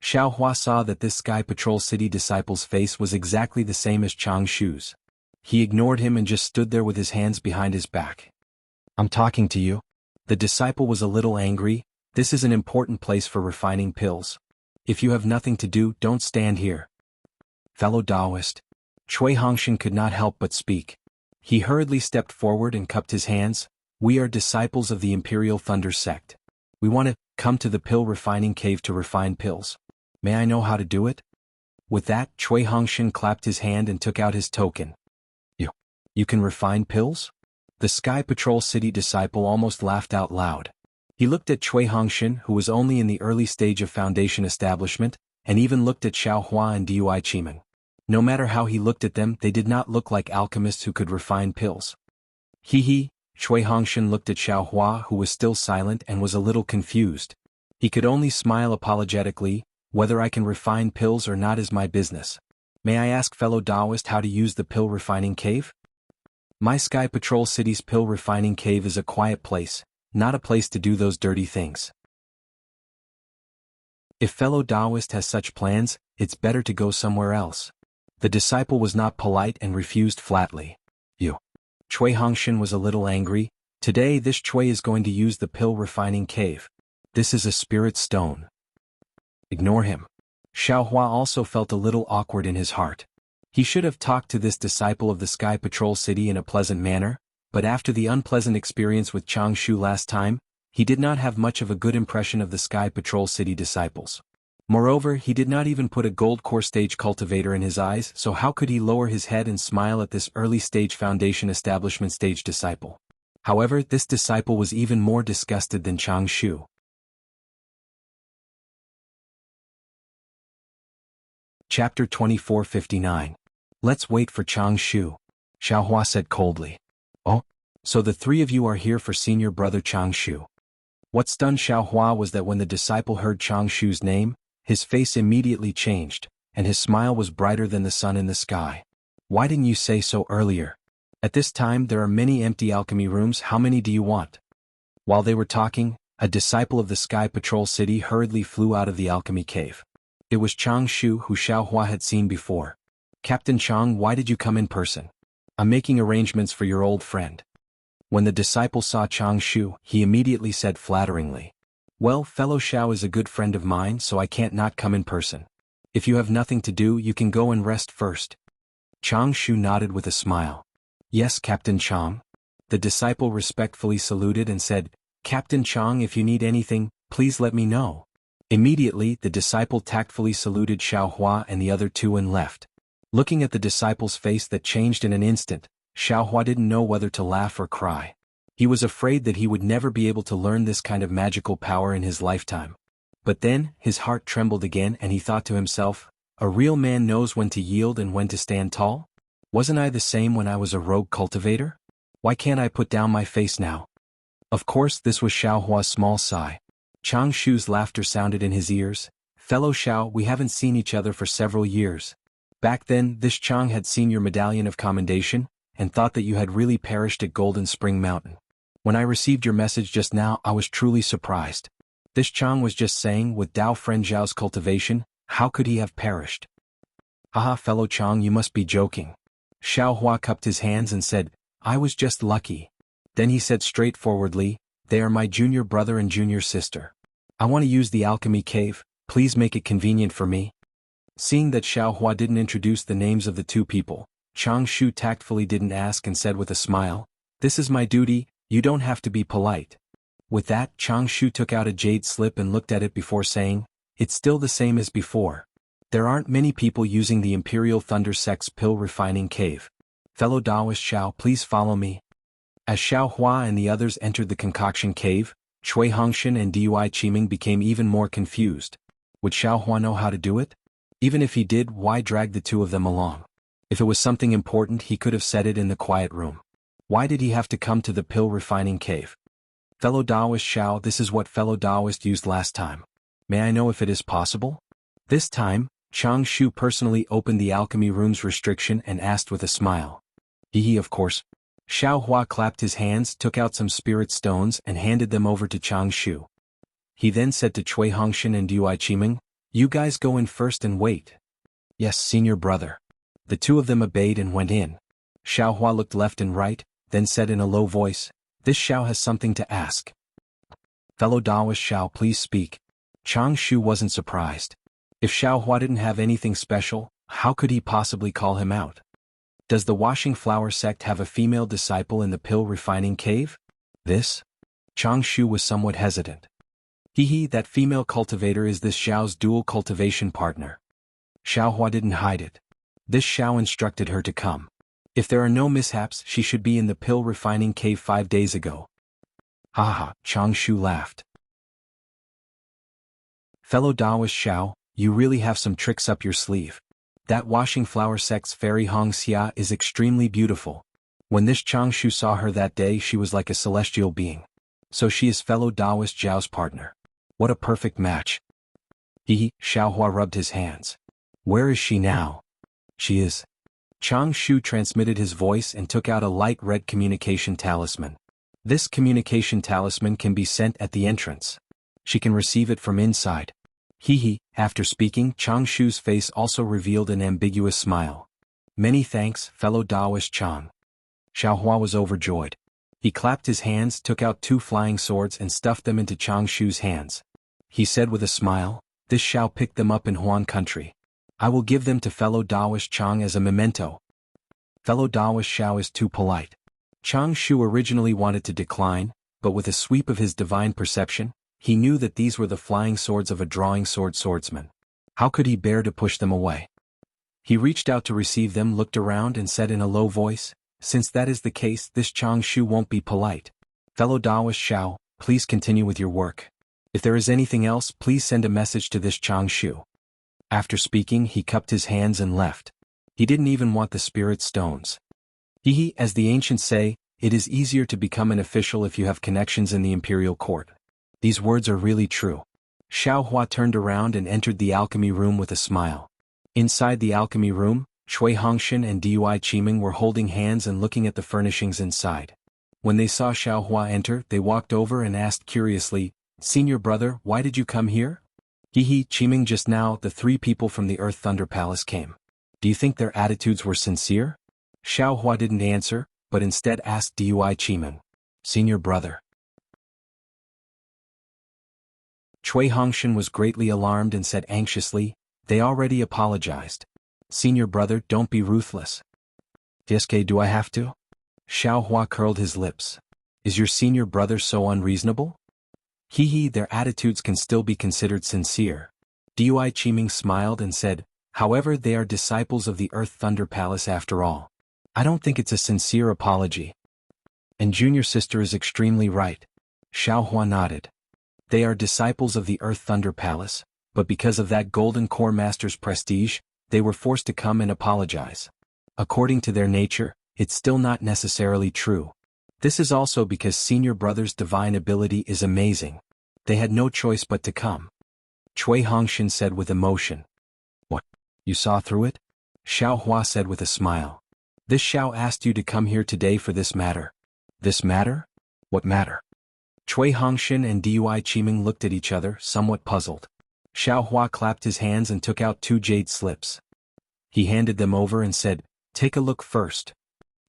Xiaohua saw that this Sky Patrol City disciple's face was exactly the same as Chang Shu's. He ignored him and just stood there with his hands behind his back. I'm talking to you. The disciple was a little angry. This is an important place for refining pills. If you have nothing to do, don't stand here. Fellow Taoist. Chui Hongshan could not help but speak. He hurriedly stepped forward and cupped his hands. We are disciples of the Imperial Thunder Sect. We want to come to the pill refining cave to refine pills. May I know how to do it? With that, Chui Hongshan clapped his hand and took out his token. You can refine pills? The Sky Patrol City disciple almost laughed out loud. He looked at Chui Hongshan, who was only in the early stage of Foundation establishment, and even looked at Xiaohua and Dui Qiming. No matter how he looked at them, they did not look like alchemists who could refine pills. Chui Hongshan looked at Xiaohua, who was still silent and was a little confused. He could only smile apologetically. Whether I can refine pills or not is my business. May I ask fellow Taoist how to use the pill refining cave? My Sky Patrol City's pill refining cave is a quiet place, not a place to do those dirty things. If fellow Taoist has such plans, it's better to go somewhere else. The disciple was not polite and refused flatly. Chui Hongshan was a little angry. Today this Chui is going to use the pill refining cave. This is a spirit stone. Ignore him. Xiao Hua also felt a little awkward in his heart. He should have talked to this disciple of the Sky Patrol City in a pleasant manner, but after the unpleasant experience with Changshu last time, he did not have much of a good impression of the Sky Patrol City disciples. Moreover, he did not even put a gold core stage cultivator in his eyes, so how could he lower his head and smile at this early stage foundation establishment stage disciple? However, this disciple was even more disgusted than Changshu. Chapter 2459. Let's wait for Changshu. Xiao Hua said coldly. Oh? So the three of you are here for senior brother Changshu. What stunned Xiao Hua was that when the disciple heard Changshu's name, his face immediately changed, and his smile was brighter than the sun in the sky. Why didn't you say so earlier? At this time there are many empty alchemy rooms, how many do you want? While they were talking, a disciple of the Sky Patrol City hurriedly flew out of the alchemy cave. It was Changshu, who Xiao Hua had seen before. Captain Chang, why did you come in person? I'm making arrangements for your old friend. When the disciple saw Changshu, he immediately said flatteringly, well, fellow Xiao is a good friend of mine, so I can't not come in person. If you have nothing to do, you can go and rest first. Changshu nodded with a smile. Yes, Captain Chang. The disciple respectfully saluted and said, Captain Chang, if you need anything, please let me know. Immediately, the disciple tactfully saluted Xiao Hua and the other two and left. Looking at the disciple's face that changed in an instant, Xiao Hua didn't know whether to laugh or cry. He was afraid that he would never be able to learn this kind of magical power in his lifetime. But then, his heart trembled again and he thought to himself, a real man knows when to yield and when to stand tall? Wasn't I the same when I was a rogue cultivator? Why can't I put down my face now? Of course, this was Xiao Hua's small sigh. Changshu's laughter sounded in his ears. Fellow Xiao, we haven't seen each other for several years. Back then, this Chang had seen your medallion of commendation, and thought that you had really perished at Golden Spring Mountain. When I received your message just now, I was truly surprised. This Chang was just saying, with Dao friend Zhao's cultivation, how could he have perished? Haha, fellow Chang, you must be joking. Xiao Hua cupped his hands and said, I was just lucky. Then he said straightforwardly, they are my junior brother and junior sister. I want to use the alchemy cave, please make it convenient for me. Seeing that Xiao Hua didn't introduce the names of the two people, Changshu tactfully didn't ask and said with a smile, this is my duty, you don't have to be polite. With that, Changshu took out a jade slip and looked at it before saying, it's still the same as before. There aren't many people using the Imperial Thunder Sect's pill refining cave. Fellow Taoist Xiao, please follow me. As Xiao Hua and the others entered the concoction cave, Chui Hongshan and Dui Qiming became even more confused. Would Xiao Hua know how to do it? Even if he did, why drag the two of them along? If it was something important, he could have said it in the quiet room. Why did he have to come to the pill refining cave? Fellow Taoist Xiao, this is what fellow Taoist used last time. May I know if it is possible? This time, Changshu personally opened the alchemy room's restriction and asked with a smile. He of course. Xiao Hua clapped his hands, took out some spirit stones and handed them over to Changshu. He then said to Chui Hongshan and Dui Qiming, you guys go in first and wait. Yes, senior brother. The two of them obeyed and went in. Xiao Hua looked left and right, then said in a low voice, this Xiao has something to ask. Fellow Taoist Xiao, please speak. Changshu wasn't surprised. If Xiao Hua didn't have anything special, how could he possibly call him out? Does the Washing Flower sect have a female disciple in the pill refining cave? This? Changshu was somewhat hesitant. That female cultivator is this Xiao's dual cultivation partner. Xiao Hua didn't hide it. This Xiao instructed her to come. If there are no mishaps, she should be in the pill refining cave 5 days ago. Haha, Changshu laughed. Fellow Taoist Xiao, you really have some tricks up your sleeve. That Washing Flower sect's fairy Hong Xia is extremely beautiful. When this Changshu saw her that day, she was like a celestial being. So she is fellow Taoist Zhao's partner. What a perfect match. Xiaohua rubbed his hands. Where is she now? She is. Chang Shu transmitted his voice and took out a light red communication talisman. This communication talisman can be sent at the entrance. She can receive it from inside. After speaking, Chang Shu's face also revealed an ambiguous smile. Many thanks, fellow Daoist Chang. Xiaohua was overjoyed. He clapped his hands, took out 2 flying swords and stuffed them into Chang Shu's hands. He said with a smile, "This shall pick them up in Huan country. I will give them to fellow Daoist Chang as a memento." Fellow Daoist Xiao is too polite. Chang Shu originally wanted to decline, but with a sweep of his divine perception, he knew that these were the flying swords of a drawing sword swordsman. How could he bear to push them away? He reached out to receive them, looked around and said in a low voice, "Since that is the case, this Chang Shu won't be polite. Fellow Daoist Xiao, please continue with your work. If there is anything else, please send a message to this Chang Shu." After speaking, he cupped his hands and left. He didn't even want the spirit stones. As the ancients say, it is easier to become an official if you have connections in the imperial court. These words are really true. Xiaohua turned around and entered the alchemy room with a smile. Inside the alchemy room, Cui Hongshan and Dui Qiming were holding hands and looking at the furnishings inside. When they saw Xiaohua enter, they walked over and asked curiously, "Senior brother, why did you come here?" Qiming, just now, the 3 people from the Earth Thunder Palace came. Do you think their attitudes were sincere? Xiaohua didn't answer, but instead asked Dui Qiming, "Senior brother." Cui Hongshan was greatly alarmed and said anxiously, "They already apologized. Senior brother, don't be ruthless." "Fiske, do I have to?" Xiaohua curled his lips. "Is your senior brother so unreasonable?" Their attitudes can still be considered sincere. Dui Qiming smiled and said, "However, they are disciples of the Earth Thunder Palace after all. I don't think it's a sincere apology." "And junior sister is extremely right." Xiaohua nodded. "They are disciples of the Earth Thunder Palace, but because of that Golden Core Master's prestige, they were forced to come and apologize. According to their nature, it's still not necessarily true. This is also because senior brother's divine ability is amazing. They had no choice but to come." Cui Hongshan said with emotion. "What? You saw through it?" Xiaohua said with a smile. "This Xiao asked you to come here today for this matter." "This matter? What matter?" Cui Hongshan and Dui Qiming looked at each other, somewhat puzzled. Xiaohua clapped his hands and took out 2 jade slips. He handed them over and said, "Take a look first."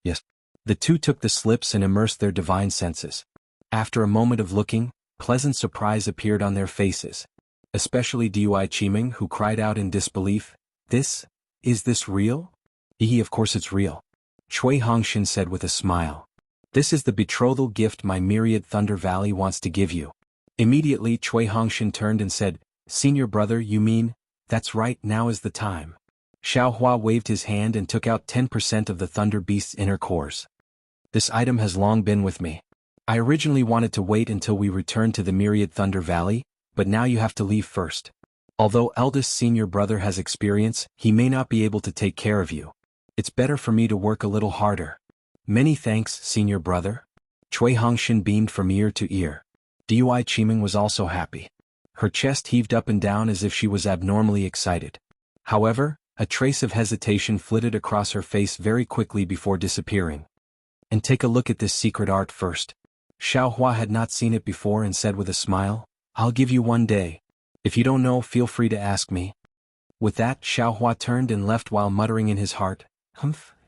"Yes." The 2 took the slips and immersed their divine senses. After a moment of looking, pleasant surprise appeared on their faces. Especially Dui Qiming, who cried out in disbelief, Is this real?" Of course it's real." Cui Hongshan said with a smile. "This is the betrothal gift my myriad Thunder Valley wants to give you." Immediately Cui Hongshan turned and said, "Senior brother, you mean, that's right, now is the time." Xiaohua waved his hand and took out 10% of the Thunder Beast's inner cores. "This item has long been with me. I originally wanted to wait until we returned to the Myriad Thunder Valley, but now you have to leave first. Although eldest senior brother has experience, he may not be able to take care of you. It's better for me to work a little harder." "Many thanks, senior brother." Cui Hongshan beamed from ear to ear. Dui Qiming was also happy. Her chest heaved up and down as if she was abnormally excited. However, a trace of hesitation flitted across her face very quickly before disappearing. "And take a look at this secret art first." Xiaohua had not seen it before and said with a smile, "I'll give you 1 day. If you don't know, feel free to ask me." With that, Xiaohua turned and left while muttering in his heart,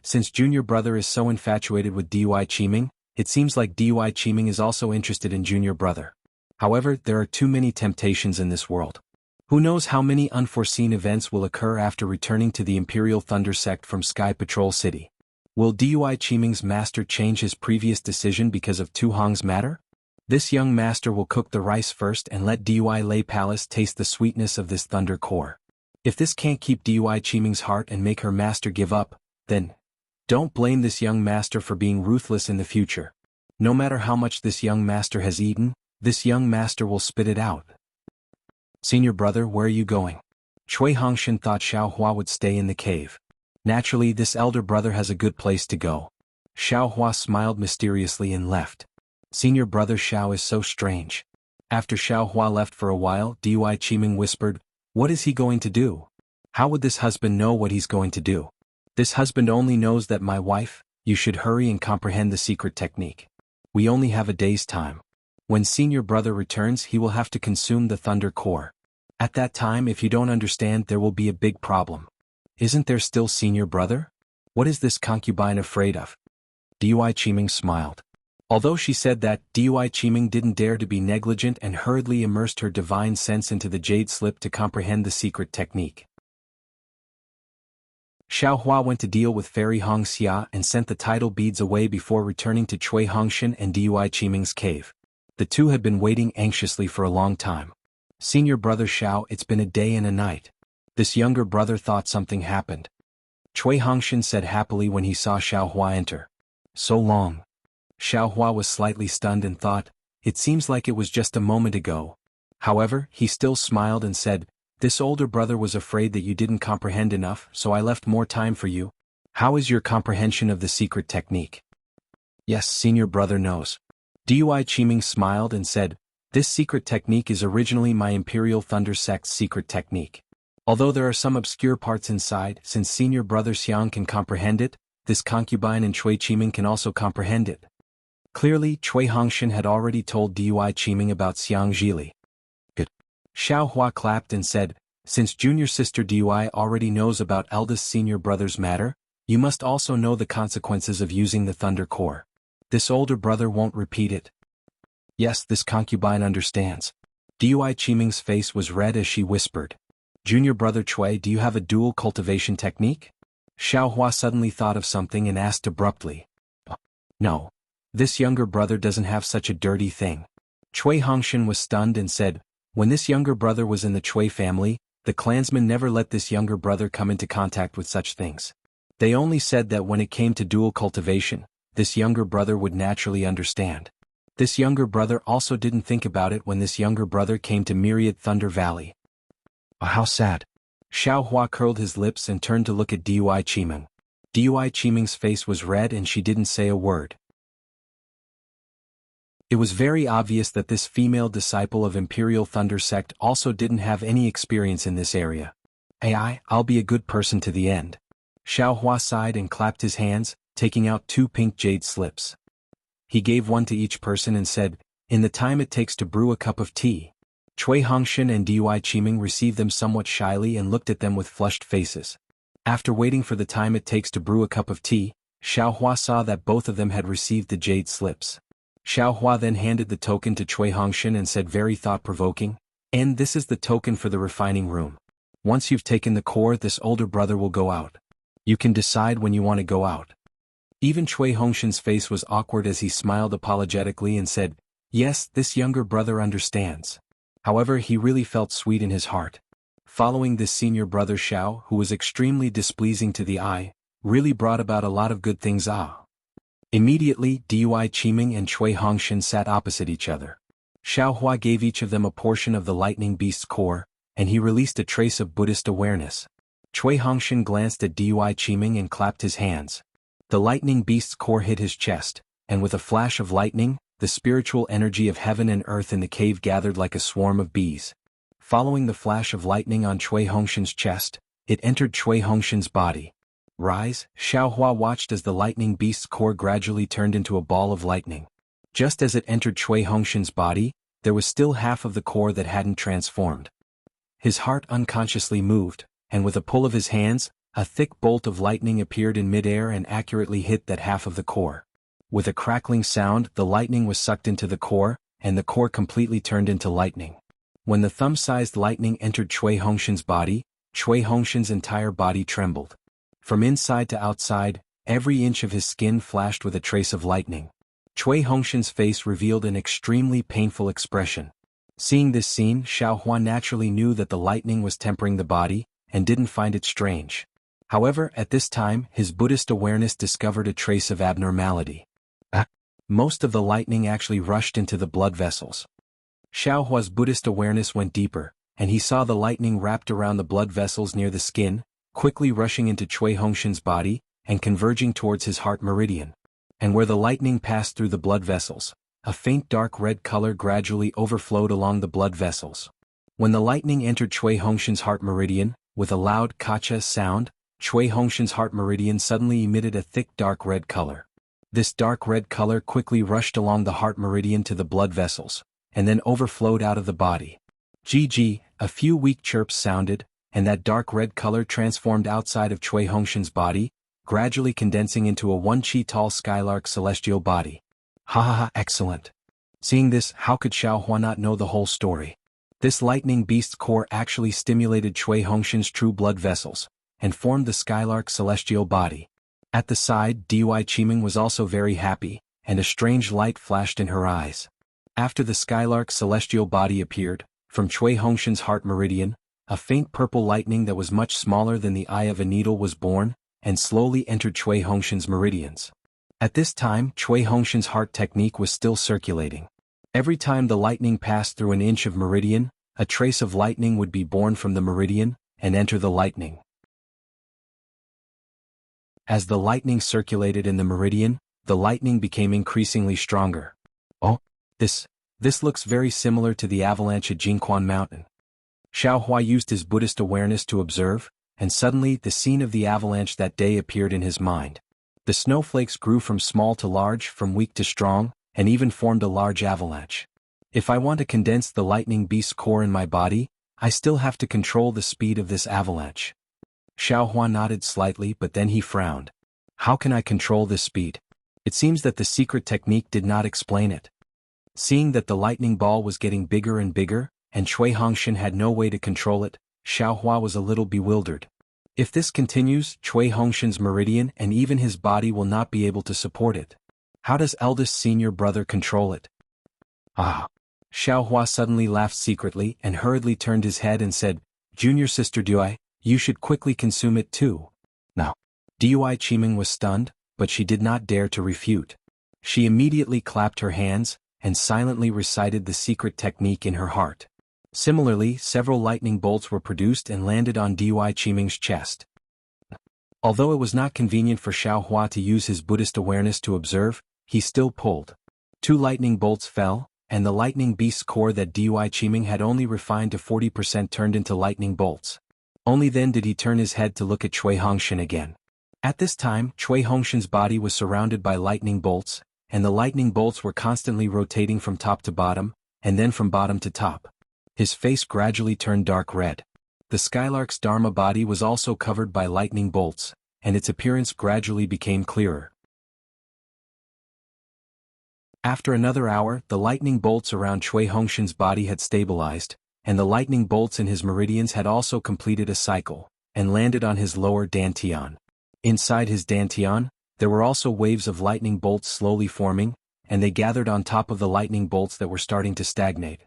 Since junior brother is so infatuated with Dui Qiming, it seems like Dui Qiming is also interested in junior brother. However, there are too many temptations in this world. Who knows how many unforeseen events will occur after returning to the Imperial Thunder Sect from Sky Patrol City. Will Dui Qiming's master change his previous decision because of Tu Hong's matter? This young master will cook the rice first and let Dui Lei Palace taste the sweetness of this thunder core. If this can't keep Dui Qiming's heart and make her master give up, then don't blame this young master for being ruthless in the future. No matter how much this young master has eaten, this young master will spit it out. "Senior brother, where are you going?" Cui Hongshan thought Xiaohua would stay in the cave. Naturally, this elder brother has a good place to go. Xiaohua smiled mysteriously and left. Senior brother Xiao is so strange. After Xiao Hua left for a while, Dui Qiming whispered, "What is he going to do? How would this husband know what he's going to do? This husband only knows that my wife, you should hurry and comprehend the secret technique. We only have a day's time. When senior brother returns he will have to consume the thunder core. At that time if you don't understand there will be a big problem. Isn't there still senior brother? What is this concubine afraid of?" Dui Qiming smiled. Although she said that, Dui Qiming didn't dare to be negligent and hurriedly immersed her divine sense into the jade slip to comprehend the secret technique. Xiao Hua went to deal with Fairy Hong Xia and sent the tidal beads away before returning to Cui Hongshan and Dui Qiming's cave. The two had been waiting anxiously for a long time. "Senior brother Xiao, it's been a day and a night." This younger brother thought something happened. Cui Hongshan said happily when he saw Xiao Hua enter. "So long." Xiao Hua was slightly stunned and thought, "It seems like it was just a moment ago." However, he still smiled and said, "This older brother was afraid that you didn't comprehend enough, so I left more time for you. How is your comprehension of the secret technique?" "Yes, senior brother knows." Dui Qiming smiled and said, "This secret technique is originally my Imperial Thunder Sect's secret technique. Although there are some obscure parts inside, since senior brother Xiang can comprehend it, this concubine and Cui Qiming can also comprehend it." Clearly, Cui Hongshan had already told Dui Qiming about Xiang Zhili. "Good." Xiao Hua clapped and said, "Since junior sister Dui already knows about eldest senior brother's matter, you must also know the consequences of using the thunder core. This older brother won't repeat it." "Yes, this concubine understands." Dui Qiming's face was red as she whispered, "Junior brother Cui, do you have a dual cultivation technique?" Xiao Hua suddenly thought of something and asked abruptly. "No. This younger brother doesn't have such a dirty thing." Cui Hongshan was stunned and said, "When this younger brother was in the Cui family, the clansmen never let this younger brother come into contact with such things. They only said that when it came to dual cultivation, this younger brother would naturally understand. This younger brother also didn't think about it when this younger brother came to Myriad Thunder Valley." "Oh, how sad." Xiao Hua curled his lips and turned to look at Dui Qiming. Dui Qiming's face was red and she didn't say a word. It was very obvious that this female disciple of Imperial Thunder Sect also didn't have any experience in this area. I'll be a good person to the end." Xiao Hua sighed and clapped his hands, taking out 2 pink jade slips. He gave one to each person and said, "In the time it takes to brew a cup of tea." Cui Hongshan and Dui Qiming received them somewhat shyly and looked at them with flushed faces. After waiting for the time it takes to brew a cup of tea, Xiao Hua saw that both of them had received the jade slips. Xiao Hua then handed the token to Cui Hongshan and said very thought-provoking, "And this is the token for the refining room. Once you've taken the core, this older brother will go out. You can decide when you want to go out." Even Cui Hongshan's face was awkward as he smiled apologetically and said, "Yes, this younger brother understands." However, he really felt sweet in his heart. Following this senior brother Xiao, who was extremely displeasing to the eye, really brought about a lot of good things. Immediately, Dui Qiming and Cui Hongshan sat opposite each other. Xiao Hua gave each of them a portion of the lightning beast's core, and he released a trace of Buddhist awareness. Cui Hongshan glanced at Dui Qiming and clapped his hands. The lightning beast's core hit his chest, and with a flash of lightning, the spiritual energy of heaven and earth in the cave gathered like a swarm of bees. Following the flash of lightning on Cui Hongshan's chest, it entered Cui Hongshan's body. "Rise." Xiao Hua watched as the lightning beast's core gradually turned into a ball of lightning. Just as it entered Cui Hongshan's body, there was still half of the core that hadn't transformed. His heart unconsciously moved, and with a pull of his hands, a thick bolt of lightning appeared in midair and accurately hit that half of the core. With a crackling sound, the lightning was sucked into the core, and the core completely turned into lightning. When the thumb-sized lightning entered Cui Hongshan's body, Cui Hongshan's entire body trembled. From inside to outside, every inch of his skin flashed with a trace of lightning. Cui Hongshan's face revealed an extremely painful expression. Seeing this scene, Xiao Hua naturally knew that the lightning was tempering the body, and didn't find it strange. However, at this time, his Buddhist awareness discovered a trace of abnormality. Most of the lightning actually rushed into the blood vessels. Xiao Hua's Buddhist awareness went deeper, and he saw the lightning wrapped around the blood vessels near the skin, quickly rushing into Cui Hongshan's body, and converging towards his heart meridian. And where the lightning passed through the blood vessels, a faint dark red color gradually overflowed along the blood vessels. When the lightning entered Chui Hongshan's heart meridian, with a loud kacha sound, Chui Hongshan's heart meridian suddenly emitted a thick dark red color. This dark red color quickly rushed along the heart meridian to the blood vessels, and then overflowed out of the body. GG, a few weak chirps sounded, and that dark red color transformed outside of Chui Hongshan's body, gradually condensing into a 1 chi tall skylark celestial body. Ha ha ha, excellent. Seeing this, how could Xiaohua not know the whole story? This lightning beast core actually stimulated Chui Hongshan's true blood vessels, and formed the skylark celestial body. At the side, Dui Qiming was also very happy, and a strange light flashed in her eyes. After the skylark celestial body appeared, from Chui Hongshan's heart meridian, a faint purple lightning that was much smaller than the eye of a needle was born, and slowly entered Chui Hongshan's meridians. At this time, Chui Hongshan's heart technique was still circulating. Every time the lightning passed through an inch of meridian, a trace of lightning would be born from the meridian, and enter the lightning. As the lightning circulated in the meridian, the lightning became increasingly stronger. Oh, this looks very similar to the avalanche at Jingquan Mountain. Xiaohua used his Buddhist awareness to observe, and suddenly the scene of the avalanche that day appeared in his mind. The snowflakes grew from small to large, from weak to strong, and even formed a large avalanche. If I want to condense the lightning beast core in my body, I still have to control the speed of this avalanche. Xiaohua nodded slightly, but then he frowned. How can I control this speed? It seems that the secret technique did not explain it. Seeing that the lightning ball was getting bigger and bigger, and Chui Hongshan had no way to control it, Xiaohua was a little bewildered. If this continues, Chui Hongshan's meridian and even his body will not be able to support it. How does eldest senior brother control it? Ah! Xiaohua suddenly laughed secretly and hurriedly turned his head and said, Junior sister Dui, you should quickly consume it too. Now, Dui Qiming was stunned, but she did not dare to refute. She immediately clapped her hands, and silently recited the secret technique in her heart. Similarly, several lightning bolts were produced and landed on Dui Qiming's chest. Although it was not convenient for Xiaohua to use his Buddhist awareness to observe, he still pulled. 2 lightning bolts fell, and the lightning beast's core that Dui Qiming had only refined to 40% turned into lightning bolts. Only then did he turn his head to look at Chui Hongshan again. At this time, Chui Hongshan's body was surrounded by lightning bolts, and the lightning bolts were constantly rotating from top to bottom, and then from bottom to top. His face gradually turned dark red. The skylark's dharma body was also covered by lightning bolts, and its appearance gradually became clearer. After another hour, the lightning bolts around Chui Hongshan's body had stabilized, and the lightning bolts in his meridians had also completed a cycle, and landed on his lower dantian. Inside his dantian, there were also waves of lightning bolts slowly forming, and they gathered on top of the lightning bolts that were starting to stagnate.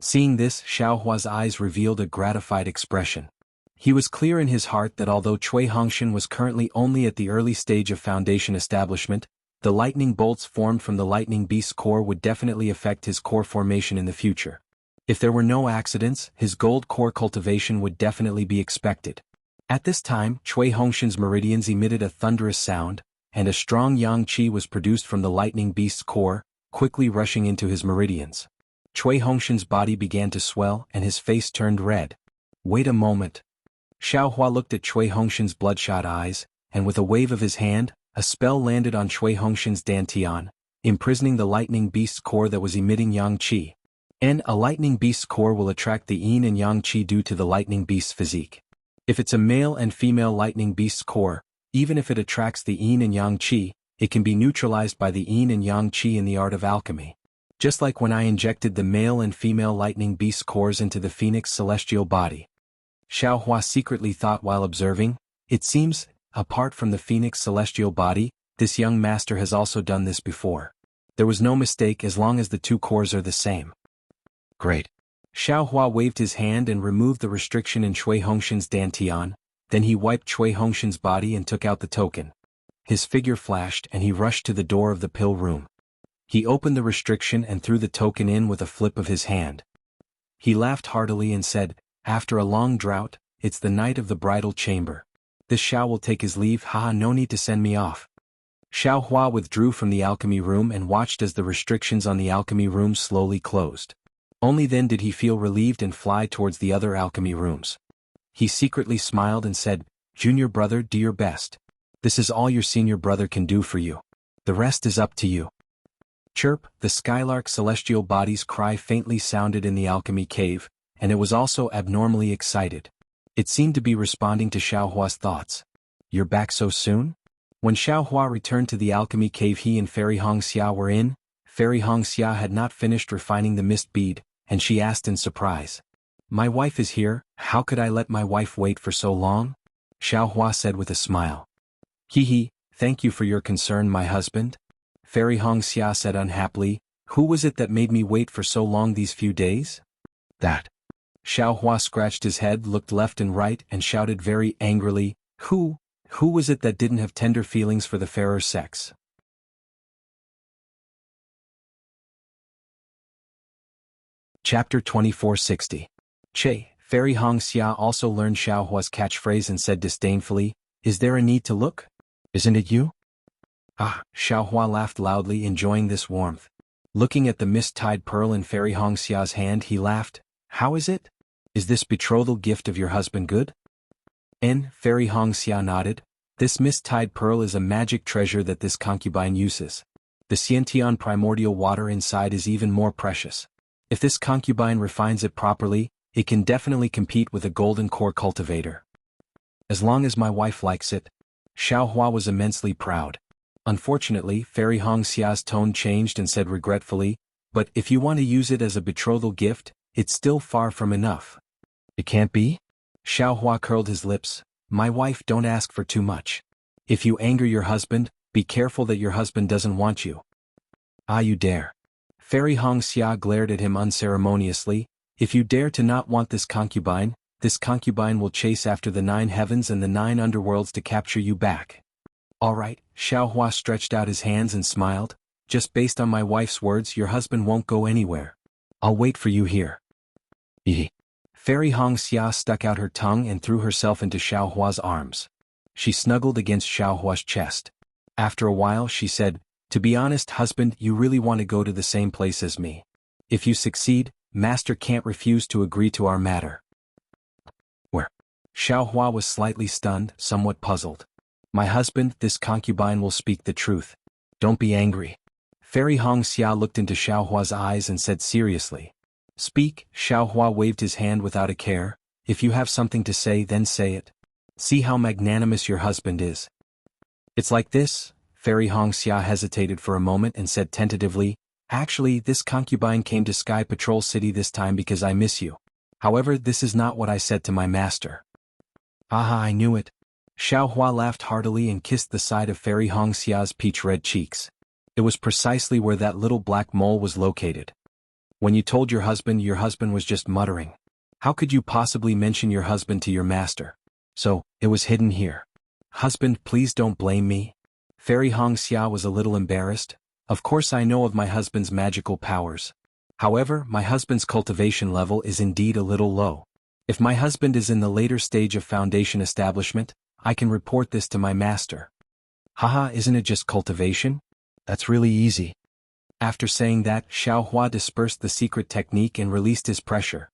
Seeing this, Xiaohua's eyes revealed a gratified expression. He was clear in his heart that although Chui Hongshan was currently only at the early stage of foundation establishment, the lightning bolts formed from the lightning beast's core would definitely affect his core formation in the future. If there were no accidents, his gold core cultivation would definitely be expected. At this time, Chui Hongshan's meridians emitted a thunderous sound, and a strong yang qi was produced from the lightning beast's core, quickly rushing into his meridians. Chui Hongshan's body began to swell and his face turned red. Wait a moment. Xiaohua looked at Chui Hongshan's bloodshot eyes, and with a wave of his hand, a spell landed on Chui Hongshan's dantian, imprisoning the lightning beast's core that was emitting yang qi. A lightning beast's core will attract the yin and yang qi due to the lightning beast's physique. If it's a male and female lightning beast's core, even if it attracts the yin and yang qi, it can be neutralized by the yin and yang qi in the art of alchemy. Just like when I injected the male and female lightning beast cores into the phoenix celestial body. Xiaohua secretly thought while observing, it seems, apart from the phoenix celestial body, this young master has also done this before. There was no mistake as long as the 2 cores are the same. Great. Xiaohua waved his hand and removed the restriction in Chui Hongshan's dantian, then he wiped Chui Hongshan's body and took out the token. His figure flashed and he rushed to the door of the pill room. He opened the restriction and threw the token in with a flip of his hand. He laughed heartily and said, after a long drought, it's the night of the bridal chamber. This Xiao will take his leave, haha, no need to send me off. Xiao Hua withdrew from the alchemy room and watched as the restrictions on the alchemy room slowly closed. Only then did he feel relieved and fly towards the other alchemy rooms. He secretly smiled and said, "Junior brother, do your best. This is all your senior brother can do for you. The rest is up to you." Chirp, the skylark's celestial body's cry faintly sounded in the alchemy cave, and it was also abnormally excited. It seemed to be responding to Xiao Hua's thoughts. "You're back so soon?" When Xiao Hua returned to the alchemy cave, he and Fairy Hongxia were in. Fairy Hongxia had not finished refining the mist bead, and she asked in surprise. "My wife is here, how could I let my wife wait for so long?" Xiao Hua said with a smile. "Hee, thank you for your concern, my husband." Fairy Hongxia said unhappily, "Who was it that made me wait for so long these few days?" "That." Xiao Hua scratched his head, looked left and right, and shouted very angrily, Who was it that didn't have tender feelings for the fairer sex?" Chapter 2460. Che, Fairy Hongxia also learned Xiao Hua's catchphrase and said disdainfully, "Is there a need to look? Isn't it you?" "Ah," Xiao Hua laughed loudly, enjoying this warmth. Looking at the mist-tied pearl in Fairy Hongxia's hand, he laughed. "How is it? Is this betrothal gift of your husband good?" Fairy Hongxia nodded. "This mist-tied pearl is a magic treasure that this concubine uses. The Xiantian primordial water inside is even more precious. If this concubine refines it properly, it can definitely compete with a golden core cultivator. As long as my wife likes it." Xiao Hua was immensely proud. Unfortunately, Fairy Hongxia's tone changed and said regretfully, "But if you want to use it as a betrothal gift, it's still far from enough." "It can't be?" Xiao Hua curled his lips. "My wife, don't ask for too much. If you anger your husband, be careful that your husband doesn't want you." "Ah, you dare." Fairy Hongxia glared at him unceremoniously. "If you dare to not want this concubine will chase after the 9 heavens and the 9 underworlds to capture you back." "All right," Xiao Hua stretched out his hands and smiled. "Just based on my wife's words, your husband won't go anywhere. I'll wait for you here." Ehe. Fairy Hongxia stuck out her tongue and threw herself into Xiao Hua's arms. She snuggled against Xiao Hua's chest. After a while she said, "To be honest, husband, you really want to go to the same place as me. If you succeed, Master can't refuse to agree to our matter." "Where?" Xiao Hua was slightly stunned, somewhat puzzled. "My husband, this concubine will speak the truth. Don't be angry." Fairy Hongxia looked into Xiao Hua's eyes and said seriously. "Speak." Xiao Hua waved his hand without a care. "If you have something to say, then say it. See how magnanimous your husband is." "It's like this." Fairy Hongxia hesitated for a moment and said tentatively, "Actually, this concubine came to Sky Patrol City this time because I miss you. However, this is not what I said to my master." "Aha, I knew it." Xiao Hua laughed heartily and kissed the side of Fairy Hongxia's peach-red cheeks. It was precisely where that little black mole was located. "When you told your husband was just muttering. How could you possibly mention your husband to your master? So, it was hidden here." "Husband, please don't blame me." Fairy Hongxia was a little embarrassed. "Of course I know of my husband's magical powers. However, my husband's cultivation level is indeed a little low. If my husband is in the later stage of foundation establishment, I can report this to my master." "Haha, isn't it just cultivation? That's really easy." After saying that, Xiao Hua dispersed the secret technique and released his pressure.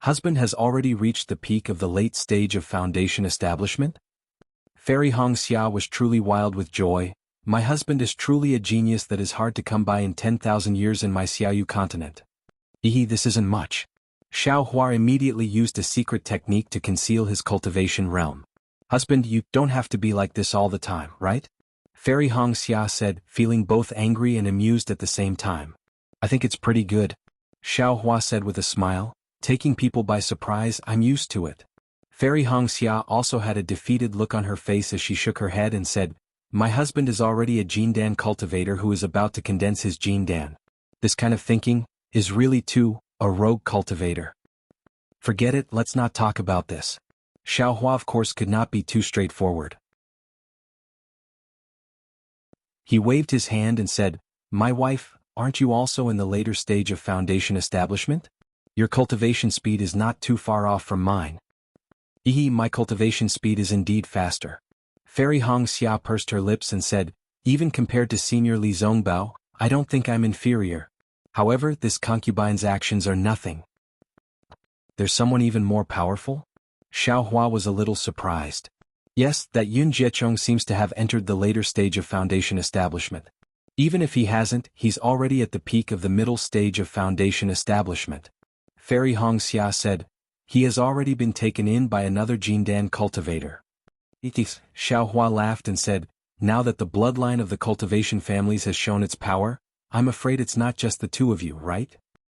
"Husband has already reached the peak of the late stage of foundation establishment?" Fairy Hongxia was truly wild with joy. "My husband is truly a genius that is hard to come by in 10,000 years in my Xiaoyu continent." This isn't much." Xiao Hua immediately used a secret technique to conceal his cultivation realm. "Husband, you don't have to be like this all the time, right?" Fairy Hongxia said, feeling both angry and amused at the same time. "I think it's pretty good." Xiao Hua said with a smile, "Taking people by surprise, I'm used to it." Fairy Hongxia also had a defeated look on her face as she shook her head and said, "My husband is already a Jindan cultivator who is about to condense his Jindan. This kind of thinking is really too a rogue cultivator. Forget it, let's not talk about this." Xiao Hua of course could not be too straightforward. He waved his hand and said, "My wife, aren't you also in the later stage of foundation establishment? Your cultivation speed is not too far off from mine." My cultivation speed is indeed faster." Fairy Hongxia pursed her lips and said, Even compared to Senior Li Zongbao, I don't think I'm inferior. However, this concubine's actions are nothing. There's someone even more powerful? Xiao Hua was a little surprised. Yes, that Yun Jiechong seems to have entered the later stage of foundation establishment. Even if he hasn't, he's already at the peak of the middle stage of foundation establishment. Fairy Hongxia said, he has already been taken in by another Jindan cultivator. Xiao Hua laughed and said, now that the bloodline of the cultivation families has shown its power, I'm afraid it's not just the two of you, right?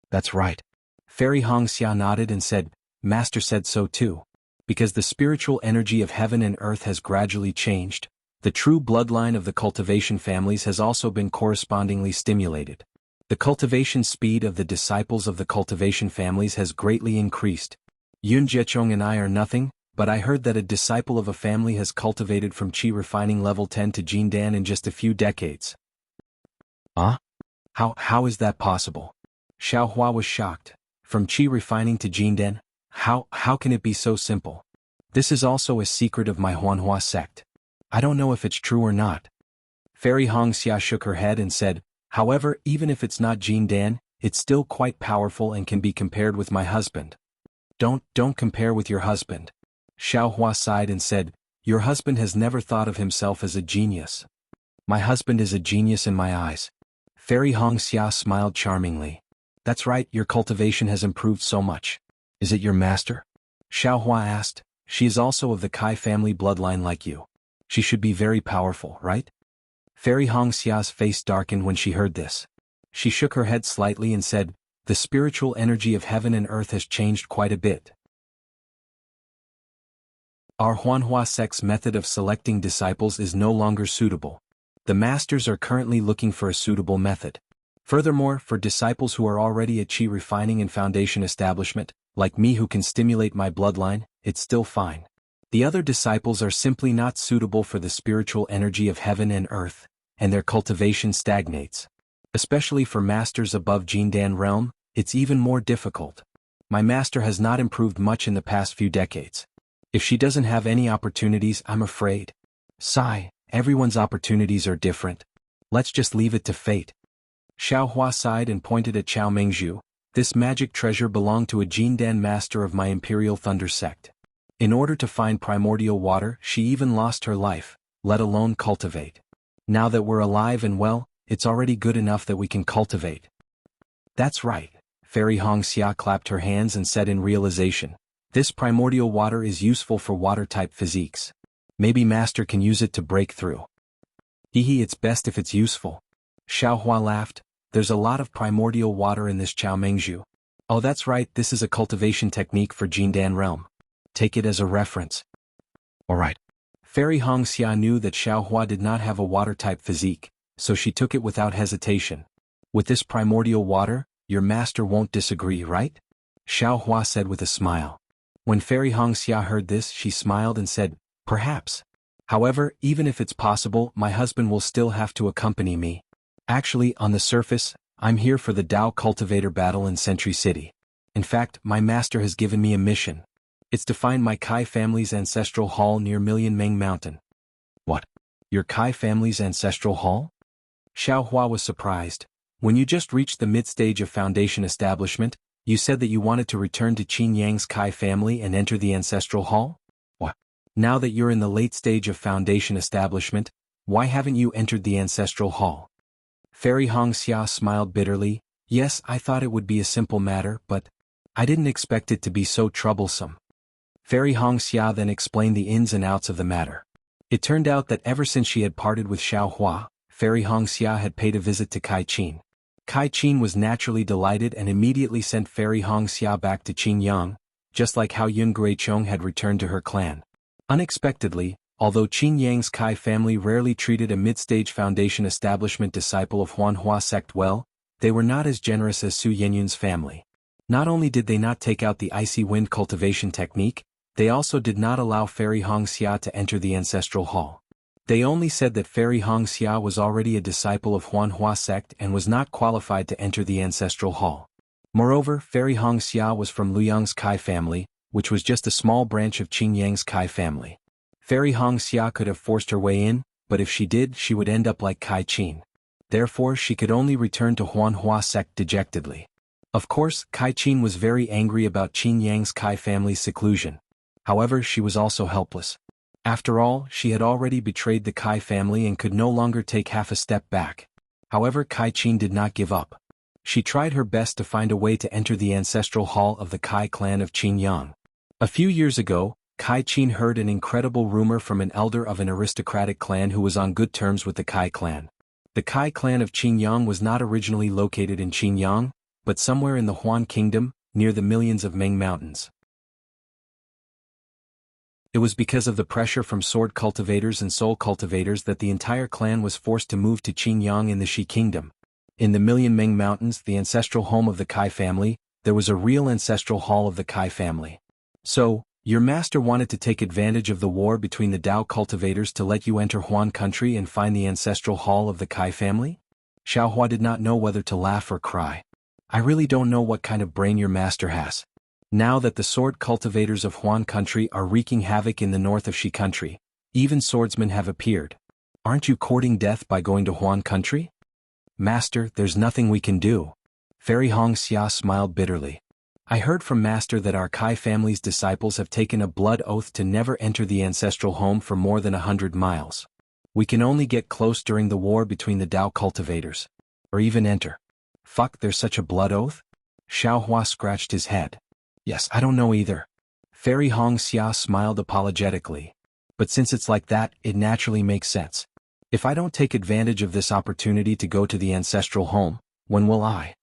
That's right. Fairy Hongxia nodded and said, Master said so too. Because the spiritual energy of heaven and earth has gradually changed, the true bloodline of the cultivation families has also been correspondingly stimulated. The cultivation speed of the disciples of the cultivation families has greatly increased. Yun Jiechong and I are nothing, but I heard that a disciple of a family has cultivated from Qi refining level 10 to Jindan in just a few decades. Huh? How is that possible? Xiao Hua was shocked. From Qi refining to Jindan? How can it be so simple? This is also a secret of my Huanhua sect. I don't know if it's true or not. Fairy Hongxia shook her head and said, however, even if it's not Jindan, it's still quite powerful and can be compared with my husband. Don't compare with your husband. Xiao Hua sighed and said, your husband has never thought of himself as a genius. My husband is a genius in my eyes. Fairy Hongxia smiled charmingly. That's right, your cultivation has improved so much. Is it your master? Xiao Hua asked. She is also of the Kai family bloodline like you. She should be very powerful, right? Fairy Hongxia's face darkened when she heard this. She shook her head slightly and said, the spiritual energy of heaven and earth has changed quite a bit. Our Huanhua sect's method of selecting disciples is no longer suitable. The masters are currently looking for a suitable method. Furthermore, for disciples who are already at Qi refining and foundation establishment, like me who can stimulate my bloodline, it's still fine. The other disciples are simply not suitable for the spiritual energy of heaven and earth, and their cultivation stagnates. Especially for masters above Jindan realm, it's even more difficult. My master has not improved much in the past few decades. If she doesn't have any opportunities, I'm afraid. Sigh, everyone's opportunities are different. Let's just leave it to fate. Xiao Hua sighed and pointed at Chao Mengzhu. This magic treasure belonged to a Jindan master of my Imperial Thunder sect. In order to find primordial water, she even lost her life, let alone cultivate. Now that we're alive and well, it's already good enough that we can cultivate. That's right. Fairy Hongxia clapped her hands and said in realization, this primordial water is useful for water-type physiques. Maybe Master can use it to break through. Hehe, it's best if it's useful. Xiao Hua laughed. There's a lot of primordial water in this Chao Mengzhu. Oh, that's right, this is a cultivation technique for Jindan realm. Take it as a reference. Alright. Fairy Hongxia knew that Xiao Hua did not have a water-type physique, so she took it without hesitation. With this primordial water, your master won't disagree, right? Xiao Hua said with a smile. When Fairy Hongxia heard this, she smiled and said, perhaps. However, even if it's possible, my husband will still have to accompany me. Actually, on the surface, I'm here for the Dao Cultivator battle in Sentry City. In fact, my master has given me a mission. It's to find my Kai family's ancestral hall near Million Meng Mountain. What? Your Kai family's ancestral hall? Xiao Hua was surprised. When you just reached the mid-stage of foundation establishment, you said that you wanted to return to Qin Yang's Kai family and enter the ancestral hall? What? Now that you're in the late stage of foundation establishment, why haven't you entered the ancestral hall? Fairy Hongxia smiled bitterly. Yes, I thought it would be a simple matter, but I didn't expect it to be so troublesome. Fairy Hongxia then explained the ins and outs of the matter. It turned out that ever since she had parted with Xiao Hua, Fairy Hongxia had paid a visit to Kai Qin. Kai Qin was naturally delighted and immediately sent Fairy Hongxia back to Qin Yang, just like how Yun Guichong had returned to her clan. Unexpectedly, although Qin Yang's Kai family rarely treated a mid-stage foundation establishment disciple of Huanhua sect well, they were not as generous as Su Yenyun's family. Not only did they not take out the icy wind cultivation technique, they also did not allow Fairy Hongxia to enter the ancestral hall. They only said that Fairy Hongxia was already a disciple of Huanhua sect and was not qualified to enter the ancestral hall. Moreover, Fairy Hongxia was from Luyang's Kai family, which was just a small branch of Qin Yang's Kai family. Fairy Hongxia could have forced her way in, but if she did she would end up like Kai Qin. Therefore she could only return to Huanhua sect dejectedly. Of course, Kai Qin was very angry about Qin Yang's Kai family's seclusion. However, she was also helpless. After all, she had already betrayed the Kai family and could no longer take half a step back. However, Kai Qin did not give up. She tried her best to find a way to enter the ancestral hall of the Kai clan of Qin Yang. A few years ago, Kai Qin heard an incredible rumor from an elder of an aristocratic clan who was on good terms with the Kai clan. The Kai clan of Qin Yang was not originally located in Qin Yang, but somewhere in the Huan Kingdom, near the millions of Ming Mountains. It was because of the pressure from sword cultivators and soul cultivators that the entire clan was forced to move to Qin Yang in the Shi Kingdom. In the Million Ming Mountains, the ancestral home of the Kai family, there was a real ancestral hall of the Kai family. So, your master wanted to take advantage of the war between the Dao cultivators to let you enter Huan country and find the ancestral hall of the Kai family? Xiaohua did not know whether to laugh or cry. I really don't know what kind of brain your master has. Now that the sword cultivators of Huan country are wreaking havoc in the north of Shi country, even swordsmen have appeared. Aren't you courting death by going to Huan country? Master, there's nothing we can do. Fairy Hong Xia smiled bitterly. I heard from Master that our Kai family's disciples have taken a blood oath to never enter the ancestral home for more than 100 miles. We can only get close during the war between the Dao cultivators. Or even enter. Fuck, there's such a blood oath? Xiaohua scratched his head. Yes, I don't know either. Fairy Hong Xia smiled apologetically. But since it's like that, it naturally makes sense. If I don't take advantage of this opportunity to go to the ancestral home, when will I?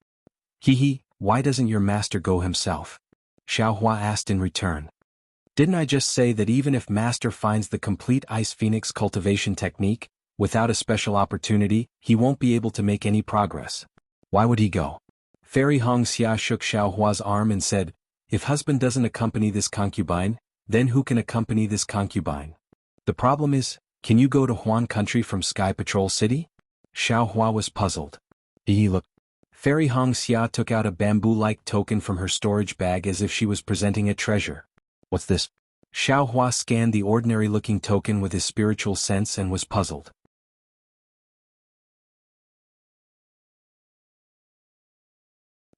Hee, why doesn't your master go himself? Xiaohua asked in return. Didn't I just say that even if master finds the complete ice phoenix cultivation technique, without a special opportunity, he won't be able to make any progress? Why would he go? Fairy Hong Xia shook Xiaohua's arm and said, if husband doesn't accompany this concubine, then who can accompany this concubine? The problem is, can you go to Huan country from Sky Patrol City? Xiaohua was puzzled. Look. Fairy Hong Xia took out a bamboo-like token from her storage bag as if she was presenting a treasure. What's this? Xiaohua scanned the ordinary-looking token with his spiritual sense and was puzzled.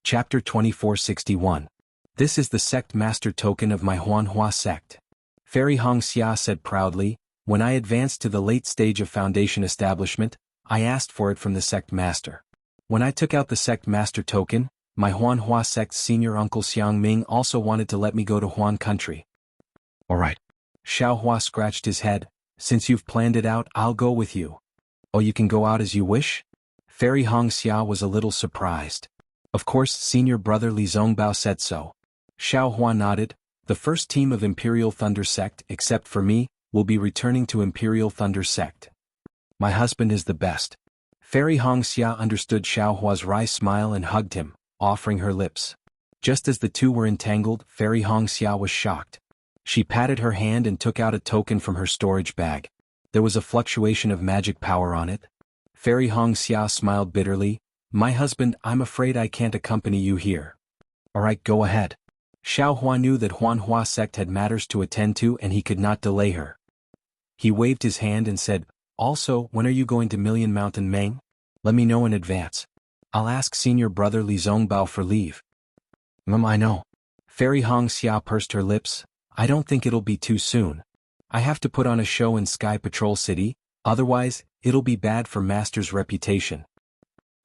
Chapter 2461. This is the sect master token of my Huanhua sect. Fairy Hong Xia said proudly, when I advanced to the late stage of foundation establishment, I asked for it from the sect master. When I took out the sect master token, my Huanhua sect's senior uncle Xiang Ming also wanted to let me go to Huan country. Alright. Xiaohua scratched his head. Since you've planned it out, I'll go with you. Oh, you can go out as you wish? Fairy Hong Xia was a little surprised. Of course, senior brother Li Zongbao said so. Xiaohua nodded. The first team of Imperial Thunder Sect, except for me, will be returning to Imperial Thunder Sect. My husband is the best. Fairy Hong Xia understood Xiaohua's wry smile and hugged him, offering her lips. Just as the two were entangled, Fairy Hong Xia was shocked. She patted her hand and took out a token from her storage bag. There was a fluctuation of magic power on it. Fairy Hong Xia smiled bitterly. My husband, I'm afraid I can't accompany you here. Alright, go ahead. Xiaohua knew that Huanhua sect had matters to attend to and he could not delay her. He waved his hand and said, also, when are you going to Million Mountain Meng? Let me know in advance. I'll ask senior brother Li Zongbao for leave. I know. Fairy Hong Xia pursed her lips. I don't think it'll be too soon. I have to put on a show in Sky Patrol City, otherwise, it'll be bad for Master's reputation.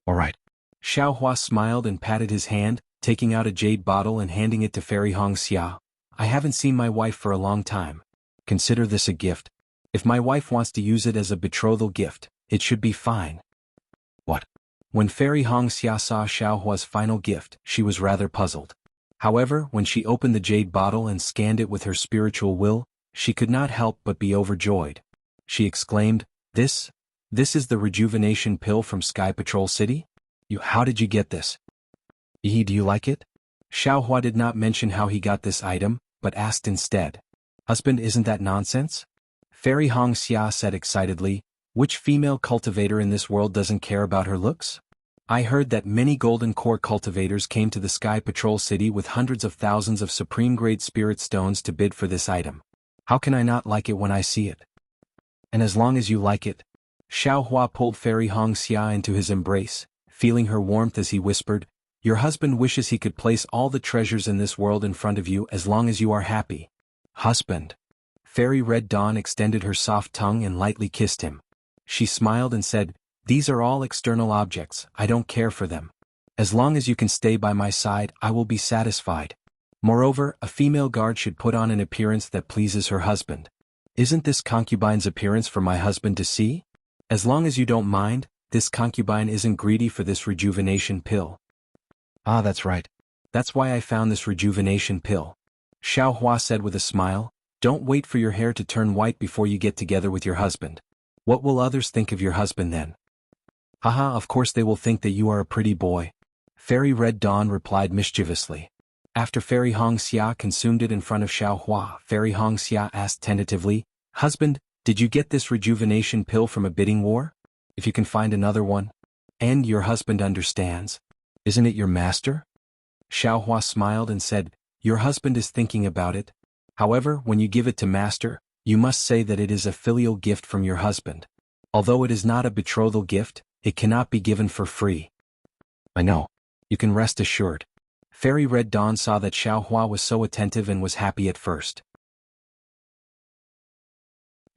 Alright. Xiaohua smiled and patted his hand, taking out a jade bottle and handing it to Fairy Hong Xia. I haven't seen my wife for a long time. Consider this a gift. If my wife wants to use it as a betrothal gift, it should be fine. What? When Fairy Hong Xia saw Xiaohua's final gift, she was rather puzzled. However, when she opened the jade bottle and scanned it with her spiritual will, she could not help but be overjoyed. She exclaimed, This is the rejuvenation pill from Sky Patrol City? How did you get this? Do you like it? Xiaohua did not mention how he got this item, but asked instead. Husband, isn't that nonsense? Fairy Hong Xia said excitedly, which female cultivator in this world doesn't care about her looks? I heard that many Golden Core cultivators came to the Sky Patrol City with hundreds of thousands of supreme-grade spirit stones to bid for this item. How can I not like it when I see it? And as long as you like it, Xiao Hua pulled Fairy Hong Xia into his embrace, feeling her warmth as he whispered, "Your husband wishes he could place all the treasures in this world in front of you as long as you are happy." "Husband." Fairy Red Dawn extended her soft tongue and lightly kissed him. She smiled and said, "These are all external objects, I don't care for them. As long as you can stay by my side, I will be satisfied. Moreover, a female guard should put on an appearance that pleases her husband. Isn't this concubine's appearance for my husband to see? As long as you don't mind, this concubine isn't greedy for this rejuvenation pill." "Ah, that's right. That's why I found this rejuvenation pill," Xiao Hua said with a smile. "Don't wait for your hair to turn white before you get together with your husband. What will others think of your husband then?" "Haha, of course they will think that you are a pretty boy," Fairy Red Dawn replied mischievously. After Fairy Hong Xia consumed it in front of Xiao Hua, Fairy Hong Xia asked tentatively, "Husband, did you get this rejuvenation pill from a bidding war? If you can find another one. And your husband understands. Isn't it your master?" Xiao Hua smiled and said, "Your husband is thinking about it. However, when you give it to master, you must say that it is a filial gift from your husband. Although it is not a betrothal gift, it cannot be given for free." "I know. You can rest assured." Fairy Red Dawn saw that Xiao Hua was so attentive and was happy at first.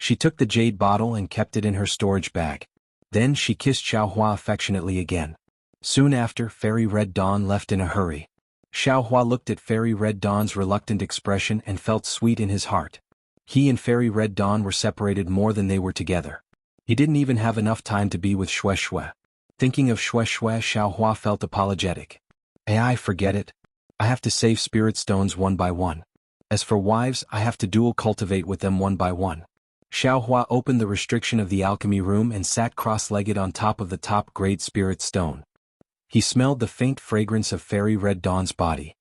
She took the jade bottle and kept it in her storage bag. Then she kissed Xiao Hua affectionately again. Soon after, Fairy Red Dawn left in a hurry. Xiao Hua looked at Fairy Red Dawn's reluctant expression and felt sweet in his heart. He and Fairy Red Dawn were separated more than they were together. He didn't even have enough time to be with Xue Xue. Thinking of Xue Xue, Xiao Hua felt apologetic. "I forget it. I have to save spirit stones one by one. As for wives, I have to dual cultivate with them one by one." Xiao Hua opened the restriction of the alchemy room and sat cross-legged on top of the top-grade spirit stone. He smelled the faint fragrance of Fairy Red Dawn's body.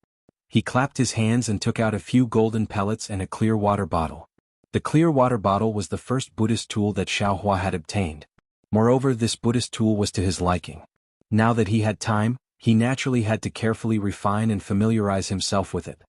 He clapped his hands and took out a few golden pellets and a clear water bottle. The clear water bottle was the first Buddhist tool that Xiao Hua had obtained. Moreover, this Buddhist tool was to his liking. Now that he had time, he naturally had to carefully refine and familiarize himself with it.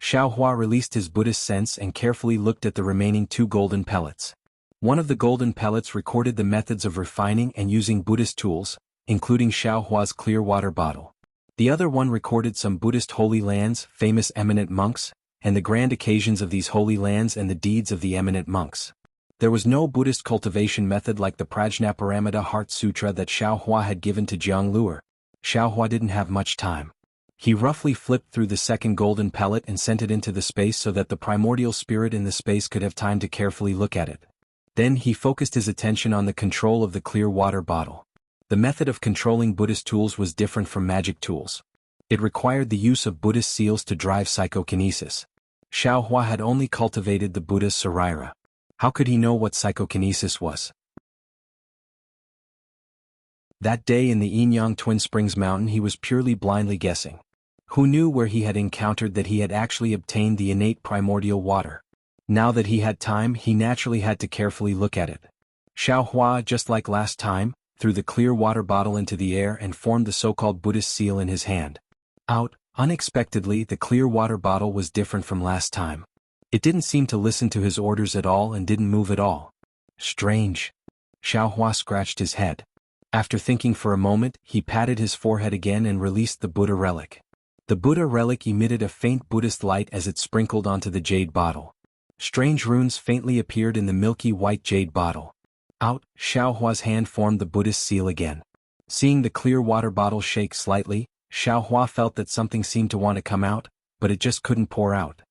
Xiao Hua released his Buddhist sense and carefully looked at the remaining 2 golden pellets. One of the golden pellets recorded the methods of refining and using Buddhist tools, including Xiao Hua's clear water bottle. The other one recorded some Buddhist holy lands, famous eminent monks, and the grand occasions of these holy lands and the deeds of the eminent monks. There was no Buddhist cultivation method like the Prajnaparamita Heart Sutra that Xiao Hua had given to Jiang Luer. Xiao Hua didn't have much time. He roughly flipped through the second golden pellet and sent it into the space so that the primordial spirit in the space could have time to carefully look at it. Then he focused his attention on the control of the clear water bottle. The method of controlling Buddhist tools was different from magic tools. It required the use of Buddhist seals to drive psychokinesis. Xiao Hua had only cultivated the Buddha's Saraira. How could he know what psychokinesis was? That day in the Yinyang Twin Springs Mountain he was purely blindly guessing. Who knew where he had encountered that he had actually obtained the innate primordial water? Now that he had time, he naturally had to carefully look at it. Xiao Hua, just like last time, threw the clear water bottle into the air and formed the so-called Buddhist seal in his hand. Unexpectedly, the clear water bottle was different from last time. It didn't seem to listen to his orders at all and didn't move at all. Strange. Xiao Hua scratched his head. After thinking for a moment, he patted his forehead again and released the Buddha relic. The Buddha relic emitted a faint Buddhist light as it sprinkled onto the jade bottle. Strange runes faintly appeared in the milky white jade bottle. Xiao Hua's hand formed the Buddhist seal again. Seeing the clear water bottle shake slightly, Xiao Hua felt that something seemed to want to come out, but it just couldn't pour out.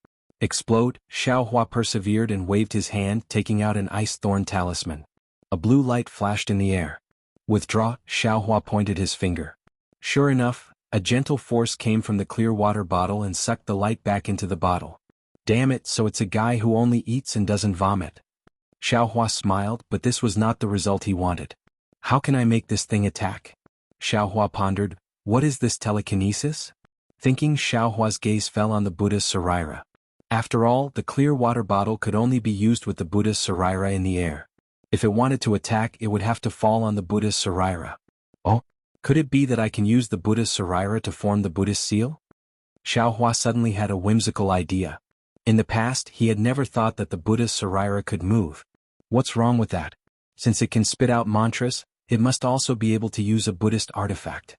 Explode. Xiao Hua persevered and waved his hand, taking out an ice thorn talisman. A blue light flashed in the air. Withdraw. Xiao Hua pointed his finger. Sure enough, a gentle force came from the clear water bottle and sucked the light back into the bottle. Damn it, so it's a guy who only eats and doesn't vomit. Xiao Hua smiled, but this was not the result he wanted. How can I make this thing attack? Xiao Hua pondered, what is this telekinesis? Thinking, Xiao Hua's gaze fell on the Buddha's Saraira. After all, the clear water bottle could only be used with the Buddha's Saraira in the air. If it wanted to attack, it would have to fall on the Buddha's Saraira. Oh, could it be that I can use the Buddha's Saraira to form the Buddhist seal? Xiao Hua suddenly had a whimsical idea. In the past, he had never thought that the Buddha's Saraira could move. What's wrong with that? Since it can spit out mantras, it must also be able to use a Buddhist artifact.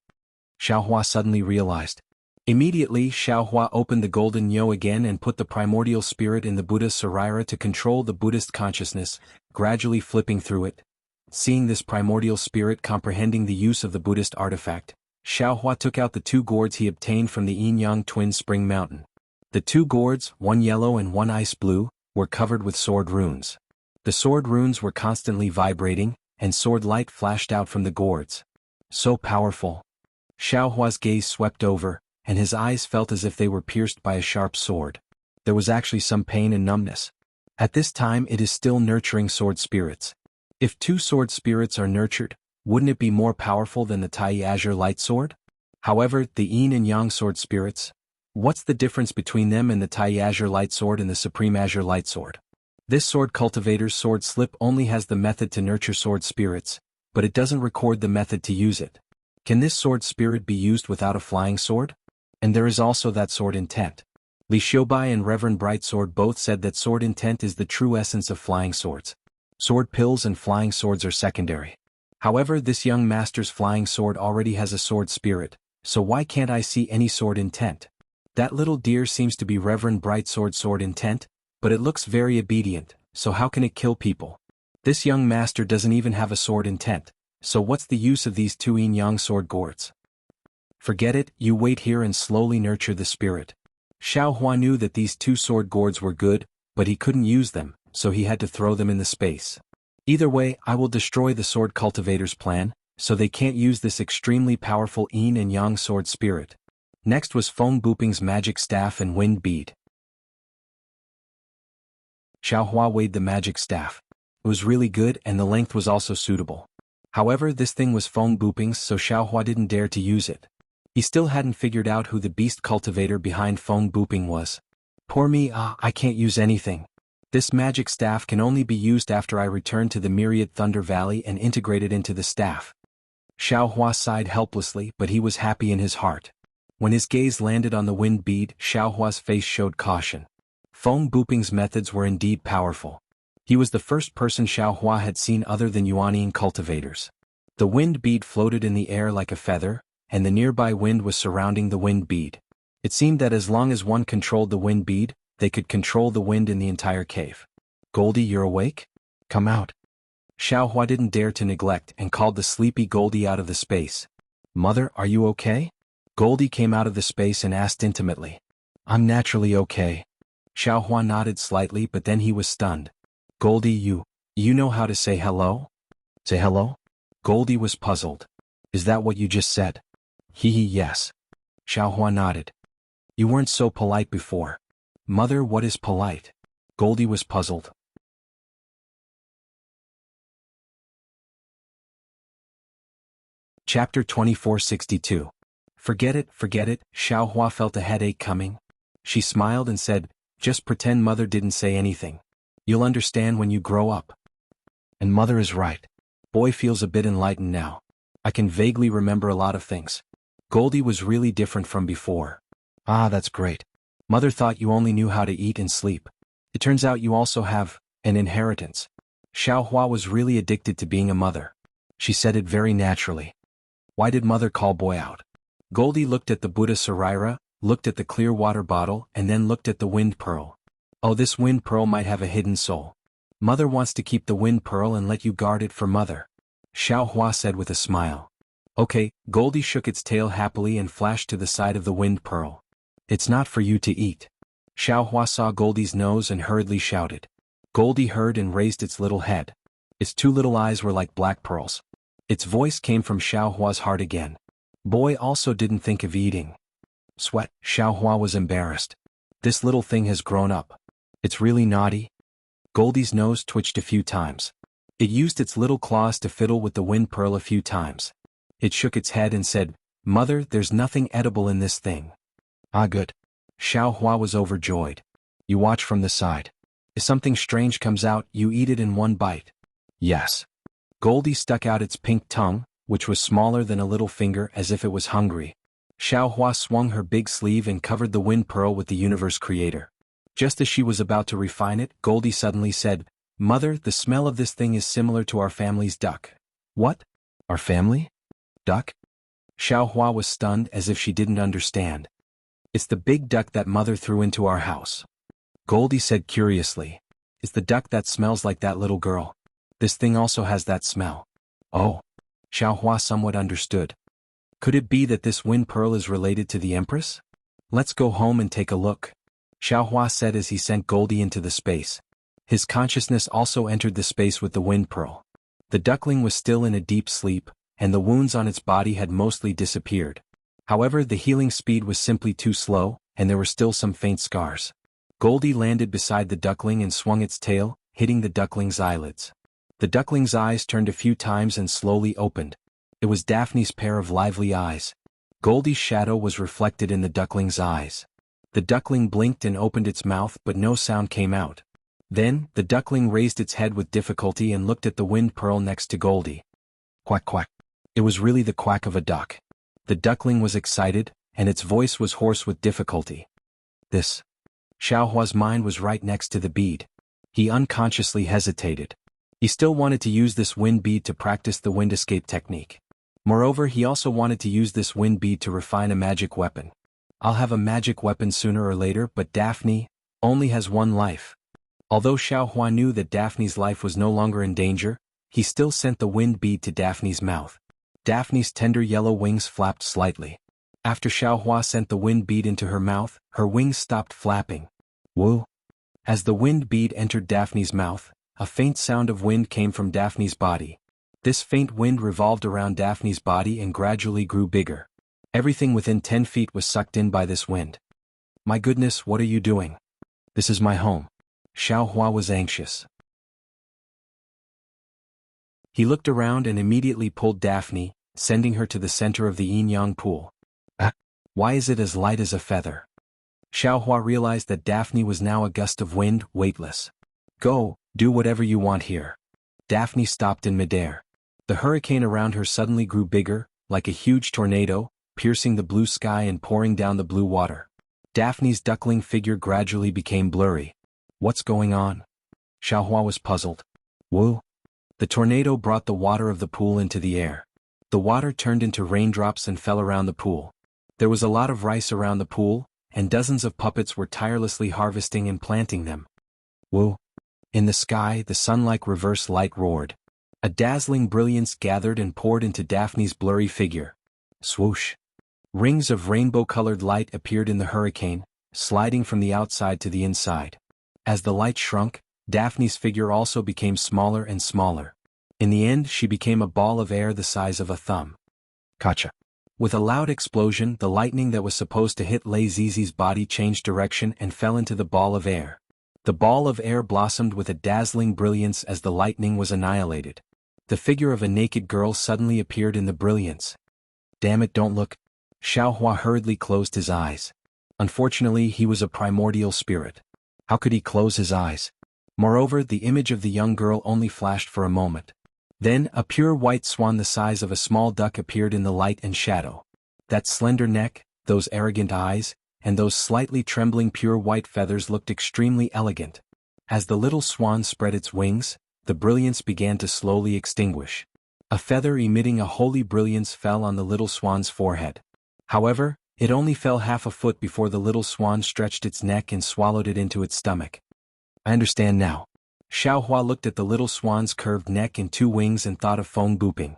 Xiaohua suddenly realized. Immediately, Xiaohua opened the golden yo again and put the primordial spirit in the Buddha's Sarira to control the Buddhist consciousness, gradually flipping through it. Seeing this primordial spirit comprehending the use of the Buddhist artifact, Xiaohua took out the 2 gourds he obtained from the yin-yang twin spring mountain. The 2 gourds, one yellow and one ice blue, were covered with sword runes. The sword runes were constantly vibrating, and sword light flashed out from the gourds. So powerful. Xiaohua's gaze swept over, and his eyes felt as if they were pierced by a sharp sword. There was actually some pain and numbness. At this time it is still nurturing sword spirits. If 2 sword spirits are nurtured, wouldn't it be more powerful than the Tai Azure light sword? However, the yin and yang sword spirits, what's the difference between them and the Tai Azure light sword and the Supreme Azure light sword? This sword cultivator's sword slip only has the method to nurture sword spirits, but it doesn't record the method to use it. Can this sword spirit be used without a flying sword? And there is also that sword intent. Li Xiubai and Reverend Brightsword both said that sword intent is the true essence of flying swords. Sword pills and flying swords are secondary. However, this young master's flying sword already has a sword spirit, so why can't I see any sword intent? That little deer seems to be Reverend Brightsword's sword intent, but it looks very obedient, so how can it kill people? This young master doesn't even have a sword intent, so what's the use of these 2 yin-yang sword gourds? Forget it, you wait here and slowly nurture the spirit. Xiaohua knew that these 2 sword gourds were good, but he couldn't use them, so he had to throw them in the space. Either way, I will destroy the sword cultivator's plan, so they can't use this extremely powerful yin and yang sword spirit. Next was Feng Buping's magic staff and wind bead. Xiaohua weighed the magic staff. It was really good and the length was also suitable. However, this thing was Feng Buping's, so Xiaohua didn't dare to use it. He still hadn't figured out who the beast cultivator behind Feng Buping was. Poor me, I can't use anything. This magic staff can only be used after I return to the Myriad Thunder Valley and integrate it into the staff. Xiaohua sighed helplessly, but he was happy in his heart. When his gaze landed on the wind bead, Xiaohua's face showed caution. Feng Buping's methods were indeed powerful. He was the first person Xiaohua had seen other than Yuanian cultivators. The wind bead floated in the air like a feather, and the nearby wind was surrounding the wind bead. It seemed that as long as one controlled the wind bead, they could control the wind in the entire cave. Goldie, you're awake? Come out. Xiaohua didn't dare to neglect and called the sleepy Goldie out of the space. Mother, are you okay? Goldie came out of the space and asked intimately. I'm naturally okay. Xiaohua nodded slightly, but then he was stunned. Goldie, you know how to say hello? Say hello? Goldie was puzzled. Is that what you just said? Yes. Xiaohua nodded. You weren't so polite before. Mother, what is polite? Goldie was puzzled. Chapter 2462. Forget it, Xiaohua felt a headache coming. She smiled and said, just pretend Mother didn't say anything. You'll understand when you grow up. And Mother is right. Boy feels a bit enlightened now. I can vaguely remember a lot of things. Goldie was really different from before. Ah, that's great. Mother thought you only knew how to eat and sleep. It turns out you also have an inheritance. Xiaohua was really addicted to being a mother. She said it very naturally. Why did Mother call Boy out? Goldie looked at the Buddha Sarira, looked at the clear water bottle, and then looked at the wind pearl. Oh, this wind pearl might have a hidden soul. Mother wants to keep the wind pearl and let you guard it for Mother. Xiaohua said with a smile. Okay, Goldie shook its tail happily and flashed to the side of the wind pearl. It's not for you to eat. Xiaohua saw Goldie's nose and hurriedly shouted. Goldie heard and raised its little head. Its 2 little eyes were like black pearls. Its voice came from Xiaohua's heart again. Boy also didn't think of eating. Sweat, Xiaohua was embarrassed. This little thing has grown up. It's really naughty. Goldie's nose twitched a few times. It used its little claws to fiddle with the wind pearl a few times. It shook its head and said, Mother, there's nothing edible in this thing. Ah, good. Xiaohua was overjoyed. You watch from the side. If something strange comes out, you eat it in one bite. Yes. Goldie stuck out its pink tongue, which was smaller than a little finger, as if it was hungry. Xiaohua swung her big sleeve and covered the wind pearl with the universe creator. Just as she was about to refine it, Goldie suddenly said, Mother, the smell of this thing is similar to our family's duck. What? Our family? Duck? Xiaohua was stunned as if she didn't understand. It's the big duck that mother threw into our house. Goldie said curiously. It's the duck that smells like that little girl. This thing also has that smell. Oh. Xiaohua somewhat understood. Could it be that this wind pearl is related to the Empress? Let's go home and take a look, Xiaohua said as he sent Goldie into the space. His consciousness also entered the space with the wind pearl. The duckling was still in a deep sleep, and the wounds on its body had mostly disappeared. However, the healing speed was simply too slow, and there were still some faint scars. Goldie landed beside the duckling and swung its tail, hitting the duckling's eyelids. The duckling's eyes turned a few times and slowly opened. It was Daphne's pair of lively eyes. Goldie's shadow was reflected in the duckling's eyes. The duckling blinked and opened its mouth, but no sound came out. Then, the duckling raised its head with difficulty and looked at the wind pearl next to Goldie. Quack quack. It was really the quack of a duck. The duckling was excited, and its voice was hoarse with difficulty. This. Xiaohua's mind was right next to the bead. He unconsciously hesitated. He still wanted to use this wind bead to practice the wind escape technique. Moreover, he also wanted to use this wind bead to refine a magic weapon. I'll have a magic weapon sooner or later, but Daphne only has one life. Although Xiaohua knew that Daphne's life was no longer in danger, he still sent the wind bead to Daphne's mouth. Daphne's tender yellow wings flapped slightly. After Xiaohua sent the wind bead into her mouth, her wings stopped flapping. Woo! As the wind bead entered Daphne's mouth, a faint sound of wind came from Daphne's body. This faint wind revolved around Daphne's body and gradually grew bigger. Everything within 10 feet was sucked in by this wind. My goodness, what are you doing? This is my home. Xiaohua was anxious. He looked around and immediately pulled Daphne, sending her to the center of the yin-yang pool. Why is it as light as a feather? Xiaohua realized that Daphne was now a gust of wind, weightless. Go, do whatever you want here. Daphne stopped in midair. The hurricane around her suddenly grew bigger, like a huge tornado, piercing the blue sky and pouring down the blue water. Daphne's duckling figure gradually became blurry. What's going on? Xiaohua was puzzled. Woo! The tornado brought the water of the pool into the air. The water turned into raindrops and fell around the pool. There was a lot of rice around the pool, and dozens of puppets were tirelessly harvesting and planting them. Woo! In the sky, the sun-like reverse light roared. A dazzling brilliance gathered and poured into Daphne's blurry figure. Swoosh! Rings of rainbow-colored light appeared in the hurricane, sliding from the outside to the inside. As the light shrunk, Daphne's figure also became smaller and smaller. In the end, she became a ball of air the size of a thumb. Kacha! With a loud explosion, the lightning that was supposed to hit Lei Zizi's body changed direction and fell into the ball of air. The ball of air blossomed with a dazzling brilliance as the lightning was annihilated. The figure of a naked girl suddenly appeared in the brilliance. Damn it, don't look. Xiaohua hurriedly closed his eyes. Unfortunately, he was a primordial spirit. How could he close his eyes? Moreover, the image of the young girl only flashed for a moment. Then, a pure white swan the size of a small duck appeared in the light and shadow. That slender neck, those arrogant eyes, and those slightly trembling pure white feathers looked extremely elegant. As the little swan spread its wings, the brilliance began to slowly extinguish. A feather emitting a holy brilliance fell on the little swan's forehead. However, it only fell half a foot before the little swan stretched its neck and swallowed it into its stomach. I understand now. Xiaohua looked at the little swan's curved neck and 2 wings and thought of Feng booping.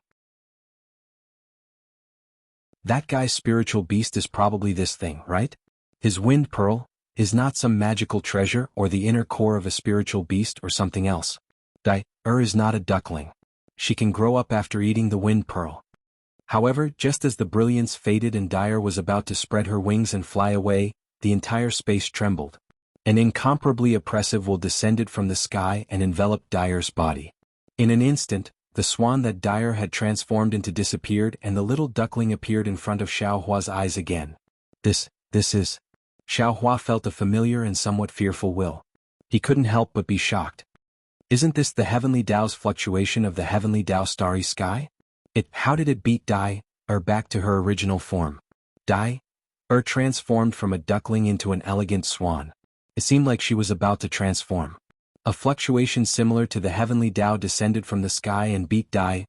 That guy's spiritual beast is probably this thing, right? His wind pearl is not some magical treasure or the inner core of a spiritual beast or something else. Is not a duckling. She can grow up after eating the wind pearl. However, just as the brilliance faded and Dyer was about to spread her wings and fly away, the entire space trembled. An incomparably oppressive will descended from the sky and enveloped Dyer's body. In an instant, the swan that Dyer had transformed into disappeared and the little duckling appeared in front of Xiaohua's eyes again. This is... Xiaohua felt a familiar and somewhat fearful will. He couldn't help but be shocked. Isn't this the heavenly Tao's fluctuation of the heavenly Tao starry sky? How did it beat Dai, back to her original form? Dai, transformed from a duckling into an elegant swan. It seemed like she was about to transform. A fluctuation similar to the heavenly Tao descended from the sky and beat Dai,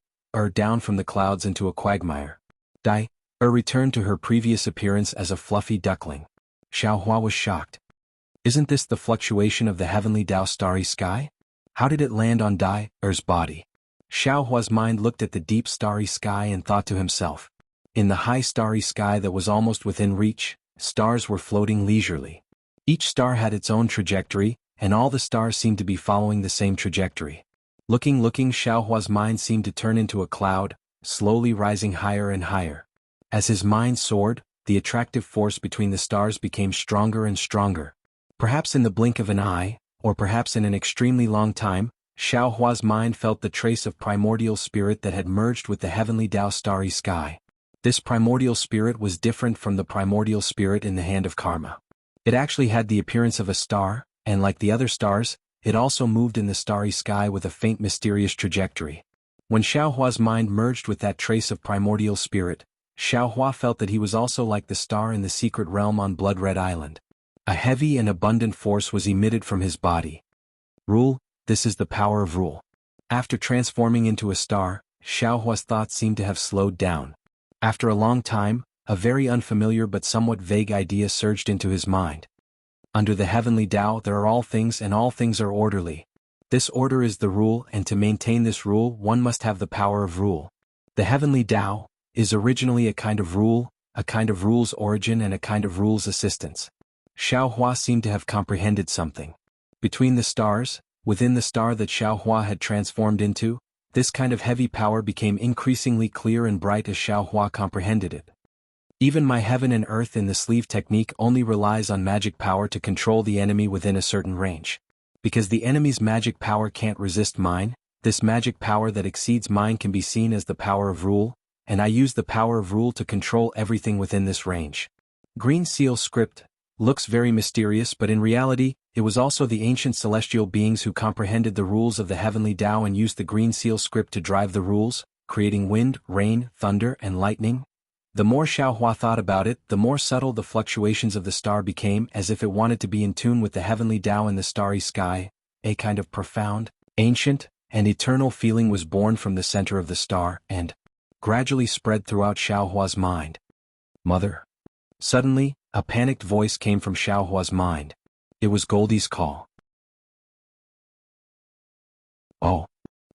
down from the clouds into a quagmire. Dai, returned to her previous appearance as a fluffy duckling. Xiaohua was shocked. Isn't this the fluctuation of the heavenly Tao starry sky? How did it land on Dai, body? Xiaohua's mind looked at the deep starry sky and thought to himself. In the high starry sky that was almost within reach, stars were floating leisurely. Each star had its own trajectory, and all the stars seemed to be following the same trajectory. Looking, Xiaohua's mind seemed to turn into a cloud, slowly rising higher and higher. As his mind soared, the attractive force between the stars became stronger and stronger. Perhaps in the blink of an eye, or perhaps in an extremely long time, Xiaohua's mind felt the trace of primordial spirit that had merged with the heavenly Tao starry sky. This primordial spirit was different from the primordial spirit in the hand of karma. It actually had the appearance of a star, and like the other stars, it also moved in the starry sky with a faint mysterious trajectory. When Xiaohua's mind merged with that trace of primordial spirit, Xiaohua felt that he was also like the star in the secret realm on Blood Red Island. A heavy and abundant force was emitted from his body. Rule, this is the power of rule. After transforming into a star, Xiaohua's thoughts seemed to have slowed down. After a long time, a very unfamiliar but somewhat vague idea surged into his mind. Under the heavenly Tao there are all things and all things are orderly. This order is the rule, and to maintain this rule one must have the power of rule. The heavenly Tao is originally a kind of rule, a kind of rule's origin and a kind of rule's assistance. Xiaohua seemed to have comprehended something. Between the stars, within the star that Xiaohua had transformed into, this kind of heavy power became increasingly clear and bright as Xiaohua comprehended it. Even my heaven and earth in the sleeve technique only relies on magic power to control the enemy within a certain range. Because the enemy's magic power can't resist mine, this magic power that exceeds mine can be seen as the power of rule, and I use the power of rule to control everything within this range. Green Seal script looks very mysterious, but in reality, it was also the ancient celestial beings who comprehended the rules of the heavenly Tao and used the Green Seal script to drive the rules, creating wind, rain, thunder, and lightning. The more Xiaohua thought about it, the more subtle the fluctuations of the star became, as if it wanted to be in tune with the heavenly Tao in the starry sky. A kind of profound, ancient, and eternal feeling was born from the center of the star, and gradually spread throughout Xiaohua's mind. Mother. Suddenly, a panicked voice came from Xiaohua's mind. It was Goldie's call. Oh.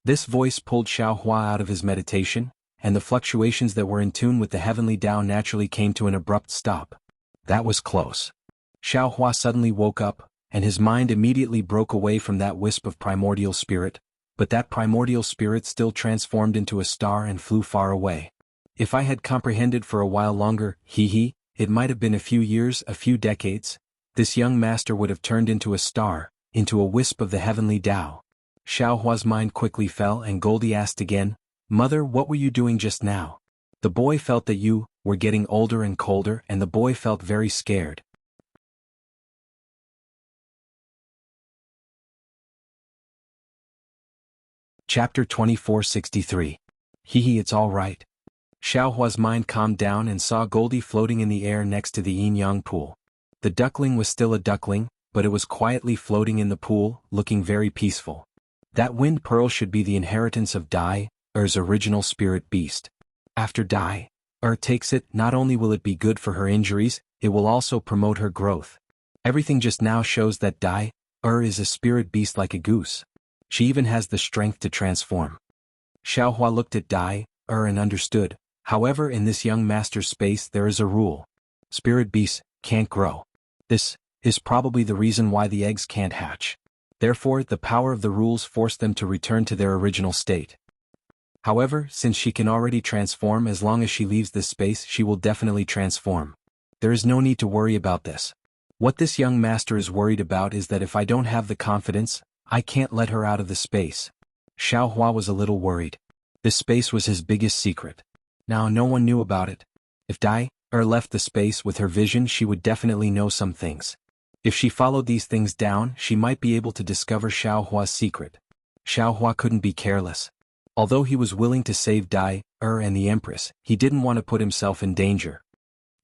This voice pulled Xiaohua out of his meditation, and the fluctuations that were in tune with the heavenly Tao naturally came to an abrupt stop. That was close. Xiaohua suddenly woke up, and his mind immediately broke away from that wisp of primordial spirit, but that primordial spirit still transformed into a star and flew far away. If I had comprehended for a while longer, it might have been a few years, a few decades, this young master would have turned into a star, into a wisp of the heavenly Tao. Xiaohua's mind quickly fell, and Goldie asked again, Mother, what were you doing just now? The boy felt that you were getting older and colder, and the boy felt very scared. Chapter 2463. It's all right. Xiaohua's mind calmed down and saw Goldie floating in the air next to the yin-yang pool. The duckling was still a duckling, but it was quietly floating in the pool, looking very peaceful. That wind pearl should be the inheritance of Dai, original spirit beast. After Dai, takes it, not only will it be good for her injuries, it will also promote her growth. Everything just now shows that Dai, is a spirit beast like a goose. She even has the strength to transform. Xiaohua looked at Dai, and understood. However, in this young master's space there is a rule. Spirit beasts can't grow. This is probably the reason why the eggs can't hatch. Therefore, the power of the rules forced them to return to their original state. However, since she can already transform, as long as she leaves this space, she will definitely transform. There is no need to worry about this. What this young master is worried about is that if I don't have the confidence, I can't let her out of the space. Xiaohua was a little worried. This space was his biggest secret. Now no one knew about it. If Dai, left the space with her vision, she would definitely know some things. If she followed these things down, she might be able to discover Xiaohua's secret. Xiaohua couldn't be careless. Although he was willing to save Dai, and the Empress, he didn't want to put himself in danger.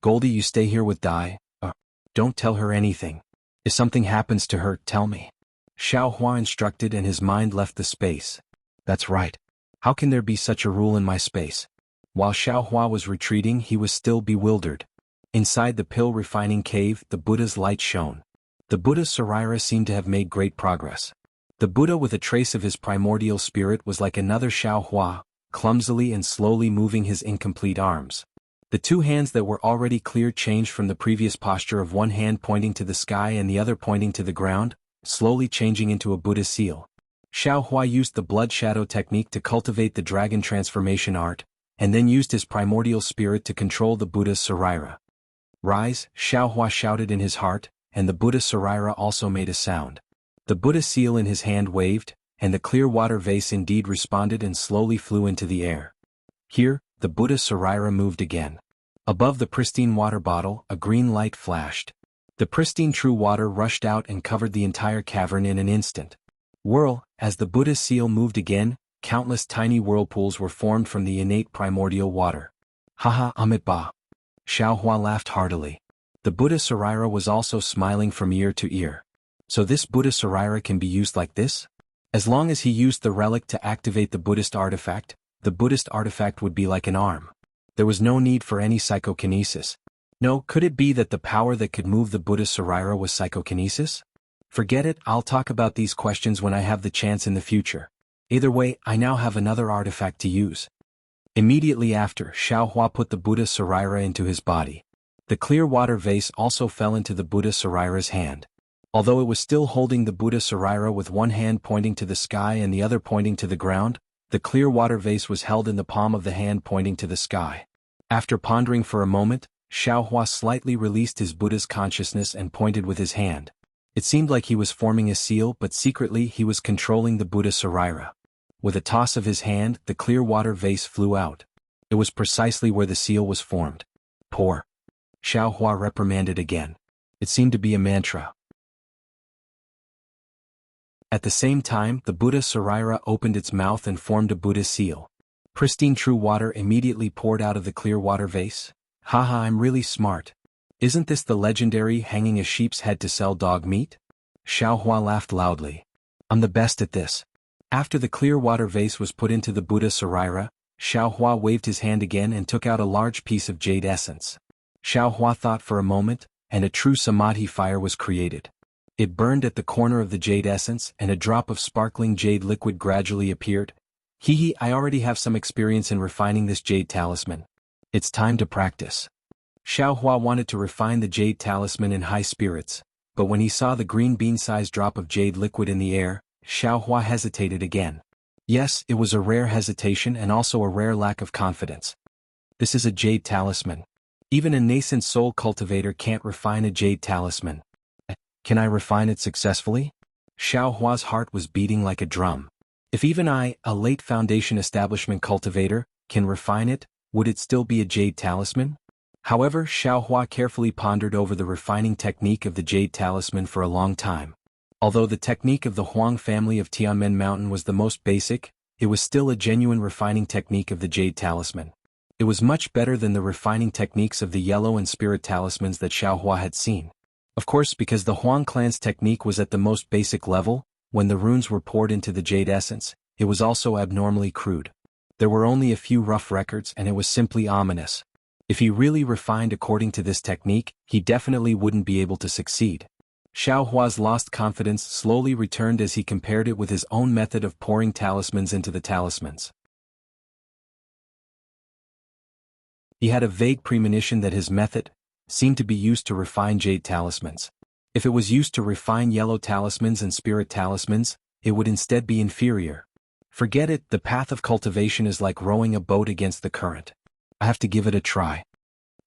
Goldie, you stay here with Dai. Don't tell her anything. If something happens to her, tell me. Xiao Hua instructed, and his mind left the space. That's right. How can there be such a rule in my space? While Xiao Hua was retreating, he was still bewildered. Inside the pill refining cave, the Buddha's light shone. The Buddha's Sarira seemed to have made great progress. The Buddha with a trace of his primordial spirit was like another Xiao Hua, clumsily and slowly moving his incomplete arms. The two hands that were already clear changed from the previous posture of one hand pointing to the sky and the other pointing to the ground, slowly changing into a Buddha seal. Xiao Hua used the blood shadow technique to cultivate the dragon transformation art, and then used his primordial spirit to control the Buddha's Sarira. Rise, Xiao Hua shouted in his heart, and the Buddha Sarira also made a sound. The Buddha seal in his hand waved, and the clear water vase indeed responded and slowly flew into the air. Here, the Buddha Sarira moved again. Above the pristine water bottle, a green light flashed. The pristine true water rushed out and covered the entire cavern in an instant. Whirl, as the Buddha's seal moved again, countless tiny whirlpools were formed from the innate primordial water. Haha, Amit Ba. Xiao Hua laughed heartily. The Buddha Sarira was also smiling from ear to ear. So this Buddha Sarira can be used like this? As long as he used the relic to activate the Buddhist artifact, the Buddhist artifact would be like an arm. There was no need for any psychokinesis. No, could it be that the power that could move the Buddha Sarira was psychokinesis? Forget it, I'll talk about these questions when I have the chance in the future. Either way, I now have another artifact to use. Immediately after, Xiao Hua put the Buddha Sarira into his body. The clear water vase also fell into the Buddha Sarira's hand. Although it was still holding the Buddha Sarira with one hand pointing to the sky and the other pointing to the ground, the clear water vase was held in the palm of the hand pointing to the sky. After pondering for a moment, Xiao Hua slightly released his Buddha's consciousness and pointed with his hand. It seemed like he was forming a seal, but secretly he was controlling the Buddha Sarira. With a toss of his hand, the clear water vase flew out. It was precisely where the seal was formed. Poor. Xiao Hua reprimanded again. It seemed to be a mantra. At the same time, the Buddha Sarira opened its mouth and formed a Buddha seal. Pristine true water immediately poured out of the clear water vase. Haha, I'm really smart. Isn't this the legendary hanging a sheep's head to sell dog meat? Xiao Hua laughed loudly. I'm the best at this. After the clear water vase was put into the Buddha Sarira, Xiao Hua waved his hand again and took out a large piece of jade essence. Xiao Hua thought for a moment, and a true samadhi fire was created. It burned at the corner of the jade essence, and a drop of sparkling jade liquid gradually appeared. Hehe, I already have some experience in refining this jade talisman. It's time to practice. Xiao Hua wanted to refine the jade talisman in high spirits, but when he saw the green bean-sized drop of jade liquid in the air, Xiao Hua hesitated again. Yes, it was a rare hesitation and also a rare lack of confidence. This is a jade talisman. Even a nascent soul cultivator can't refine a jade talisman. Can I refine it successfully? Xiao Hua's heart was beating like a drum. If even I, a late foundation establishment cultivator, can refine it, would it still be a jade talisman? However, Xiao Hua carefully pondered over the refining technique of the jade talisman for a long time. Although the technique of the Huang family of Tianmen Mountain was the most basic, it was still a genuine refining technique of the jade talisman. It was much better than the refining techniques of the yellow and spirit talismans that Xiao Hua had seen. Of course, because the Huang clan's technique was at the most basic level, when the runes were poured into the jade essence, it was also abnormally crude. There were only a few rough records and it was simply ominous. If he really refined according to this technique, he definitely wouldn't be able to succeed. Xiao Hua's lost confidence slowly returned as he compared it with his own method of pouring talismans into the talismans. He had a vague premonition that his method seemed to be used to refine jade talismans. If it was used to refine yellow talismans and spirit talismans, it would instead be inferior. Forget it, the path of cultivation is like rowing a boat against the current. I have to give it a try.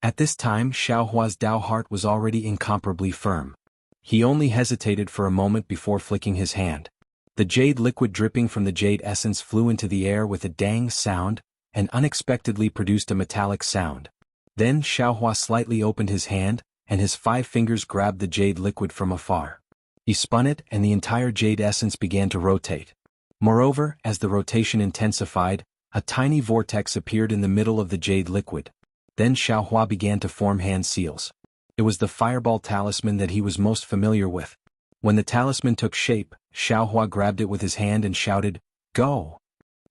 At this time, Xiao Hua's Dao heart was already incomparably firm. He only hesitated for a moment before flicking his hand. The jade liquid dripping from the jade essence flew into the air with a dang sound, and unexpectedly produced a metallic sound. Then Xiao Hua slightly opened his hand, and his 5 fingers grabbed the jade liquid from afar. He spun it, and the entire jade essence began to rotate. Moreover, as the rotation intensified, a tiny vortex appeared in the middle of the jade liquid. Then Xiao Hua began to form hand seals. It was the fireball talisman that he was most familiar with. When the talisman took shape, Xiaohua grabbed it with his hand and shouted, "Go!"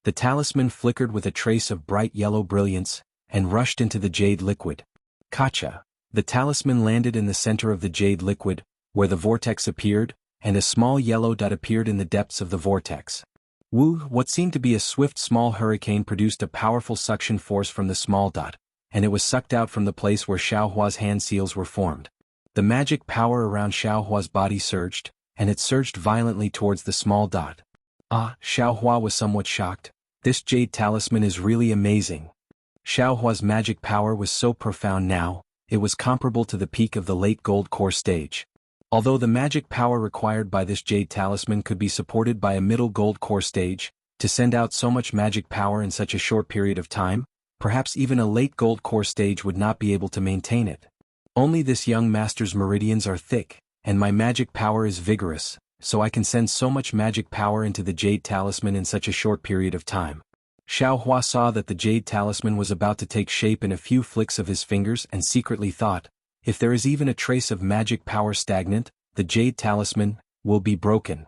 The talisman flickered with a trace of bright yellow brilliance, and rushed into the jade liquid. Kacha! The talisman landed in the center of the jade liquid, where the vortex appeared, and a small yellow dot appeared in the depths of the vortex. Woo! What seemed to be a swift small hurricane produced a powerful suction force from the small dot, and it was sucked out from the place where Xiaohua's hand seals were formed. The magic power around Xiaohua's body surged, and it surged violently towards the small dot. Xiaohua was somewhat shocked. This jade talisman is really amazing. Xiaohua's magic power was so profound now, it was comparable to the peak of the late gold core stage. Although the magic power required by this jade talisman could be supported by a middle gold core stage, to send out so much magic power in such a short period of time, perhaps even a late gold core stage would not be able to maintain it. Only this young master's meridians are thick, and my magic power is vigorous, so I can send so much magic power into the jade talisman in such a short period of time. Xiaohua saw that the jade talisman was about to take shape in a few flicks of his fingers and secretly thought, if there is even a trace of magic power stagnant, the jade talisman will be broken.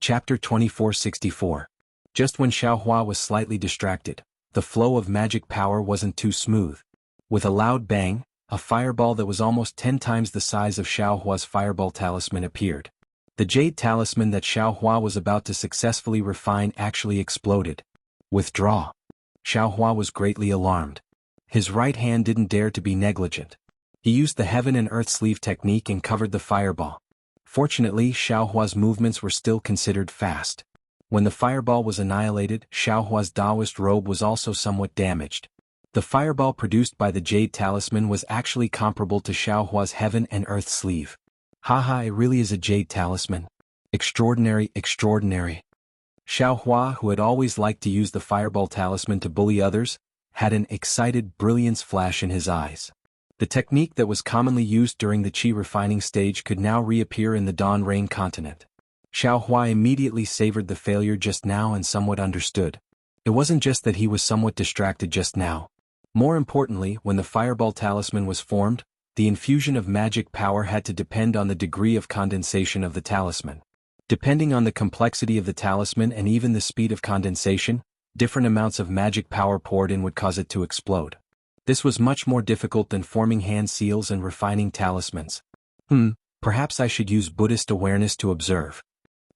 Chapter 2464. Just when Xiaohua was slightly distracted, the flow of magic power wasn't too smooth. With a loud bang, a fireball that was almost 10 times the size of Xiaohua's fireball talisman appeared. The jade talisman that Xiaohua was about to successfully refine actually exploded. Withdraw. Xiaohua was greatly alarmed. His right hand didn't dare to be negligent. He used the heaven and earth sleeve technique and covered the fireball. Fortunately, Xiaohua's movements were still considered fast. When the fireball was annihilated, Xiaohua's Taoist robe was also somewhat damaged. The fireball produced by the jade talisman was actually comparable to Xiaohua's heaven and earth sleeve. Haha, it really is a jade talisman. Extraordinary, extraordinary. Xiaohua, who had always liked to use the fireball talisman to bully others, had an excited brilliance flash in his eyes. The technique that was commonly used during the qi refining stage could now reappear in the Dawn Rain continent. Xiaohua immediately savored the failure just now and somewhat understood. It wasn't just that he was somewhat distracted just now. More importantly, when the fireball talisman was formed, the infusion of magic power had to depend on the degree of condensation of the talisman. Depending on the complexity of the talisman and even the speed of condensation, different amounts of magic power poured in would cause it to explode. This was much more difficult than forming hand seals and refining talismans. Perhaps I should use Buddhist awareness to observe.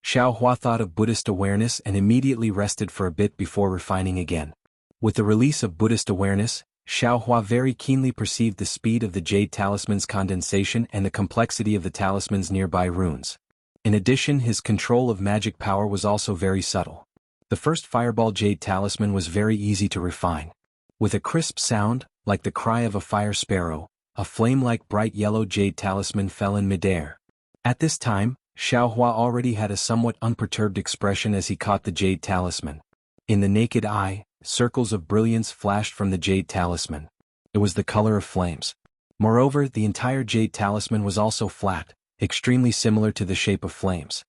Xiaohua thought of Buddhist awareness and immediately rested for a bit before refining again. With the release of Buddhist awareness, Xiaohua very keenly perceived the speed of the jade talisman's condensation and the complexity of the talisman's nearby runes. In addition, his control of magic power was also very subtle. The first fireball jade talisman was very easy to refine. With a crisp sound, like the cry of a fire sparrow, a flame-like bright yellow jade talisman fell in midair. At this time, Xiaohua already had a somewhat unperturbed expression as he caught the jade talisman. In the naked eye, circles of brilliance flashed from the jade talisman. It was the color of flames. Moreover, the entire jade talisman was also flat, extremely similar to the shape of flames.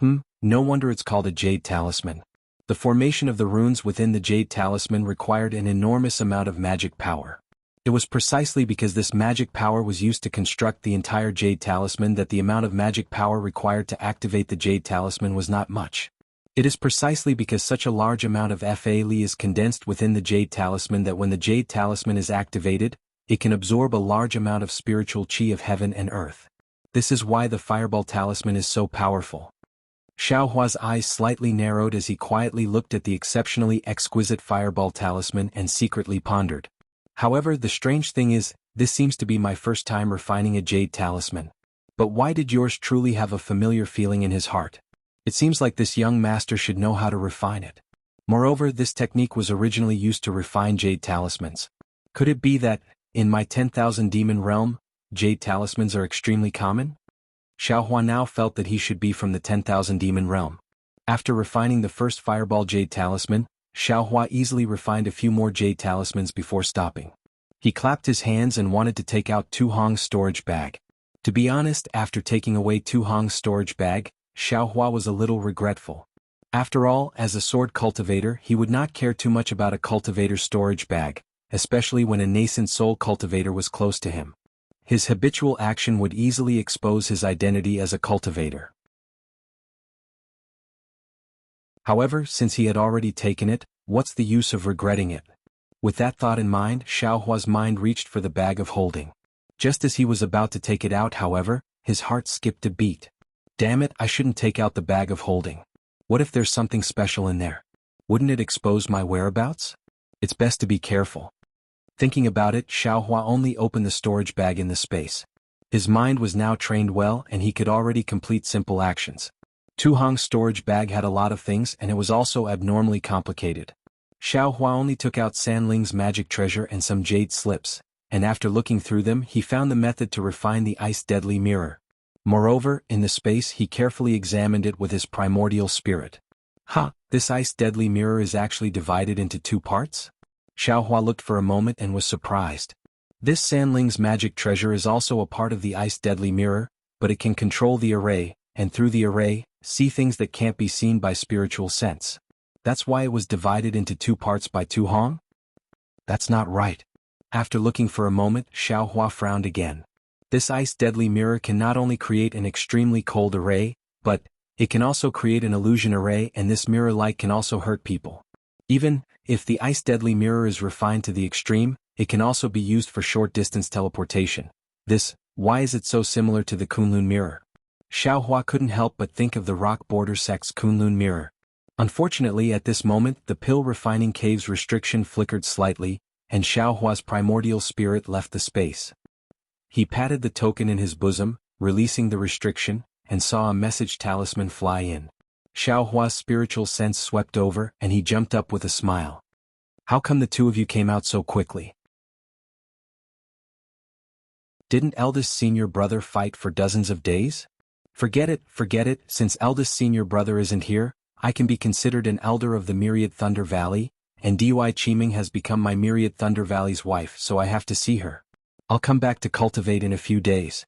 No wonder it's called a jade talisman. The formation of the runes within the jade talisman required an enormous amount of magic power. It was precisely because this magic power was used to construct the entire jade talisman that the amount of magic power required to activate the jade talisman was not much. It is precisely because such a large amount of Fa Li is condensed within the jade talisman that when the jade talisman is activated, it can absorb a large amount of spiritual qi of heaven and earth. This is why the fireball talisman is so powerful. Xiaohua's eyes slightly narrowed as he quietly looked at the exceptionally exquisite fireball talisman and secretly pondered. However, the strange thing is, this seems to be my first time refining a jade talisman. But why did yours truly have a familiar feeling in his heart? It seems like this young master should know how to refine it. Moreover, this technique was originally used to refine jade talismans. Could it be that, in my 10,000 demon realm, jade talismans are extremely common? Xiaohua now felt that he should be from the 10,000 demon realm. After refining the first fireball jade talisman, Xiaohua easily refined a few more jade talismans before stopping. He clapped his hands and wanted to take out Tu Hong's storage bag. To be honest, after taking away Tu Hong's storage bag, Xiaohua was a little regretful. After all, as a sword cultivator, he would not care too much about a cultivator's storage bag, especially when a nascent soul cultivator was close to him. His habitual action would easily expose his identity as a cultivator. However, since he had already taken it, what's the use of regretting it? With that thought in mind, Xiaohua's mind reached for the bag of holding. Just as he was about to take it out, however, his heart skipped a beat. Damn it, I shouldn't take out the bag of holding. What if there's something special in there? Wouldn't it expose my whereabouts? It's best to be careful. Thinking about it, Xiaohua only opened the storage bag in the space. His mind was now trained well and he could already complete simple actions. Tuhong's storage bag had a lot of things and it was also abnormally complicated. Xiaohua only took out Sanling's magic treasure and some jade slips, and after looking through them he found the method to refine the ice deadly mirror. Moreover, in the space he carefully examined it with his primordial spirit. This ice deadly mirror is actually divided into 2 parts? Xiaohua looked for a moment and was surprised. This Sanling's magic treasure is also a part of the ice deadly mirror, but it can control the array, and through the array, see things that can't be seen by spiritual sense. That's why it was divided into 2 parts by Tuhong? That's not right. After looking for a moment, Xiaohua frowned again. This ice deadly mirror can not only create an extremely cold array, but it can also create an illusion array, and this mirror light can also hurt people. Even if the ice deadly mirror is refined to the extreme, it can also be used for short-distance teleportation. Why is it so similar to the Kunlun mirror? Xiaohua couldn't help but think of the rock border sect's Kunlun mirror. Unfortunately, at this moment, the pill refining cave's restriction flickered slightly, and Xiaohua's primordial spirit left the space. He patted the token in his bosom, releasing the restriction, and saw a message talisman fly in. Xiaohua's spiritual sense swept over and he jumped up with a smile. How come the 2 of you came out so quickly? Didn't eldest senior brother fight for dozens of days? Forget it, since eldest senior brother isn't here, I can be considered an elder of the Myriad Thunder Valley, and Dui Qiming has become my Myriad Thunder Valley's wife, so I have to see her. I'll come back to cultivate in a few days.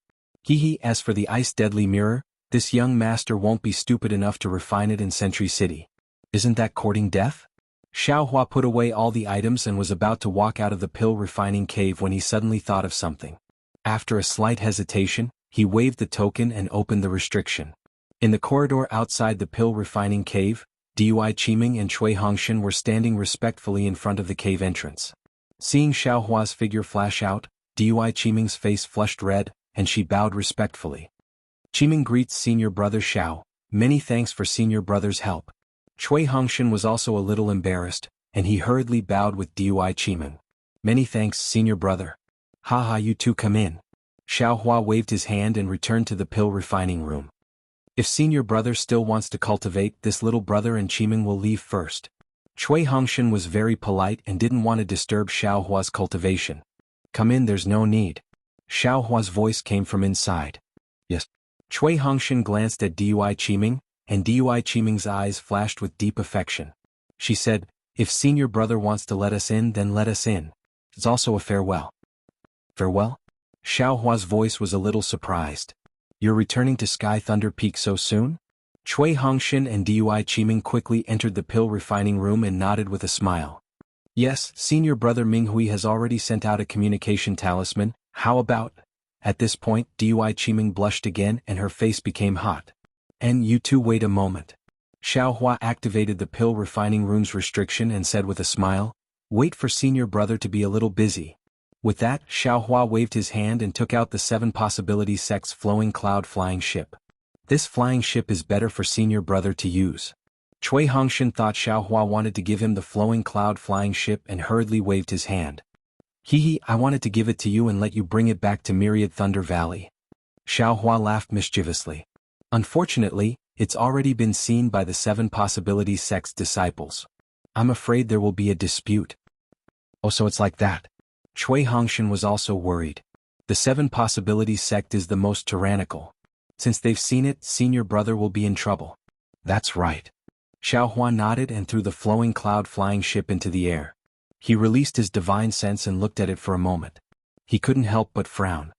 As for the ice deadly mirror, this young master won't be stupid enough to refine it in Sentry City. Isn't that courting death? Xiaohua put away all the items and was about to walk out of the pill refining cave when he suddenly thought of something. After a slight hesitation, he waved the token and opened the restriction. In the corridor outside the pill refining cave, Dui Qiming and Cui Hongshan were standing respectfully in front of the cave entrance. Seeing Xiaohua's figure flash out, Dui Qiming's face flushed red, and she bowed respectfully. Qiming greets senior brother Xiao, many thanks for senior brother's help. Cui Hongshan was also a little embarrassed, and he hurriedly bowed with Dui Qiming. Many thanks, senior brother. You 2 come in. Xiaohua waved his hand and returned to the pill refining room. If senior brother still wants to cultivate, this little brother and Qiming will leave first. Cui Hongshan was very polite and didn't want to disturb Xiaohua's cultivation. Come in, there's no need. Xiaohua's voice came from inside. Yes. Cui Hongshan glanced at Dui Qiming, and Dui Qiming's eyes flashed with deep affection. She said, if senior brother wants to let us in, then let us in. It's also a farewell. Farewell? Xiaohua's voice was a little surprised. You're returning to Sky Thunder Peak so soon? Cui Hongshan and Dui Qiming quickly entered the pill refining room and nodded with a smile. Yes, senior brother Minghui has already sent out a communication talisman. How about? At this point, Dui Qiming blushed again and her face became hot. And you 2 wait a moment. Xiaohua activated the pill refining room's restriction and said with a smile, wait for senior brother to be a little busy. With that, Xiaohua waved his hand and took out the 7 Possibilities sect's flowing cloud flying ship. This flying ship is better for senior brother to use. Cui Hongshan thought Xiaohua wanted to give him the flowing cloud flying ship and hurriedly waved his hand. I wanted to give it to you and let you bring it back to Myriad Thunder Valley. Xiaohua laughed mischievously. Unfortunately, it's already been seen by the 7 Possibilities sect's disciples. I'm afraid there will be a dispute. Oh, so it's like that. Cui Hongshan was also worried. The 7 Possibilities sect is the most tyrannical. Since they've seen it, senior brother will be in trouble. That's right. Xiaohua nodded and threw the flowing cloud flying ship into the air. He released his divine sense and looked at it for a moment. He couldn't help but frown.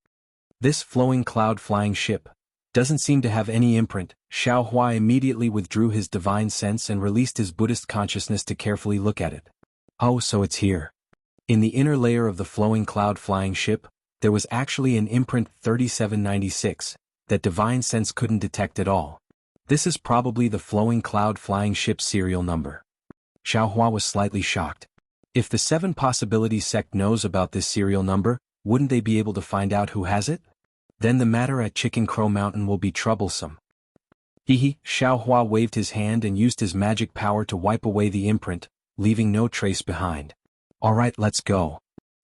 This flowing cloud flying ship doesn't seem to have any imprint. Xiaohua immediately withdrew his divine sense and released his Buddhist consciousness to carefully look at it. Oh, so it's here. In the inner layer of the flowing cloud flying ship, there was actually an imprint 3796 that Divine Sense couldn't detect at all. This is probably the flowing cloud flying ship's serial number. Xiaohua was slightly shocked. If the 7 Possibilities sect knows about this serial number, wouldn't they be able to find out who has it? Then the matter at Chicken Crow Mountain will be troublesome. Hehe, Xiaohua waved his hand and used his magic power to wipe away the imprint, leaving no trace behind. Alright, let's go.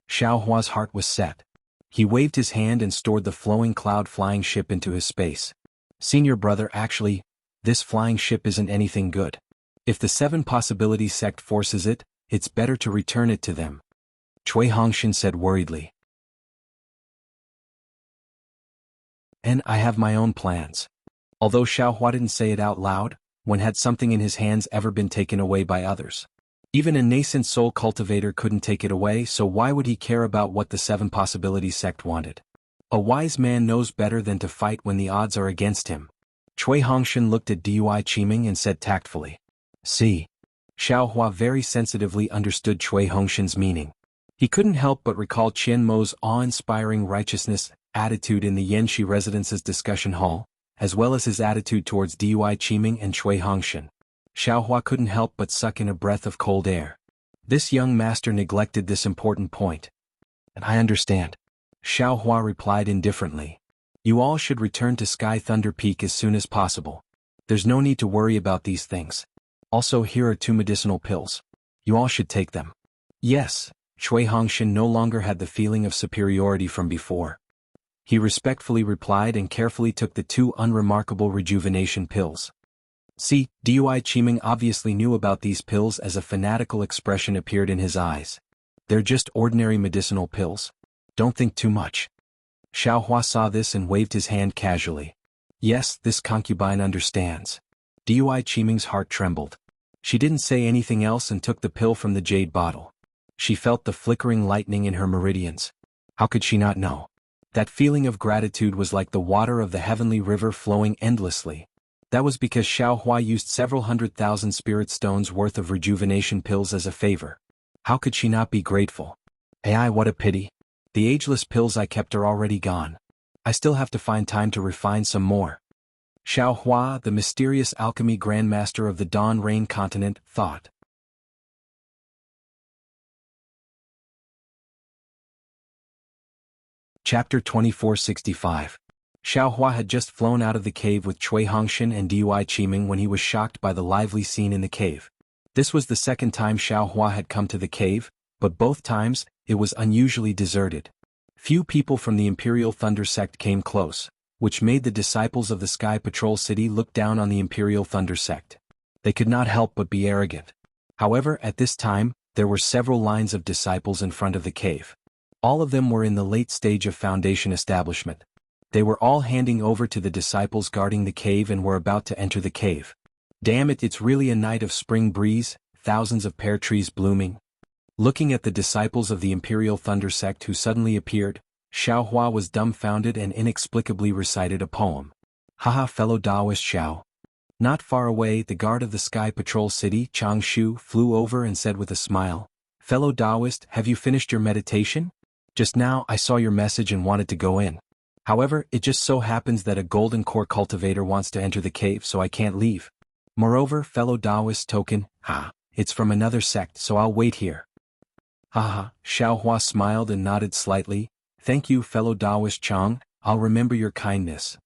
Xiaohua's heart was set. He waved his hand and stored the flowing cloud flying ship into his space. Senior brother, actually, this flying ship isn't anything good. If the 7 Possibilities sect forces it, it's better to return it to them. Cui Hongshan said worriedly. And I have my own plans. Although Xiaohua didn't say it out loud, when had something in his hands ever been taken away by others? Even a nascent soul cultivator couldn't take it away, so why would he care about what the 7 Possibilities sect wanted? A wise man knows better than to fight when the odds are against him. Cui Hongshan looked at Dui Qiming and said tactfully. See. Xiaohua very sensitively understood Cui Hongshan's meaning. He couldn't help but recall Qian Mo's awe-inspiring righteousness attitude in the Yanxi residence's discussion hall, as well as his attitude towards Dui Qiming and Cui Hongshan. Xiaohua couldn't help but suck in a breath of cold air. This young master neglected this important point. And I understand. Xiaohua replied indifferently. You all should return to Sky Thunder Peak as soon as possible. There's no need to worry about these things. Also, here are 2 medicinal pills. You all should take them. Yes, Cui Hongshan no longer had the feeling of superiority from before. He respectfully replied and carefully took the 2 unremarkable rejuvenation pills. See, Dui Qiming obviously knew about these pills as a fanatical expression appeared in his eyes. They're just ordinary medicinal pills. Don't think too much. Xiaohua saw this and waved his hand casually. Yes, this concubine understands. Dui Qiming's heart trembled. She didn't say anything else and took the pill from the jade bottle. She felt the flickering lightning in her meridians. How could she not know? That feeling of gratitude was like the water of the heavenly river flowing endlessly. That was because Xiaohua used several 100,000 spirit stones worth of rejuvenation pills as a favor. How could she not be grateful? Ai, what a pity. The ageless pills I kept are already gone. I still have to find time to refine some more. Xiaohua, the mysterious alchemy grandmaster of the Dawn Rain continent, thought. Chapter 2465. Xiaohua had just flown out of the cave with Cui Hongshan and Dui Qiming when he was shocked by the lively scene in the cave. This was the second time Xiaohua had come to the cave, but both times, it was unusually deserted. Few people from the Imperial Thunder sect came close, which made the disciples of the Sky Patrol City look down on the Imperial Thunder sect. They could not help but be arrogant. However, at this time, there were several lines of disciples in front of the cave. All of them were in the late stage of Foundation establishment. They were all handing over to the disciples guarding the cave and were about to enter the cave. Damn it, it's really a night of spring breeze, thousands of pear trees blooming. Looking at the disciples of the Imperial Thunder sect who suddenly appeared, Xiaohua was dumbfounded and inexplicably recited a poem. Haha, fellow Taoist Xiao. Not far away, the guard of the Sky Patrol City, Changshu, flew over and said with a smile, Fellow Taoist, have you finished your meditation? Just now I saw your message and wanted to go in. However, it just so happens that a golden core cultivator wants to enter the cave, so I can't leave. Moreover, fellow Taoist token, it's from another sect, so I'll wait here. Haha, Xiaohua smiled and nodded slightly. Thank you, fellow Taoist Chang, I'll remember your kindness.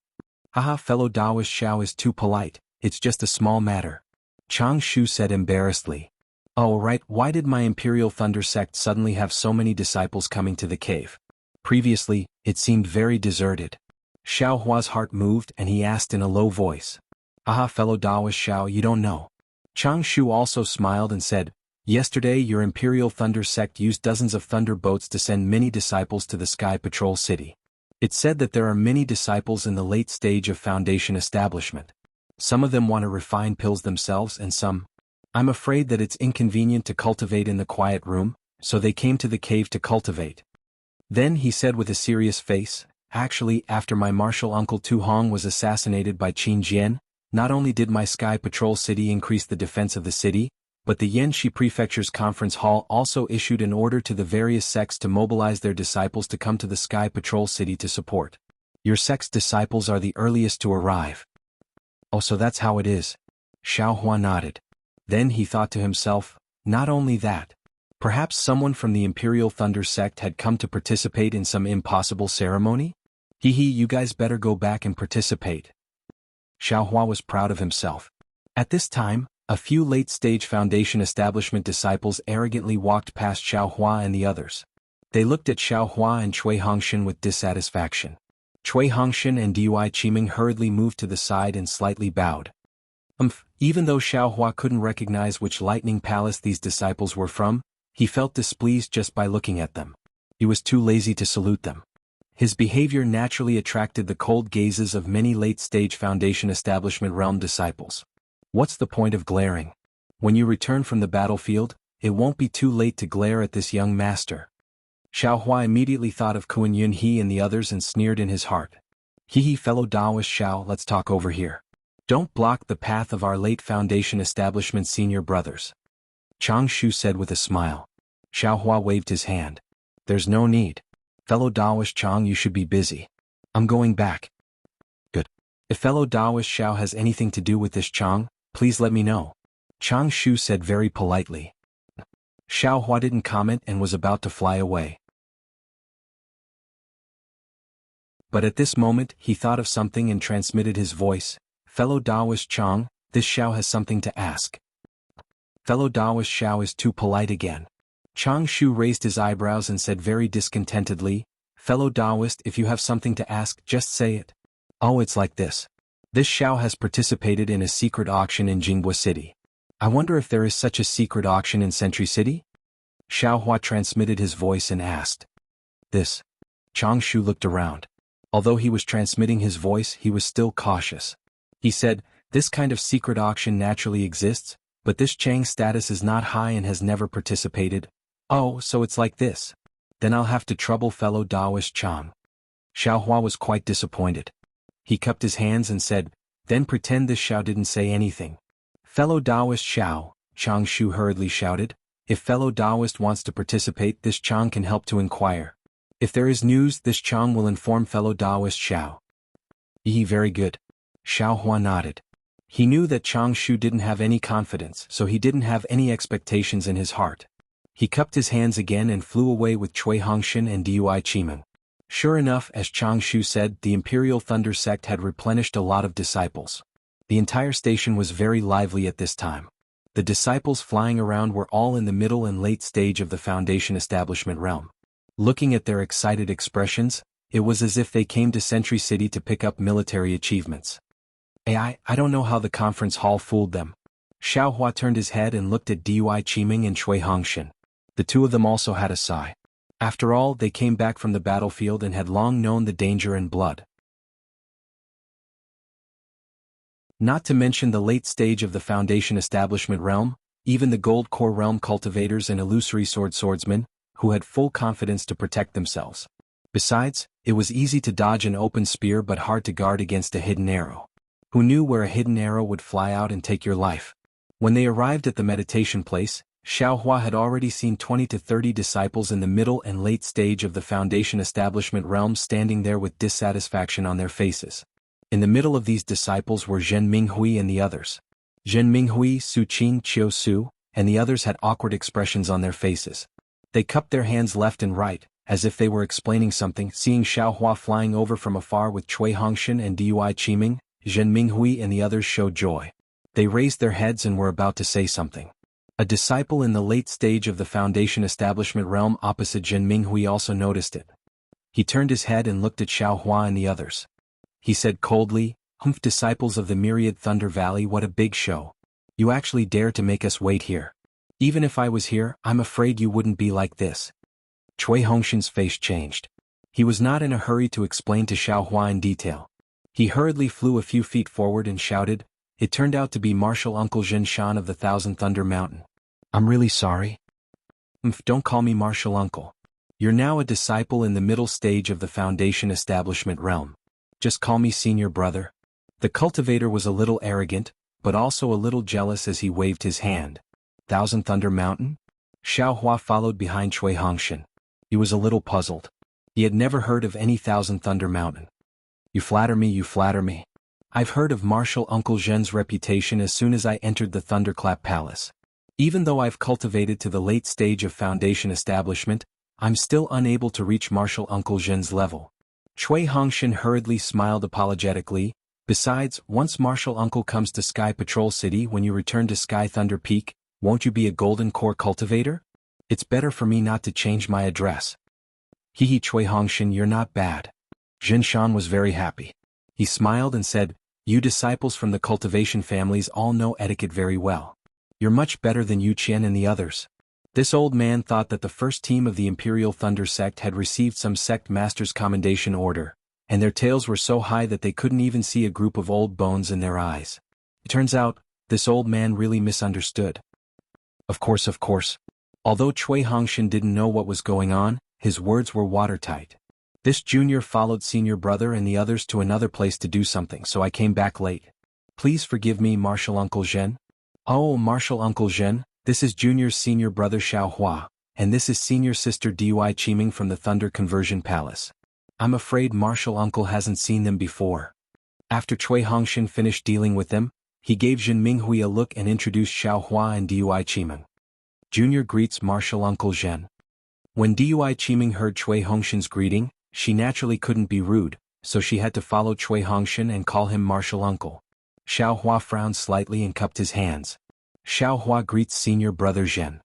Haha, fellow Taoist Xiao is too polite, it's just a small matter. Chang Shu said embarrassedly. Oh right, why did my Imperial Thunder sect suddenly have so many disciples coming to the cave? Previously, it seemed very deserted. Xiaohua's heart moved and he asked in a low voice. Aha, fellow Taoist Xiao, you don't know. Chang Shu also smiled and said, Yesterday your Imperial Thunder sect used dozens of thunder boats to send many disciples to the Sky Patrol City. It's said that there are many disciples in the late stage of Foundation establishment. Some of them want to refine pills themselves and some. I'm afraid that it's inconvenient to cultivate in the quiet room, so they came to the cave to cultivate. Then he said with a serious face, Actually, after my martial uncle Tu Hong was assassinated by Qin Jian, not only did my Sky Patrol City increase the defense of the city, But the Yanxi Prefecture's conference hall also issued an order to the various sects to mobilize their disciples to come to the Sky Patrol City to support. Your sect's disciples are the earliest to arrive. Oh, so that's how it is. Xiao Hua nodded. Then he thought to himself, not only that. Perhaps someone from the Imperial Thunder sect had come to participate in some impossible ceremony? Hee, you guys better go back and participate. Xiao Hua was proud of himself. At this time, a few late-stage Foundation establishment disciples arrogantly walked past Xiao Hua and the others. They looked at Xiao Hua and Cui Hongshan with dissatisfaction. Cui Hongshan and Dui Qiming hurriedly moved to the side and slightly bowed. Even though Xiao Hua couldn't recognize which lightning palace these disciples were from, he felt displeased just by looking at them. He was too lazy to salute them. His behavior naturally attracted the cold gazes of many late-stage Foundation establishment realm disciples. What's the point of glaring? When you return from the battlefield, it won't be too late to glare at this young master. Xiao Hua immediately thought of Kuan Yun He and the others and sneered in his heart. Hee, fellow Taoist Xiao, let's talk over here. Don't block the path of our late Foundation establishment senior brothers. Chang Shu said with a smile. Xiao Hua waved his hand. There's no need. Fellow Taoist Chang, you should be busy. I'm going back. Good. If fellow Taoist Xiao has anything to do with this Chang, please let me know. Chang Shu said very politely. Xiao Hua didn't comment and was about to fly away. But at this moment he thought of something and transmitted his voice. Fellow Taoist Chang, this Xiao has something to ask. Fellow Taoist Xiao is too polite again. Chang Shu raised his eyebrows and said very discontentedly, Fellow Taoist, if you have something to ask, just say it. Oh, it's like this. This Xiao has participated in a secret auction in Jinghua City. I wonder if there is such a secret auction in Sentry City? Xiao Hua transmitted his voice and asked. This. Chang Shu looked around. Although he was transmitting his voice, he was still cautious. He said, this kind of secret auction naturally exists, but this Chang's status is not high and has never participated. Oh, so it's like this. Then I'll have to trouble fellow Taoist Chang. Xiao Hua was quite disappointed. He cupped his hands and said, then pretend this Xiao didn't say anything. Fellow Taoist Xiao, Chang Shu hurriedly shouted. If fellow Taoist wants to participate, this Chang can help to inquire. If there is news, this Chang will inform fellow Taoist Xiao. Very good. Xiao Hua nodded. He knew that Chang Shu didn't have any confidence, so he didn't have any expectations in his heart. He cupped his hands again and flew away with Cui Hongshan and Dui Qiming. Sure enough, as Chang Shu said, the Imperial Thunder sect had replenished a lot of disciples. The entire station was very lively at this time. The disciples flying around were all in the middle and late stage of the Foundation establishment realm. Looking at their excited expressions, it was as if they came to Sentry City to pick up military achievements. I don't know how the conference hall fooled them. Xiao Hua turned his head and looked at Dui Qiming and Cui Hongshan. The two of them also had a sigh. After all, they came back from the battlefield and had long known the danger and blood. Not to mention the late stage of the Foundation establishment realm, even the Gold Core realm cultivators and illusory swordsmen, who had full confidence to protect themselves. Besides, it was easy to dodge an open spear but hard to guard against a hidden arrow. Who knew where a hidden arrow would fly out and take your life? When they arrived at the meditation place, Xiao Hua had already seen 20 to 30 disciples in the middle and late stage of the Foundation establishment realm standing there with dissatisfaction on their faces. In the middle of these disciples were Zhen Minghui and the others. Zhen Minghui, Su Qin, Qiu Su, and the others had awkward expressions on their faces. They cupped their hands left and right, as if they were explaining something. Seeing Xiao Hua flying over from afar with Cui Hongshan and Dui Qiming, Zhen Minghui and the others showed joy. They raised their heads and were about to say something. A disciple in the late stage of the Foundation establishment realm opposite Zhen Minghui also noticed it. He turned his head and looked at Xiao Hua and the others. He said coldly, disciples of the Myriad Thunder Valley, what a big show. You actually dare to make us wait here. Even if I was here, I'm afraid you wouldn't be like this. Cui Hongshan's face changed. He was not in a hurry to explain to Xiao Hua in detail. He hurriedly flew a few feet forward and shouted, it turned out to be Martial Uncle Zhen Shan of the Thousand Thunder Mountain. I'm really sorry. Don't call me Martial Uncle. You're now a disciple in the middle stage of the Foundation establishment realm. Just call me Senior Brother. The cultivator was a little arrogant, but also a little jealous as he waved his hand. Thousand Thunder Mountain? Xiao Hua followed behind Cui Hongshan. He was a little puzzled. He had never heard of any Thousand Thunder Mountain. You flatter me, you flatter me. I've heard of Martial Uncle Zhen's reputation as soon as I entered the Thunderclap Palace. Even though I've cultivated to the late stage of foundation establishment, I'm still unable to reach Martial Uncle Zhen's level. Cui Hongshan hurriedly smiled apologetically. Besides, once Martial Uncle comes to Sky Patrol City when you return to Sky Thunder Peak, won't you be a Golden Core cultivator? It's better for me not to change my address. Hehe, Cui Hongshan, you're not bad. Jin Shan was very happy. He smiled and said, you disciples from the cultivation families all know etiquette very well. You're much better than Yu Qian and the others. This old man thought that the first team of the Imperial Thunder Sect had received some sect master's commendation order, and their tails were so high that they couldn't even see a group of old bones in their eyes. It turns out, this old man really misunderstood. Of course. Although Cui Hongshan didn't know what was going on, his words were watertight. This junior followed senior brother and the others to another place to do something, so I came back late. Please forgive me, Martial Uncle Zhen. Oh, Martial Uncle Zhen, this is junior's senior brother Xiao Hua, and this is senior sister Dui Qiming from the Thunder Conversion Palace. I'm afraid Martial Uncle hasn't seen them before. After Cui Hongshan finished dealing with them, he gave Jin Minghui a look and introduced Xiao Hua and Dui Qiming. Junior greets Martial Uncle Zhen. When Dui Qiming heard Cui Hongshan's greeting, she naturally couldn't be rude, so she had to follow Cui Hongshan and call him Martial Uncle. Xiao Hua frowned slightly and cupped his hands. Xiao Hua greets senior brother Zhen.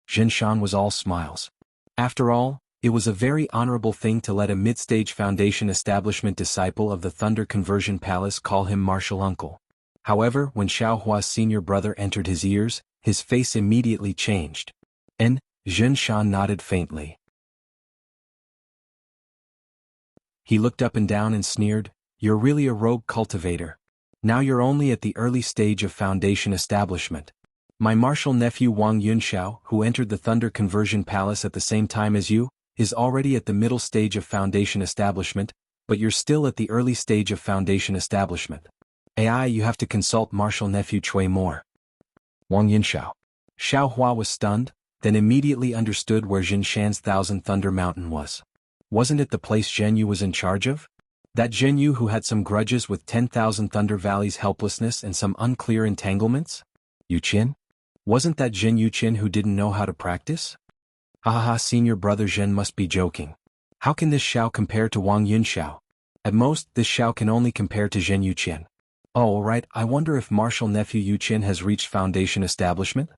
Jin Shan was all smiles. After all, it was a very honorable thing to let a mid-stage foundation establishment disciple of the Thunder Conversion Palace call him Martial Uncle. However, when Xiao Hua's senior brother entered his ears, his face immediately changed. Jin Shan nodded faintly. He looked up and down and sneered, you're really a rogue cultivator. Now you're only at the early stage of foundation establishment. My martial nephew Wang Yunxiao, who entered the Thunder Conversion Palace at the same time as you, is already at the middle stage of foundation establishment, but you're still at the early stage of foundation establishment. AI, you have to consult martial nephew Cui more. Wang Yunxiao. Xiao Hua was stunned, then immediately understood where Jin Shan's Thousand Thunder Mountain was. Wasn't it the place Zhen Yu was in charge of? That Zhen Yu who had some grudges with 10,000 Thunder Valley's helplessness and some unclear entanglements? Yu Qian? Wasn't that Zhen Yu Qian who didn't know how to practice? Hahaha, senior brother Zhen must be joking. How can this Xiao compare to Wang Yunxiao? At most, this Xiao can only compare to Zhen Yu Qian. Oh, alright, I wonder if martial nephew Yu Qian has reached foundation establishment?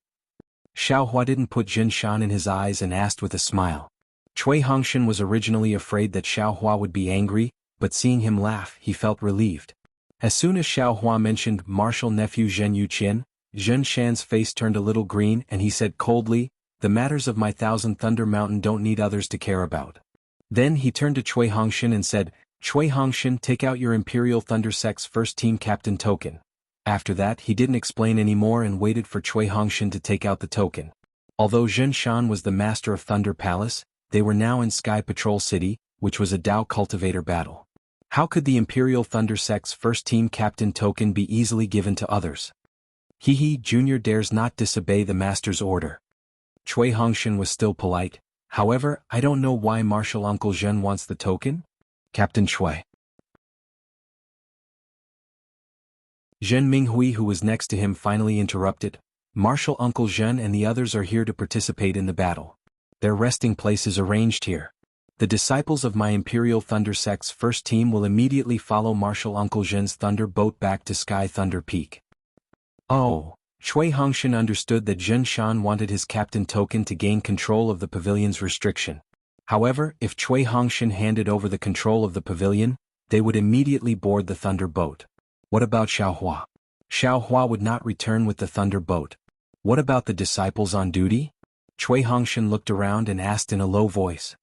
Xiao Hua didn't put Jin Shan in his eyes and asked with a smile. Cui Hongshan was originally afraid that Xiao Hua would be angry, but seeing him laugh, he felt relieved. As soon as Xiao Hua mentioned martial nephew Zhen Yu Qian, Jin Shan's face turned a little green and he said coldly, the matters of my Thousand Thunder Mountain don't need others to care about. Then he turned to Cui Hongshan and said, Cui Hongshan, take out your Imperial Thunder Sect's first team captain token. After that he didn't explain any more and waited for Cui Hongshan to take out the token. Although Jin Shan was the master of Thunder Palace, they were now in Sky Patrol City, which was a Dao cultivator battle. How could the Imperial Thunder Sect's first team captain token be easily given to others? Hehe, Junior dares not disobey the master's order. Cui Hongshan was still polite. However, I don't know why Martial Uncle Zhen wants the token? Captain Cui. Zhen Minghui, who was next to him, finally interrupted. Martial Uncle Zhen and the others are here to participate in the battle. Their resting place is arranged here. The disciples of my Imperial Thunder Sect's first team will immediately follow Martial Uncle Zhen's Thunder Boat back to Sky Thunder Peak. Oh, Cui Hongshan understood that Jin Shan wanted his captain token to gain control of the pavilion's restriction. However, if Cui Hongshan handed over the control of the pavilion, they would immediately board the Thunder Boat. What about Xiao Hua? Xiao Hua would not return with the Thunder Boat. What about the disciples on duty? Cui Hongshan looked around and asked in a low voice.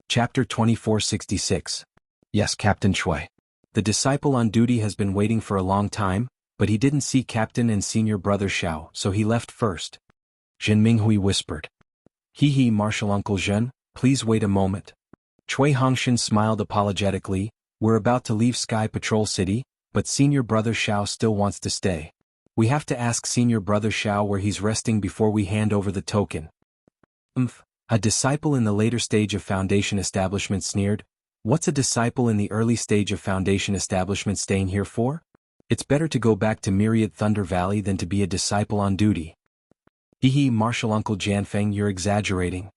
Chapter 2466. Yes, Captain Cui. The disciple on duty has been waiting for a long time, but he didn't see Captain and senior brother Xiao, so he left first. Jin Minghui whispered. Hehe, Martial Uncle Zhen, please wait a moment. Cui Hongshan smiled apologetically. We're about to leave Sky Patrol City, but Senior Brother Xiao still wants to stay. We have to ask Senior Brother Xiao where he's resting before we hand over the token. A disciple in the later stage of Foundation establishment sneered. What's a disciple in the early stage of Foundation establishment staying here for? It's better to go back to Myriad Thunder Valley than to be a disciple on duty. Hehe, Martial Uncle Jianfeng, you're exaggerating.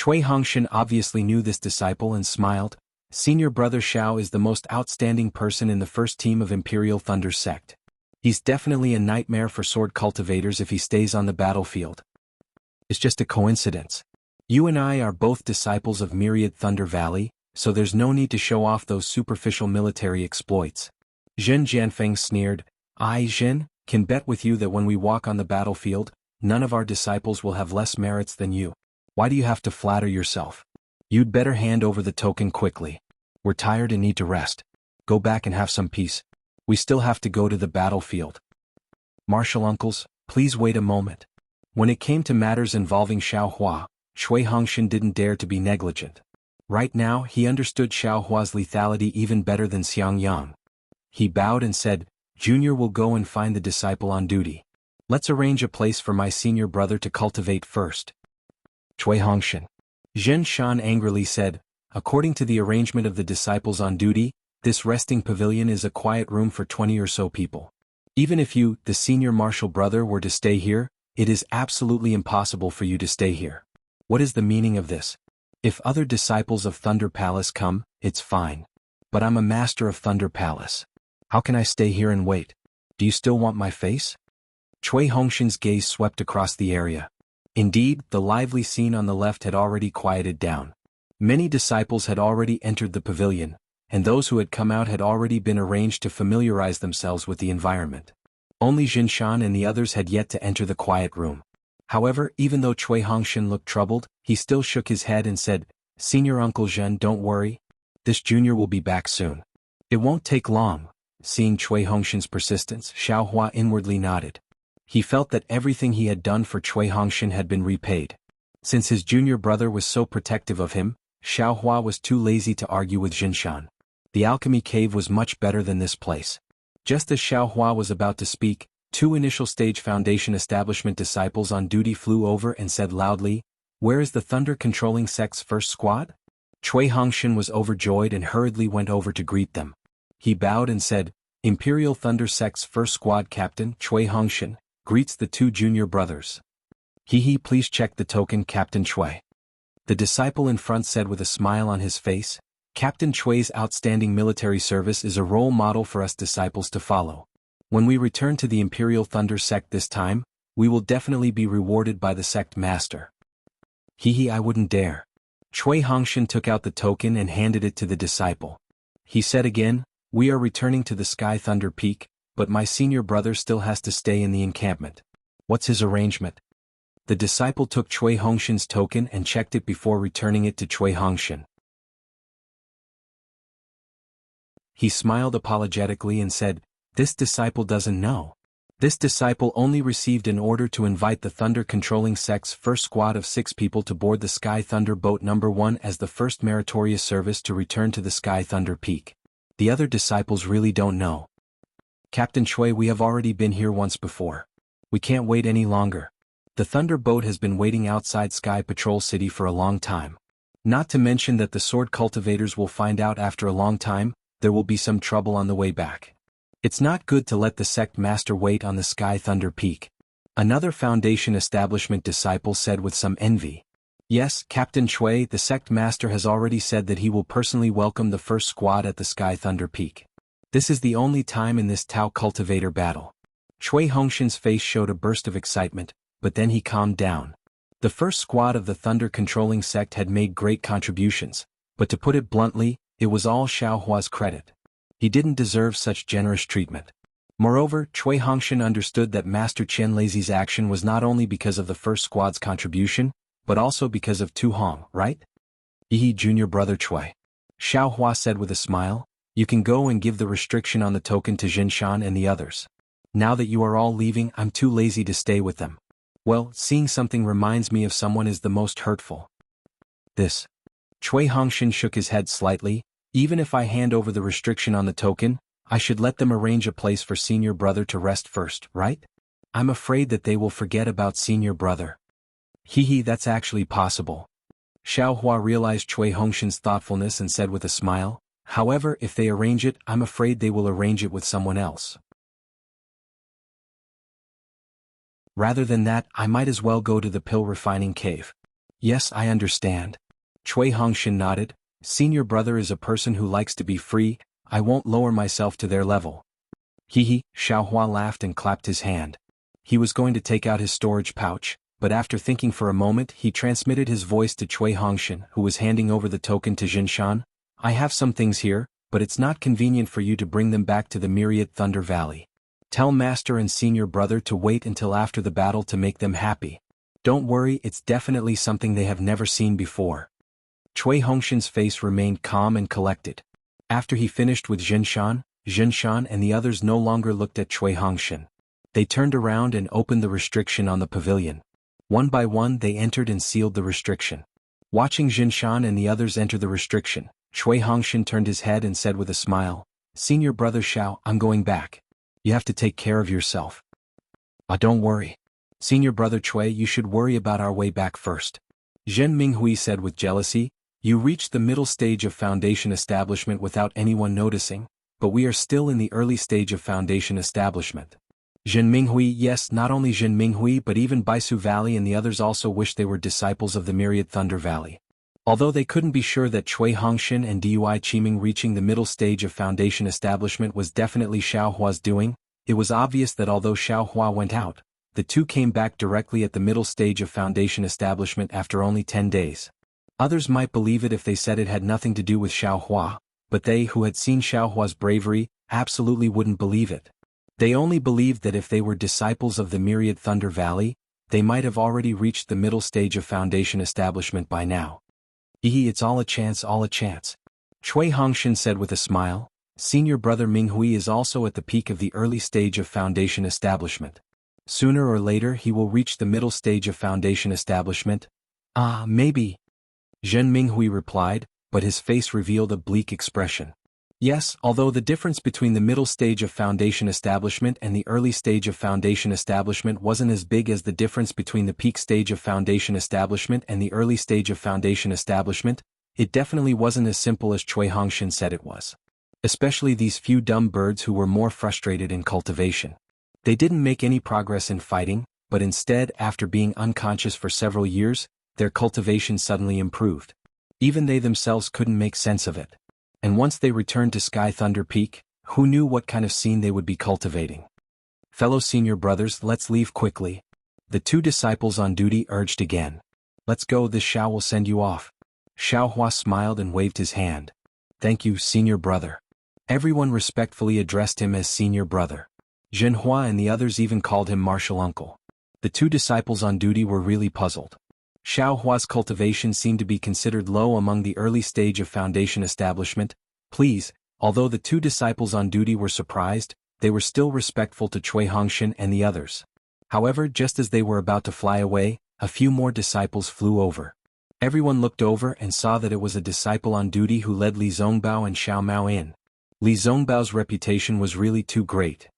Cui Hongshan obviously knew this disciple and smiled. Senior Brother Xiao is the most outstanding person in the first team of Imperial Thunder sect. He's definitely a nightmare for sword cultivators if he stays on the battlefield. It's just a coincidence. You and I are both disciples of Myriad Thunder Valley, so there's no need to show off those superficial military exploits. Zhen Jianfeng sneered. I, Zhen, can bet with you that when we walk on the battlefield, none of our disciples will have less merits than you. Why do you have to flatter yourself? You'd better hand over the token quickly. We're tired and need to rest. Go back and have some peace. We still have to go to the battlefield. Martial uncles, please wait a moment. When it came to matters involving Xiao Hua, Cui Hongshan didn't dare to be negligent. Right now, he understood Xiao Hua's lethality even better than Xiang Yang. He bowed and said, Junior will go and find the disciple on duty. Let's arrange a place for my senior brother to cultivate first. Cui Hongshan. Zhen Shan angrily said, according to the arrangement of the disciples on duty, this resting pavilion is a quiet room for 20 or so people. Even if you, the senior martial brother, were to stay here, it is absolutely impossible for you to stay here. What is the meaning of this? If other disciples of Thunder Palace come, it's fine. But I'm a master of Thunder Palace. How can I stay here and wait? Do you still want my face? Cui Hongshan's gaze swept across the area. Indeed, the lively scene on the left had already quieted down. Many disciples had already entered the pavilion, and those who had come out had already been arranged to familiarize themselves with the environment. Only Jinshan and the others had yet to enter the quiet room. However, even though Cui Hongshan looked troubled, he still shook his head and said, Senior Uncle Zhen, don't worry. This junior will be back soon. It won't take long. Seeing Cui Hongshan's persistence, Xiao Hua inwardly nodded. He felt that everything he had done for Cui Hongshan had been repaid. Since his junior brother was so protective of him, Xiao Hua was too lazy to argue with Jinshan. The alchemy cave was much better than this place. Just as Xiao Hua was about to speak, two initial stage Foundation establishment disciples on duty flew over and said loudly, Where is the Thunder Controlling Sect's first squad? Cui Hongshan was overjoyed and hurriedly went over to greet them. He bowed and said, Imperial Thunder Sect's first squad captain, Cui Hongshan, greets the two junior brothers. Hehe, please check the token, Captain Cui. The disciple in front said with a smile on his face, Captain Cui's outstanding military service is a role model for us disciples to follow. When we return to the Imperial Thunder sect this time, we will definitely be rewarded by the sect master. Hehe, I wouldn't dare. Cui Hongshan took out the token and handed it to the disciple. He said again, We are returning to the Sky Thunder Peak, but my senior brother still has to stay in the encampment. What's his arrangement? The disciple took Cui Hongshan's token and checked it before returning it to Cui Hongshan. He smiled apologetically and said, This disciple doesn't know. This disciple only received an order to invite the Thunder Controlling Sect's first squad of 6 people to board the Sky Thunder Boat No. 1 as the first meritorious service to return to the Sky Thunder Peak. The other disciples really don't know. Captain Cui, we have already been here once before. We can't wait any longer. The Thunder Boat has been waiting outside Sky Patrol City for a long time. Not to mention that the sword cultivators will find out after a long time, there will be some trouble on the way back. It's not good to let the sect master wait on the Sky Thunder Peak. Another Foundation establishment disciple said with some envy. Yes, Captain Cui, the sect master has already said that he will personally welcome the first squad at the Sky Thunder Peak. This is the only time in this Tao cultivator battle. Cui Hongshan's face showed a burst of excitement, but then he calmed down. The first squad of the Thunder Controlling Sect had made great contributions, but to put it bluntly, it was all Xiao Hua's credit. He didn't deserve such generous treatment. Moreover, Cui Hongshan understood that Master Chen Lazy's action was not only because of the first squad's contribution, but also because of Tu Hong, right? Hehe, junior brother Cui. Xiao Hua said with a smile, You can go and give the restriction on the token to Jinshan and the others. Now that you are all leaving, I'm too lazy to stay with them. Well, seeing something reminds me of someone is the most hurtful. This. Cui Hongshan shook his head slightly. Even if I hand over the restriction on the token, I should let them arrange a place for senior brother to rest first, right? I'm afraid that they will forget about senior brother. That's actually possible. Xiao Hua realized Cui Hongshan's thoughtfulness and said with a smile, however, if they arrange it, I'm afraid they will arrange it with someone else. Rather than that, I might as well go to the pill refining cave. Yes, I understand. Cui Hongshan nodded. Senior brother is a person who likes to be free, I won't lower myself to their level. Xiao Hua laughed and clapped his hand. He was going to take out his storage pouch, but after thinking for a moment he transmitted his voice to Cui Hongshan, who was handing over the token to Jinshan. I have some things here, but it's not convenient for you to bring them back to the Myriad Thunder Valley. Tell Master and Senior Brother to wait until after the battle to make them happy. Don't worry, it's definitely something they have never seen before. Cui Hongshan's face remained calm and collected. After he finished with Jinshan and the others no longer looked at Cui Hongshan. They turned around and opened the restriction on the pavilion. One by one they entered and sealed the restriction. Watching Jinshan and the others enter the restriction, Cui Hongshan turned his head and said with a smile, Senior Brother Xiao, I'm going back. You have to take care of yourself. Don't worry. Senior Brother Cui, you should worry about our way back first. Zhen Minghui said with jealousy, you reached the middle stage of foundation establishment without anyone noticing, but we are still in the early stage of foundation establishment. Zhen Minghui, yes, not only Zhen Minghui but even Baisu Valley and the others also wished they were disciples of the Myriad Thunder Valley. Although they couldn't be sure that Cui Hongshan and Dui Qiming reaching the middle stage of foundation establishment was definitely Xiao Hua's doing, it was obvious that although Xiao Hua went out, the two came back directly at the middle stage of foundation establishment after only 10 days. Others might believe it if they said it had nothing to do with Xiao Hua, but they who had seen Xiao Hua's bravery absolutely wouldn't believe it. They only believed that if they were disciples of the Myriad Thunder Valley, they might have already reached the middle stage of foundation establishment by now. It's all a chance, all a chance. Cui Hongshan said with a smile. Senior Brother Minghui is also at the peak of the early stage of foundation establishment. Sooner or later he will reach the middle stage of foundation establishment. Maybe. Zhen Minghui replied, but his face revealed a bleak expression. Yes, although the difference between the middle stage of foundation establishment and the early stage of foundation establishment wasn't as big as the difference between the peak stage of foundation establishment and the early stage of foundation establishment, it definitely wasn't as simple as Cui Hongshan said it was. Especially these few dumb birds who were more frustrated in cultivation. They didn't make any progress in fighting, but instead, after being unconscious for several years, their cultivation suddenly improved. Even they themselves couldn't make sense of it. And once they returned to Sky Thunder Peak, who knew what kind of scene they would be cultivating? Fellow senior brothers, let's leave quickly. The two disciples on duty urged again. Let's go, this Xiao will send you off. Xiao Hua smiled and waved his hand. Thank you, senior brother. Everyone respectfully addressed him as senior brother. Zhen Hua and the others even called him martial uncle. The two disciples on duty were really puzzled. Xiao Hua's cultivation seemed to be considered low among the early stage of foundation establishment. Please, although the two disciples on duty were surprised, they were still respectful to Cui Hongshan and the others. However, just as they were about to fly away, a few more disciples flew over. Everyone looked over and saw that it was a disciple on duty who led Li Zongbao and Xiao Mao in. Li Zongbao's reputation was really too great.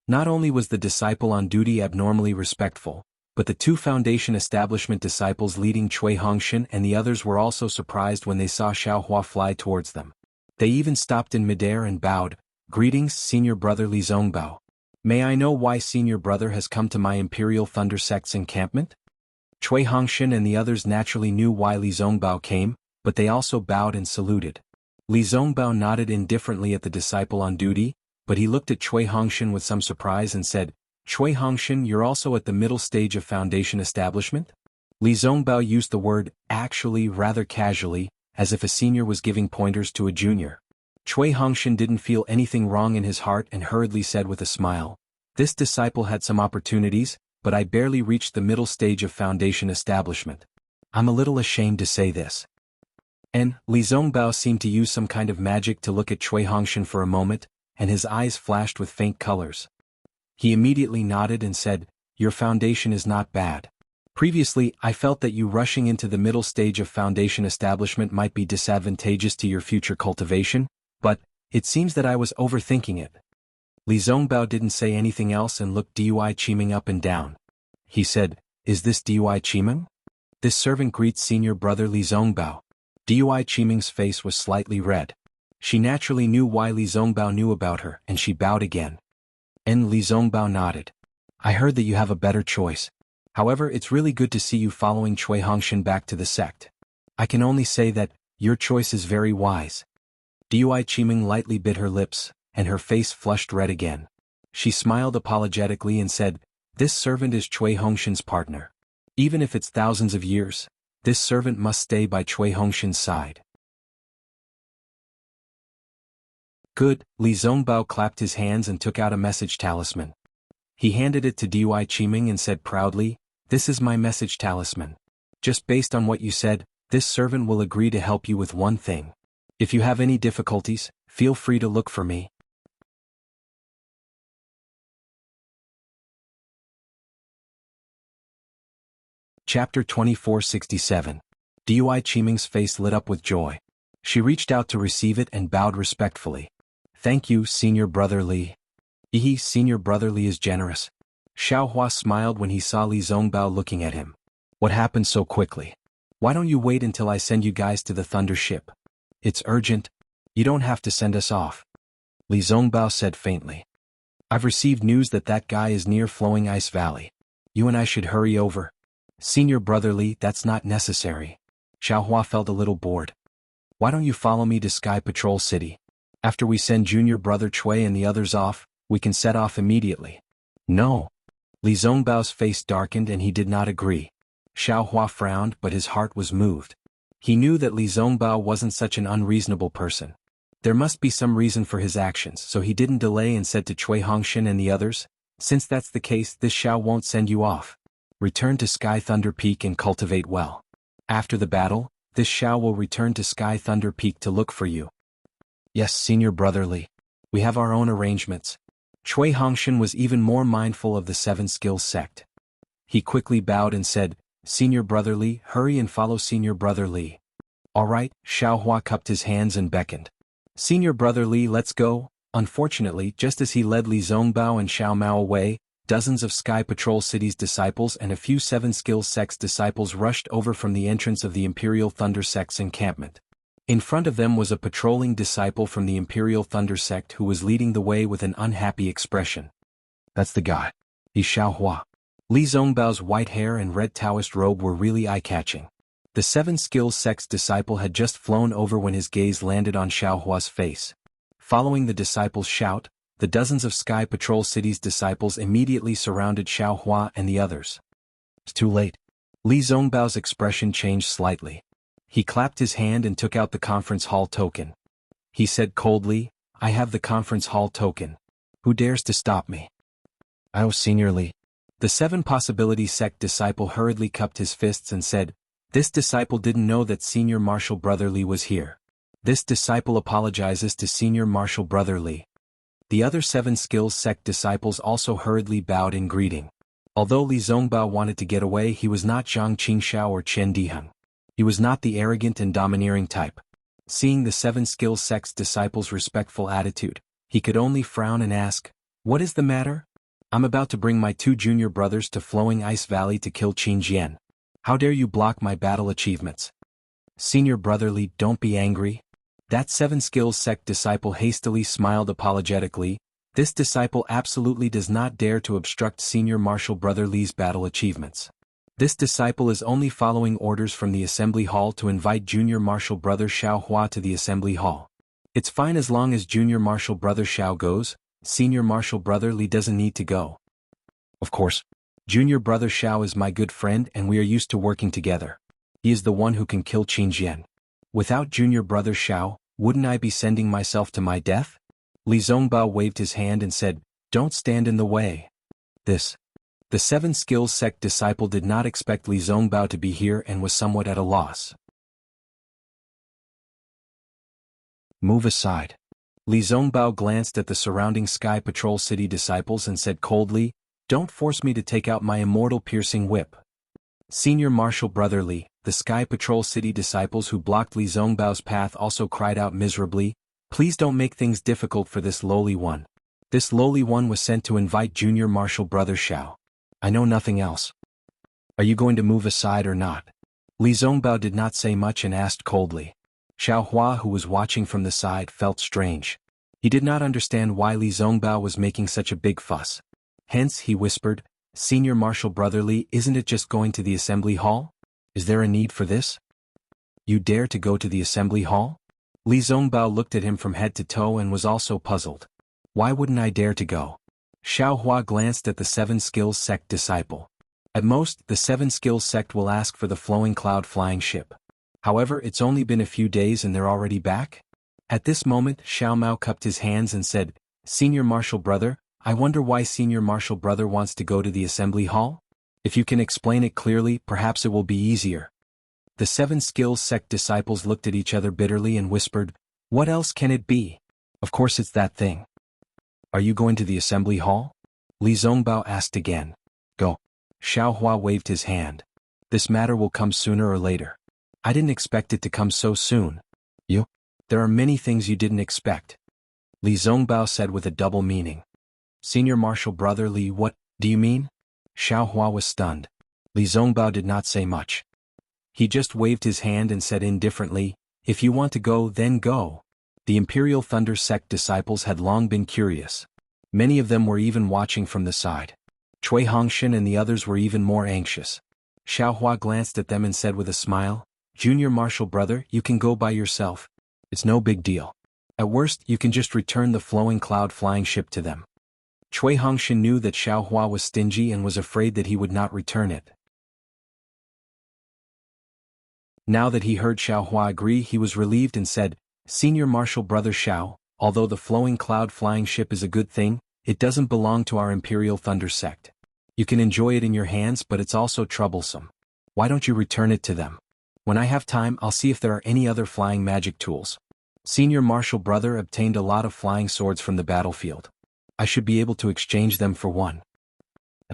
Not only was the disciple on duty abnormally respectful, but the two foundation establishment disciples leading Cui Hongshan and the others were also surprised when they saw Xiao Hua fly towards them. They even stopped in midair and bowed. Greetings, Senior Brother Li Zongbao. May I know why Senior Brother has come to my Imperial Thunder Sect's encampment? Cui Hongshan and the others naturally knew why Li Zongbao came, but they also bowed and saluted. Li Zongbao nodded indifferently at the disciple on duty, but he looked at Cui Hongshan with some surprise and said, Cui Hongshan, you're also at the middle stage of foundation establishment? Li Zongbao used the word, actually, rather casually, as if a senior was giving pointers to a junior. Cui Hongshan didn't feel anything wrong in his heart and hurriedly said with a smile, this disciple had some opportunities, but I barely reached the middle stage of foundation establishment. I'm a little ashamed to say this. And Li Zongbao seemed to use some kind of magic to look at Cui Hongshan for a moment, and his eyes flashed with faint colors. He immediately nodded and said, your foundation is not bad. Previously, I felt that you rushing into the middle stage of foundation establishment might be disadvantageous to your future cultivation, but it seems that I was overthinking it. Li Zongbao didn't say anything else and looked Dui Chiming up and down. He said, "Is this Dui Chiming? This servant greets senior brother Li Zongbao." Dui Chiming's face was slightly red. She naturally knew why Li Zongbao knew about her, and she bowed again. And Li Zongbao nodded. "I heard that you have a better choice. However, it's really good to see you following Cui Hongshan back to the sect. I can only say that your choice is very wise." Dui Chiming lightly bit her lips, and her face flushed red again. She smiled apologetically and said, "This servant is Cui Hongshan's partner. Even if it's thousands of years, this servant must stay by Cui Hongshan's side." "Good." Li Zongbao clapped his hands and took out a message talisman. He handed it to Dui Chiming and said proudly, "This is my message talisman. Just based on what you said, this servant will agree to help you with one thing. If you have any difficulties, feel free to look for me." Chapter 2467. Dui Chiming's face lit up with joy. She reached out to receive it and bowed respectfully. "Thank you, Senior Brother Li." Senior Brother Li is generous." Xiaohua smiled when he saw Li Zongbao looking at him. "What happened so quickly? Why don't you wait until I send you guys to the Thunder Ship? It's urgent. You don't have to send us off." Li Zongbao said faintly. "I've received news that that guy is near Flowing Ice Valley. You and I should hurry over." "Senior Brother Li, that's not necessary." Xiaohua felt a little bored. "Why don't you follow me to Sky Patrol City? After we send Junior Brother Cui and the others off, we can set off immediately." "No." Li Zongbao's face darkened and he did not agree. Xiaohua frowned, but his heart was moved. He knew that Li Zongbao wasn't such an unreasonable person. There must be some reason for his actions, so he didn't delay and said to Cui Hongshan and the others, "Since that's the case, this Xiao won't send you off. Return to Sky Thunder Peak and cultivate well. After the battle, this Xiao will return to Sky Thunder Peak to look for you." "Yes, Senior Brother Li. We have our own arrangements." Cui Hongshan was even more mindful of the Seven Skills sect. He quickly bowed and said, "Senior Brother Li, hurry and follow Senior Brother Li." "All right." Xiaohua cupped his hands and beckoned. "Senior Brother Li, let's go." Unfortunately, just as he led Li Zongbao and Xiao Mao away, dozens of Sky Patrol City's disciples and a few Seven Skills sect's disciples rushed over from the entrance of the Imperial Thunder sect's encampment. In front of them was a patrolling disciple from the Imperial Thunder sect who was leading the way with an unhappy expression. "That's the guy. He's Xiaohua." Li Zongbao's white hair and red Taoist robe were really eye-catching. The Seven Skills sect's disciple had just flown over when his gaze landed on Xiaohua's face. Following the disciple's shout, the dozens of Sky Patrol City's disciples immediately surrounded Xiaohua and the others. "It's too late." Li Zongbao's expression changed slightly. He clapped his hand and took out the conference hall token. He said coldly, "I have the conference hall token. Who dares to stop me?" "Oh, Senior Li." The Seven Possibility sect disciple hurriedly cupped his fists and said, "This disciple didn't know that Senior Marshal Brother Li was here. This disciple apologizes to Senior Marshal Brother Li." The other Seven Skills sect disciples also hurriedly bowed in greeting. Although Li Zongbao wanted to get away, he was not Zhang Qingxiao or Chen Diheng. He was not the arrogant and domineering type. Seeing the Seven Skills sect's disciples' respectful attitude, he could only frown and ask, "What is the matter?" "I'm about to bring my two junior brothers to Flowing Ice Valley to kill Qin Jian. How dare you block my battle achievements?" "Senior Brother Li, don't be angry." That Seven Skills sect disciple hastily smiled apologetically. This disciple absolutely does not dare to obstruct Senior Marshal Brother Li's battle achievements. This disciple is only following orders from the assembly hall to invite Junior Marshal Brother Xiaohua to the assembly hall. It's fine as long as Junior Marshal Brother Xiao goes. Senior Marshal Brother Li doesn't need to go. "Of course. Junior Brother Xiao is my good friend and we are used to working together. He is the one who can kill Qin Jian. Without Junior Brother Xiao, wouldn't I be sending myself to my death?" Li Zongbao waved his hand and said, "Don't stand in the way." The Seven Skills sect disciple did not expect Li Zongbao to be here and was somewhat at a loss. "Move aside." Li Zongbao glanced at the surrounding Sky Patrol City disciples and said coldly, "Don't force me to take out my immortal piercing whip." Senior Marshal Brother Li, the Sky Patrol City disciples who blocked Li Zongbao's path also cried out miserably, "Please don't make things difficult for this lowly one. This lowly one was sent to invite Junior Marshal Brother Xiao. I know nothing else. Are you going to move aside or not?" Li Zongbao did not say much and asked coldly. Xiao Hua, who was watching from the side, felt strange. He did not understand why Li Zongbao was making such a big fuss. Hence, he whispered, "Senior Marshal Brother Li, isn't it just going to the assembly hall? Is there a need for this? You dare to go to the assembly hall?" Li Zongbao looked at him from head to toe and was also puzzled. "Why wouldn't I dare to go?" Xiao Hua glanced at the Seven Skills Sect disciple. At most, the Seven Skills Sect will ask for the flowing cloud flying ship. However, it's only been a few days and they're already back? At this moment, Xiao Mao cupped his hands and said, "Senior Marshal Brother, I wonder why Senior Marshal Brother wants to go to the assembly hall? If you can explain it clearly, perhaps it will be easier." The Seven Skills Sect disciples looked at each other bitterly and whispered, "What else can it be? Of course it's that thing." "Are you going to the assembly hall?" Li Zongbao asked again. "Go." Xiao Hua waved his hand. "This matter will come sooner or later. I didn't expect it to come so soon." "You? There are many things you didn't expect," Li Zongbao said with a double meaning. "Senior Marshal Brother Li, what do you mean?" Xiao Hua was stunned. Li Zongbao did not say much. He just waved his hand and said indifferently, "If you want to go, then go." The Imperial Thunder Sect disciples had long been curious. Many of them were even watching from the side. Cui Hongshan and the others were even more anxious. Xiao Hua glanced at them and said with a smile, "Junior Marshal Brother, you can go by yourself. It's no big deal. At worst, you can just return the flowing cloud flying ship to them." Cui Hongshan knew that Xiao Hua was stingy and was afraid that he would not return it. Now that he heard Xiao Hua agree, he was relieved and said, "Senior Marshal Brother Xiao, although the flowing cloud flying ship is a good thing, it doesn't belong to our Imperial Thunder Sect. You can enjoy it in your hands, but it's also troublesome. Why don't you return it to them? When I have time, I'll see if there are any other flying magic tools. Senior Marshal Brother obtained a lot of flying swords from the battlefield. I should be able to exchange them for one."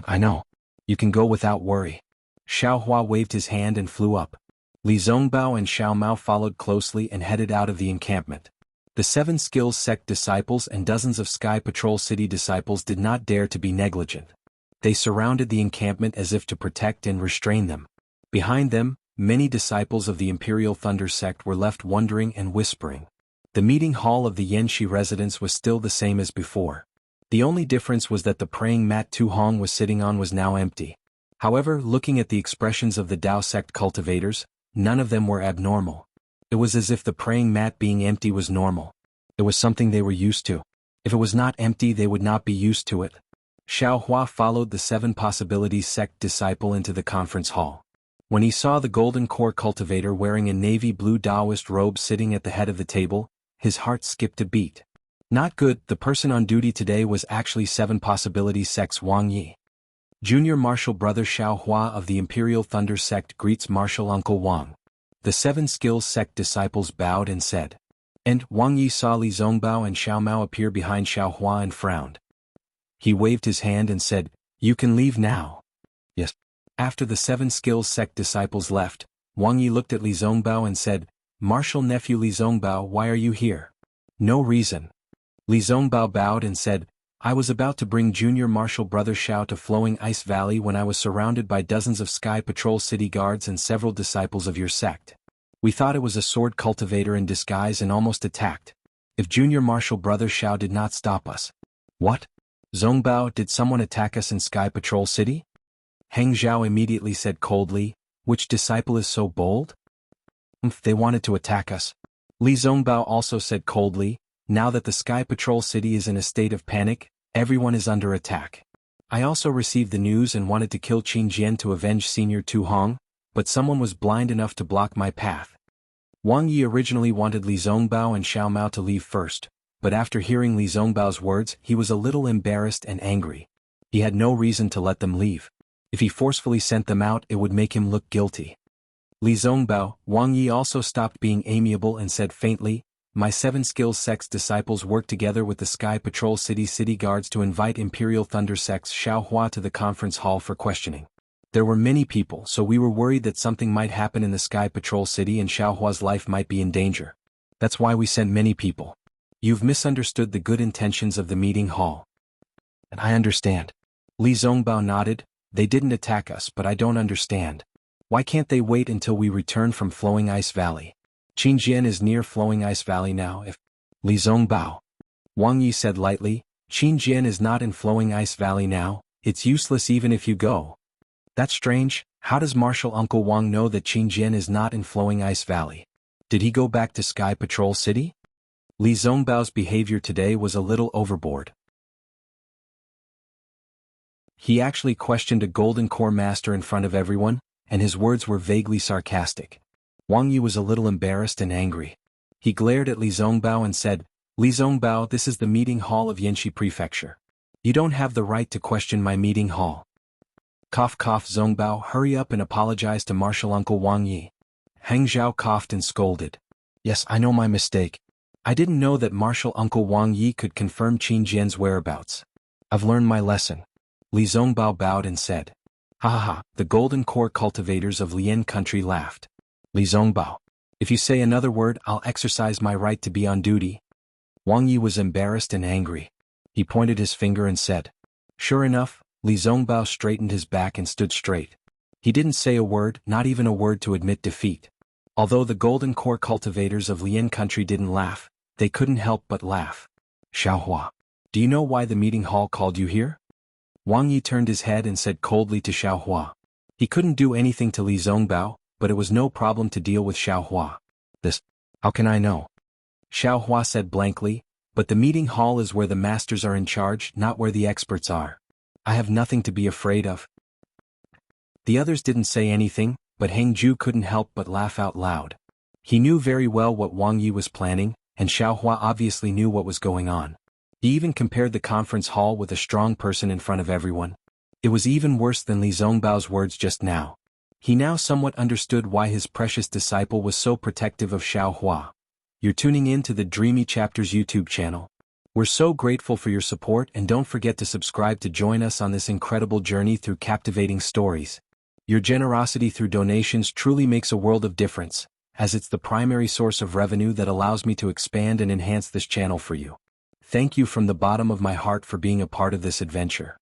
"I know. You can go without worry." Xiao Hua waved his hand and flew up. Li Zongbao and Xiao Mao followed closely and headed out of the encampment. The Seven Skills Sect disciples and dozens of Sky Patrol City disciples did not dare to be negligent. They surrounded the encampment as if to protect and restrain them. Behind them, many disciples of the Imperial Thunder Sect were left wondering and whispering. The meeting hall of the Yanxi residence was still the same as before. The only difference was that the praying mat Tu Hong was sitting on was now empty. However, looking at the expressions of the Dao Sect cultivators, none of them were abnormal. It was as if the praying mat being empty was normal. It was something they were used to. If it was not empty, they would not be used to it. Xiao Hua followed the Seven Possibilities Sect disciple into the conference hall. When he saw the Golden Core cultivator wearing a navy blue Taoist robe sitting at the head of the table, his heart skipped a beat. Not good, the person on duty today was actually Seven Possibilities Sect's Wang Yi. Junior Marshal Brother Xiao Hua of the Imperial Thunder Sect greets Marshal Uncle Wang. The Seven Skills Sect disciples bowed and said. And Wang Yi saw Li Zongbao and Xiao Mao appear behind Xiao Hua and frowned. He waved his hand and said, "You can leave now." "Yes." After the Seven Skills Sect disciples left, Wang Yi looked at Li Zongbao and said, "Marshal Nephew Li Zongbao, why are you here?" "No reason." Li Zongbao bowed and said, "I was about to bring Junior Marshal Brother Xiao to Flowing Ice Valley when I was surrounded by dozens of Sky Patrol City guards and several disciples of your sect. We thought it was a sword cultivator in disguise and almost attacked. If Junior Marshal Brother Xiao did not stop us." "What? Zongbao, did someone attack us in Sky Patrol City?" Heng Zhao immediately said coldly, "Which disciple is so bold?" They wanted to attack us." Li Zongbao also said coldly, "Now that the Sky Patrol City is in a state of panic, everyone is under attack. I also received the news and wanted to kill Qin Jian to avenge Senior Tu Hong, but someone was blind enough to block my path." Wang Yi originally wanted Li Zongbao and Xiao Mao to leave first, but after hearing Li Zongbao's words, he was a little embarrassed and angry. He had no reason to let them leave. If he forcefully sent them out, it would make him look guilty. Li Zongbao, Wang Yi also stopped being amiable and said faintly, "My Seven Skills Sect's disciples work together with the Sky Patrol City guards to invite Imperial Thunder Sect's Xiao Hua to the conference hall for questioning. There were many people, so we were worried that something might happen in the Sky Patrol City and Xiaohua's life might be in danger. That's why we sent many people. You've misunderstood the good intentions of the meeting hall. And I understand. Li Zongbao nodded. They didn't attack us, but I don't understand. Why can't they wait until we return from Flowing Ice Valley? Qingjian is near Flowing Ice Valley now. If Li Zongbao, Wang Yi said lightly, Qingjian is not in Flowing Ice Valley now. It's useless even if you go. That's strange. How does Marshal Uncle Wang know that Qingjian is not in Flowing Ice Valley? Did he go back to Sky Patrol City? Li Zongbao's behavior today was a little overboard. He actually questioned a Golden Core Master in front of everyone, and his words were vaguely sarcastic. Wang Yi was a little embarrassed and angry. He glared at Li Zongbao and said, Li Zongbao, this is the meeting hall of Yanxi Prefecture. You don't have the right to question my meeting hall. Cough cough Zongbao, hurry up and apologize to Marshal Uncle Wang Yi. Hang Zhao coughed and scolded. Yes, I know my mistake. I didn't know that Marshal Uncle Wang Yi could confirm Qingjian's whereabouts. I've learned my lesson. Li Zongbao bowed and said. Ha ha ha, the Golden Core cultivators of Lian country laughed. Li Zongbao. If you say another word, I'll exercise my right to be on duty. Wang Yi was embarrassed and angry. He pointed his finger and said. Sure enough, Li Zongbao straightened his back and stood straight. He didn't say a word, not even a word to admit defeat. Although the Golden Core cultivators of Lian country didn't laugh, they couldn't help but laugh. Xiaohua. Do you know why the meeting hall called you here? Wang Yi turned his head and said coldly to Xiaohua. He couldn't do anything to Li Zongbao, but it was no problem to deal with Xiaohua. How can I know? Xiaohua said blankly, but the meeting hall is where the masters are in charge, not where the experts are. I have nothing to be afraid of. The others didn't say anything, but Hengju couldn't help but laugh out loud. He knew very well what Wang Yi was planning, and Xiaohua obviously knew what was going on. He even compared the conference hall with a strong person in front of everyone. It was even worse than Li Zongbao's words just now. He now somewhat understood why his precious disciple was so protective of Xiaohua. You're tuning in to the Dreamy Chapters YouTube channel. We're so grateful for your support, and don't forget to subscribe to join us on this incredible journey through captivating stories. Your generosity through donations truly makes a world of difference, as it's the primary source of revenue that allows me to expand and enhance this channel for you. Thank you from the bottom of my heart for being a part of this adventure.